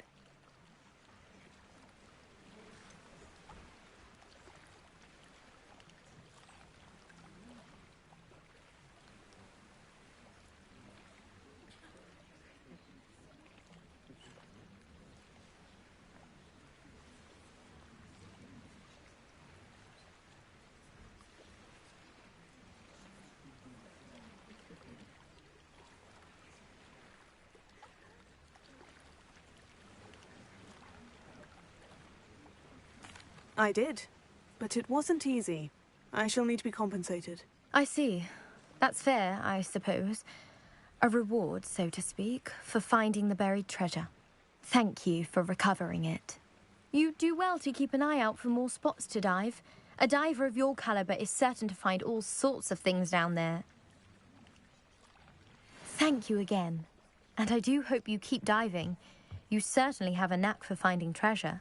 I did, but it wasn't easy. I shall need to be compensated. I see. That's fair, I suppose. A reward, so to speak, for finding the buried treasure. Thank you for recovering it. You do well to keep an eye out for more spots to dive. A diver of your caliber is certain to find all sorts of things down there. Thank you again. And I do hope you keep diving. You certainly have a knack for finding treasure.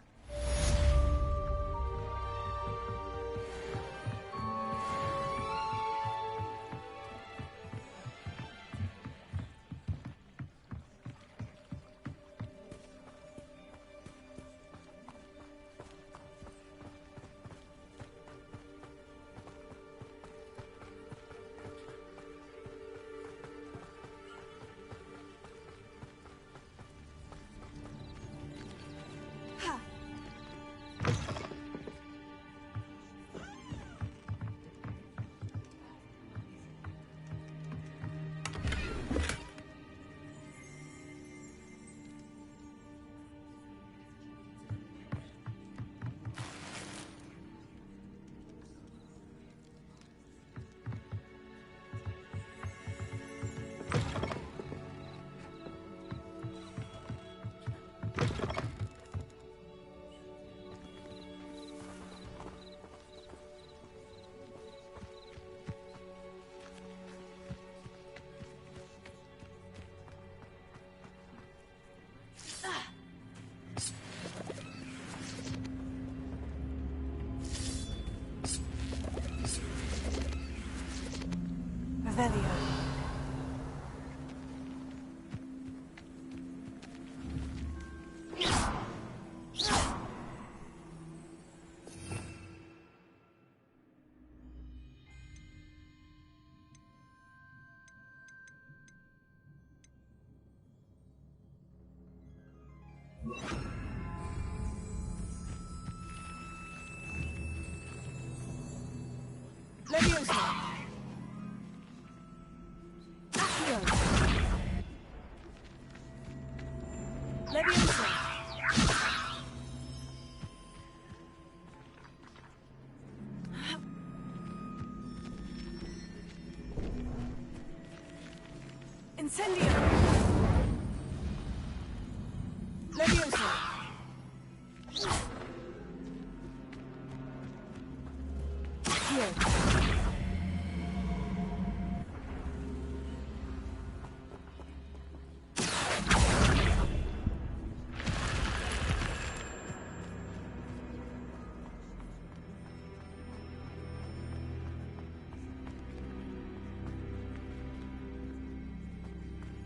Revelio. Leviosa! Leviosa! Incendio! Leviosa! Here.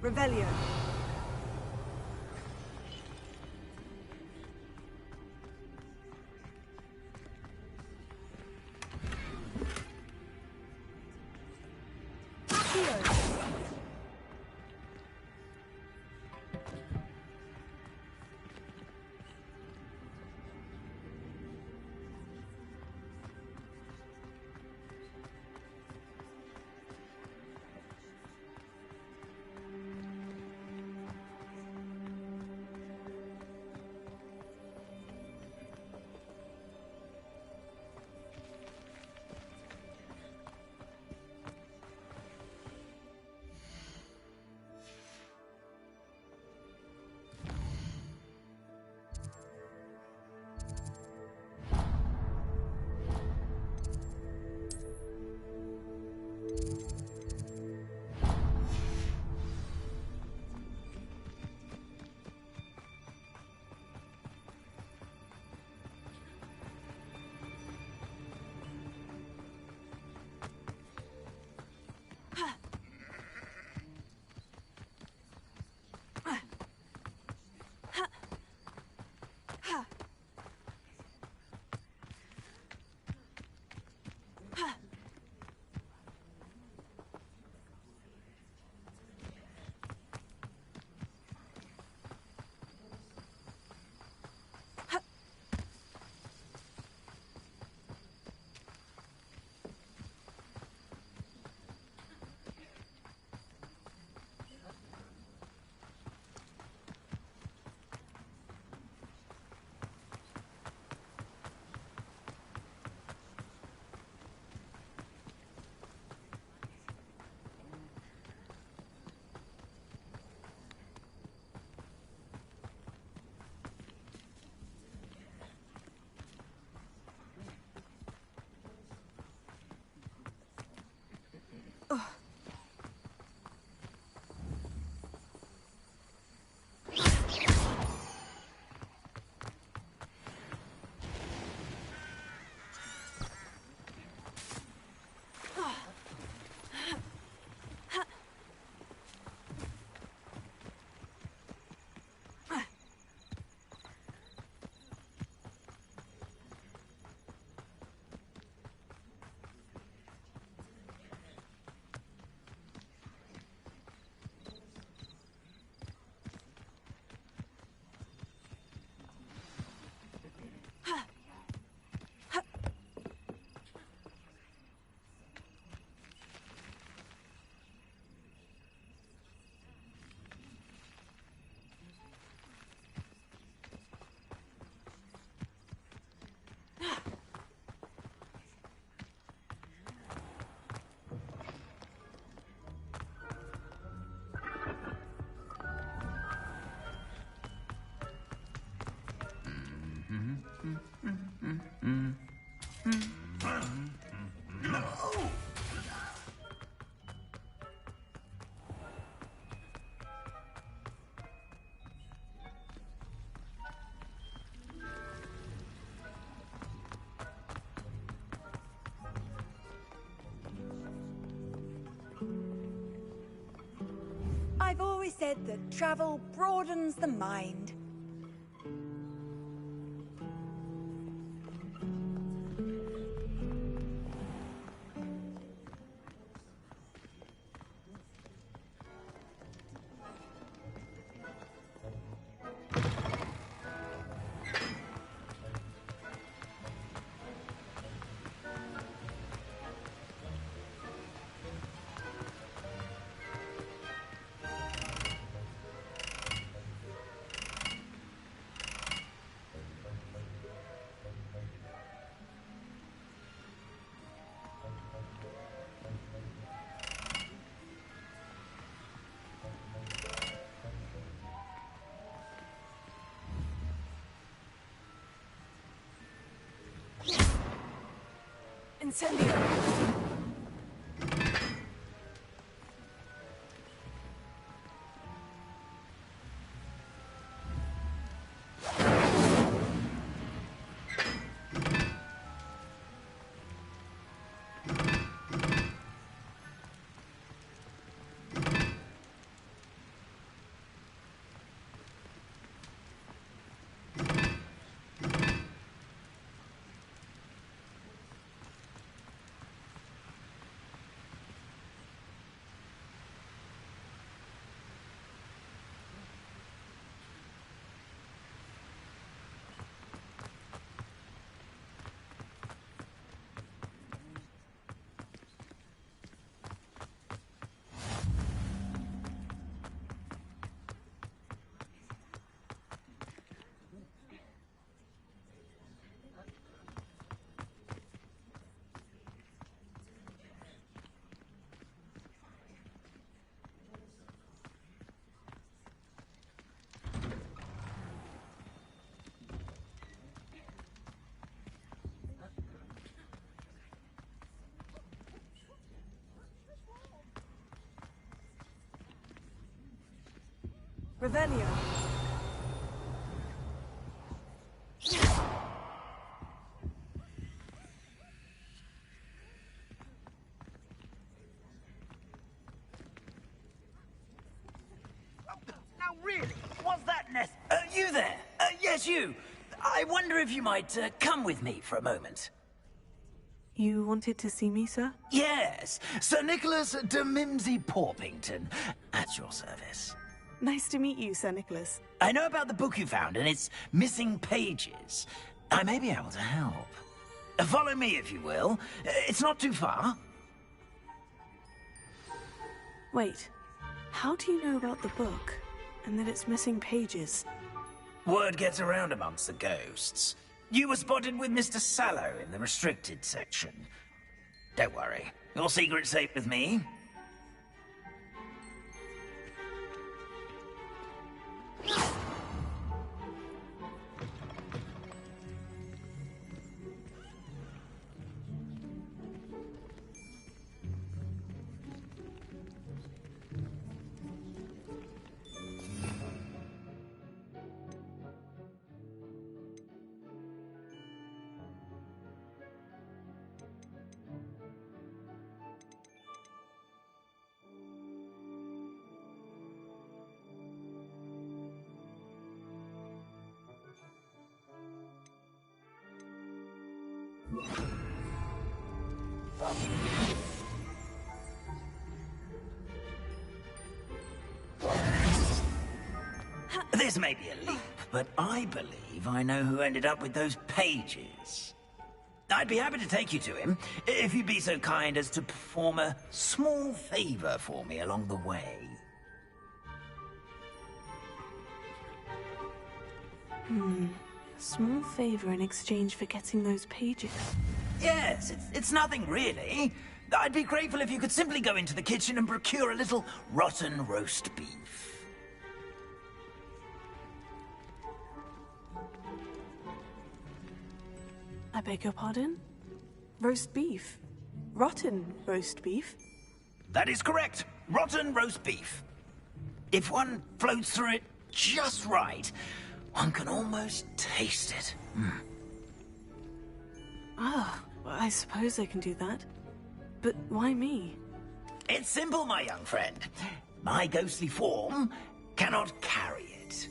Revelio. I've always said that travel broadens the mind. Incendio! Revelio. Now really, what's that nest? You there? Yes, you. I wonder if you might come with me for a moment. You wanted to see me, sir? Yes, Sir Nicholas de Mimsy Porpington, at your service. Nice to meet you, Sir Nicholas. I know about the book you found and its missing pages. I may be able to help. Follow me, if you will. It's not too far. Wait, how do you know about the book and that it's missing pages? Word gets around amongst the ghosts. You were spotted with Mr. Sallow in the restricted section. Don't worry, your secret's safe with me. This may be a leap, but I believe I know who ended up with those pages. I'd be happy to take you to him, if you'd be so kind as to perform a small favor for me along the way. Small favor in exchange for getting those pages. Yes, it's nothing really. I'd be grateful if you could simply go into the kitchen and procure a little rotten roast beef. I beg your pardon? Roast beef? Rotten roast beef? That is correct. Rotten roast beef. If one floats through it just right, one can almost taste it. Ah, well, I suppose I can do that. But why me? It's simple, my young friend. My ghostly form cannot carry it.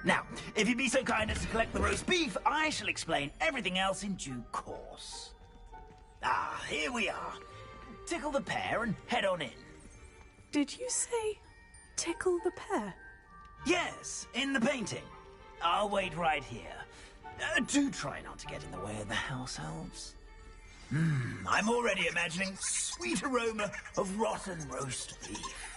Now, if you'd be so kind as to collect the roast beef, I shall explain everything else in due course. Ah, here we are. Tickle the pear and head on in. Did you say tickle the pear? Yes, in the painting. I'll wait right here. Do try not to get in the way of the house elves. I'm already imagining sweet aroma of rotten roast beef.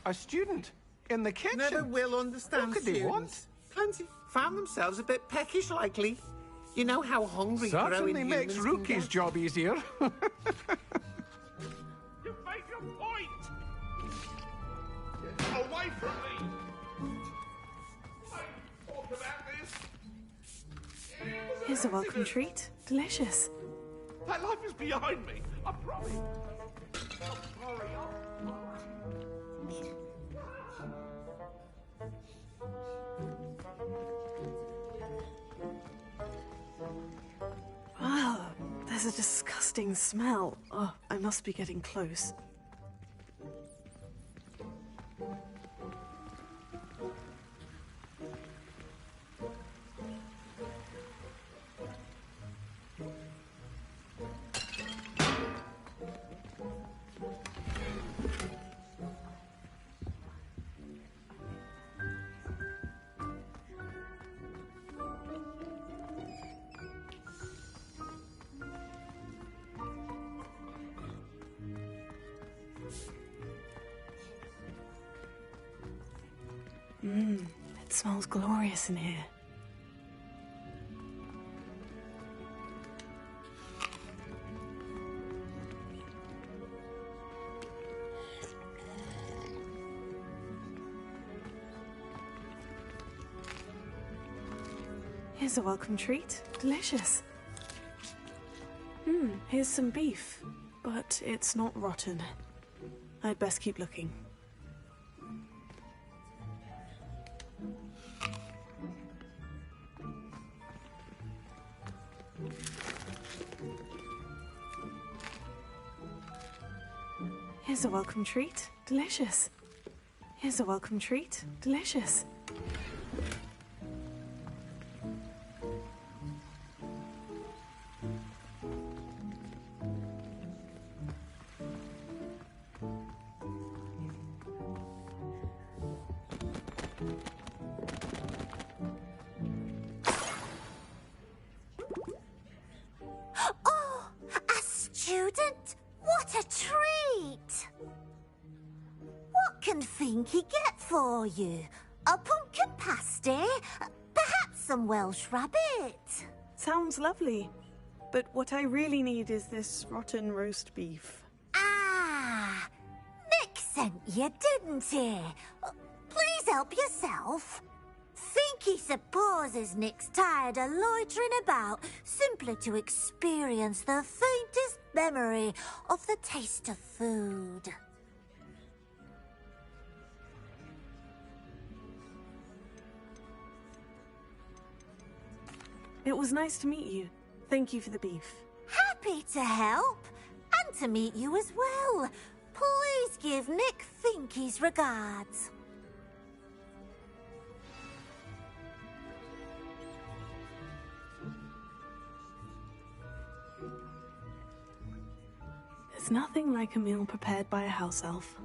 A student in the kitchen. Never will understand What could they want? students. Plenty found themselves a bit peckish, likely. You know how hungry Certainly growing makes humans can Rookie's get. job easier. You made your point! Away from me! I talk about this. Here's a welcome treat. Delicious. That life is behind me, I promise. I'm sorry, Wow, there's a disgusting smell. Oh, I must be getting close. It smells glorious in here. Here's a welcome treat. Delicious. Here's some beef, but it's not rotten. I'd best keep looking. Here's a welcome treat. Delicious. Here's a welcome treat. Delicious. Oh, a student? What a treat! What can Finky get for you? A pumpkin pasty? Perhaps some Welsh rabbit? Sounds lovely. But what I really need is this rotten roast beef. Ah! Nick sent you, didn't he? Please help yourself. Finky supposes Nick's tired of loitering about simply to experience the faintest memory of the taste of food. It was nice to meet you. Thank you for the beef. Happy to help, and to meet you as well. Please give Nick Finky's regards. There's nothing like a meal prepared by a house elf.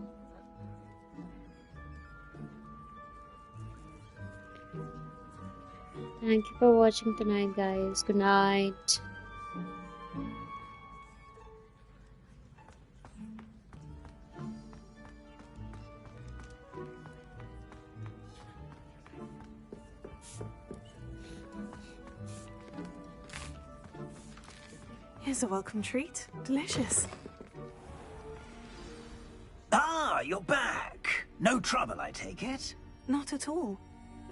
Thank you for watching tonight, guys. Good night. Here's a welcome treat. Delicious. Ah, you're back. No trouble, I take it? Not at all.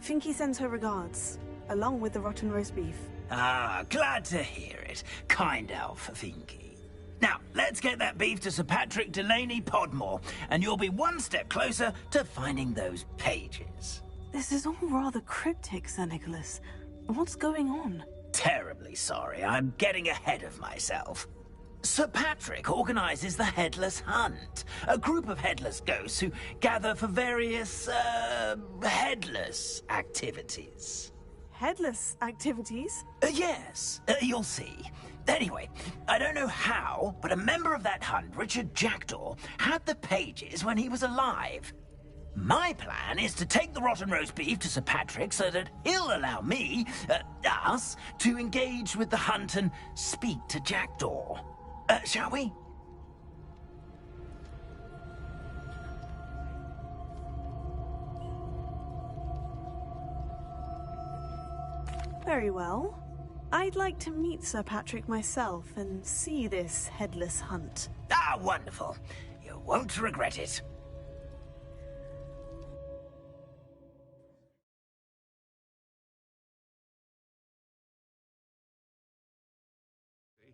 Finky sends her regards, along with the rotten roast beef. Ah, glad to hear it. Kind elf, Finky. Now, let's get that beef to Sir Patrick Delaney Podmore, and you'll be one step closer to finding those pages. This is all rather cryptic, Sir Nicholas. What's going on? Terribly sorry, I'm getting ahead of myself. Sir Patrick organizes the Headless Hunt, a group of headless ghosts who gather for various, headless activities. Headless activities? Yes, you'll see. Anyway, I don't know how, but a member of that hunt, Richard Jackdaw, had the pages when he was alive. My plan is to take the rotten roast beef to Sir Patrick so that he'll allow me, us, to engage with the hunt and speak to Jackdaw. Shall we? Very well. I'd like to meet Sir Patrick myself and see this headless hunt. Ah, wonderful. You won't regret it.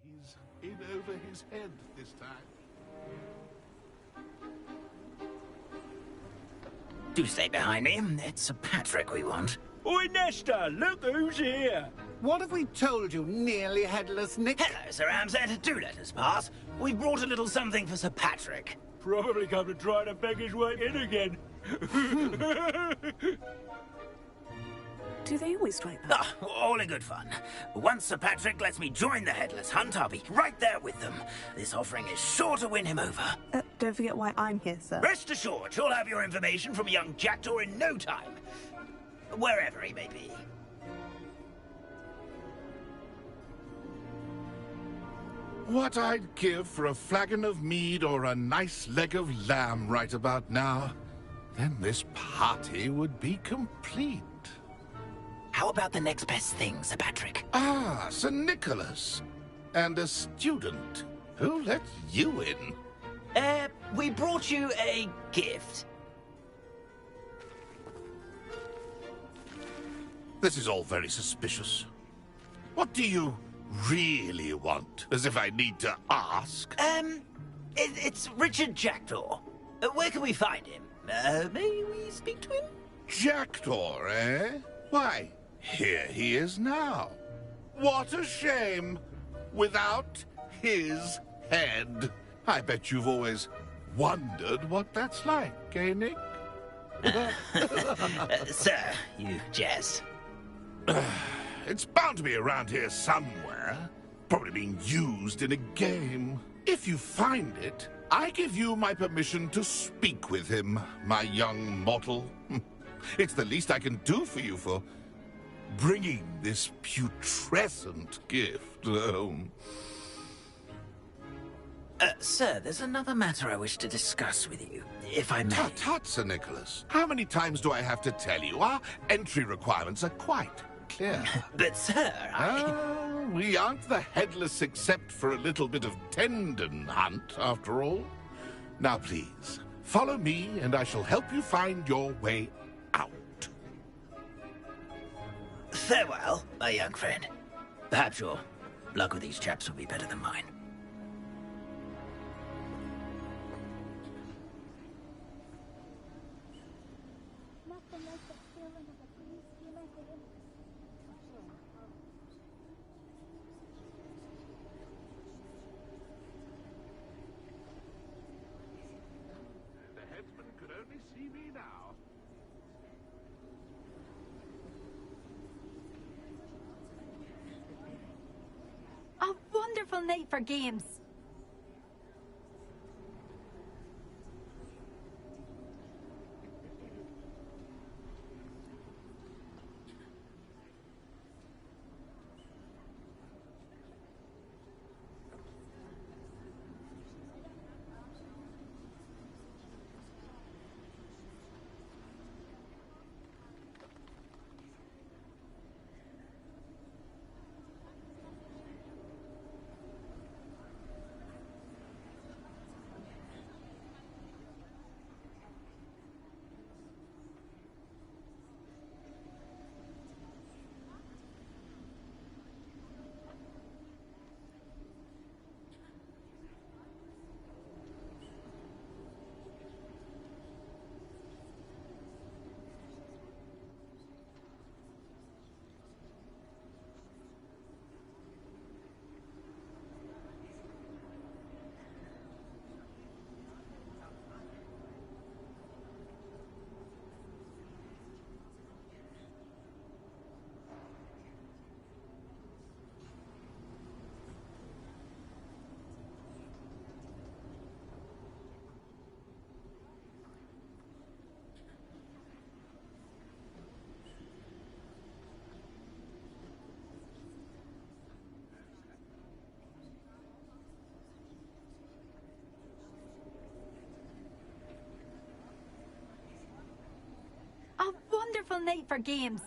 He's in over his head this time. Do stay behind me. It's Sir Patrick we want. Oi, Nesta, look who's here. What have we told you, nearly headless Nick? Hello, Sir Ramsed. Do let us pass. We brought a little something for Sir Patrick. Probably come to try to beg his way in again. Do they always do like that? Ah, all in good fun. Once Sir Patrick lets me join the headless hunt, I'll be right there with them. This offering is sure to win him over. Don't forget why I'm here, sir. Rest assured, you'll have your information from a young jackdaw in no time. Wherever he may be. What I'd give for a flagon of mead or a nice leg of lamb right about now. Then this party would be complete. How about the next best thing, Sir Patrick? Ah, Sir Nicholas. And a student. Who let you in? We brought you a gift. This is all very suspicious. What do you really want? As if I need to ask. It's Richard Jackdaw. Where can we find him? May we speak to him? Jackdaw, eh? Why, here he is now. What a shame. Without his head. I bet you've always wondered what that's like, eh, Nick? Sir, you jest. It's bound to be around here somewhere. Probably being used in a game. If you find it, I give you my permission to speak with him, my young mortal. It's the least I can do for you for bringing this putrescent gift home. Sir, there's another matter I wish to discuss with you, if I may. Tut, tut, Sir Nicholas. How many times do I have to tell you? Our entry requirements are quite clear. But, sir, we aren't the headless except for a little bit of tendon hunt, after all. Now, please, follow me, and I shall help you find your way out. Farewell, my young friend. Perhaps your luck with these chaps will be better than mine. The headsman could only see me now. A wonderful night for games. A wonderful night for games.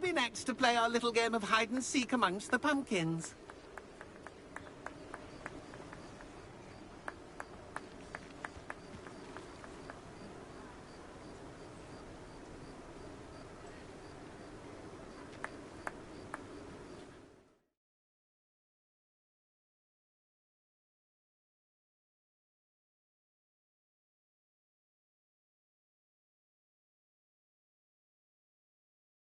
be next to play our little game of hide and seek amongst the pumpkins?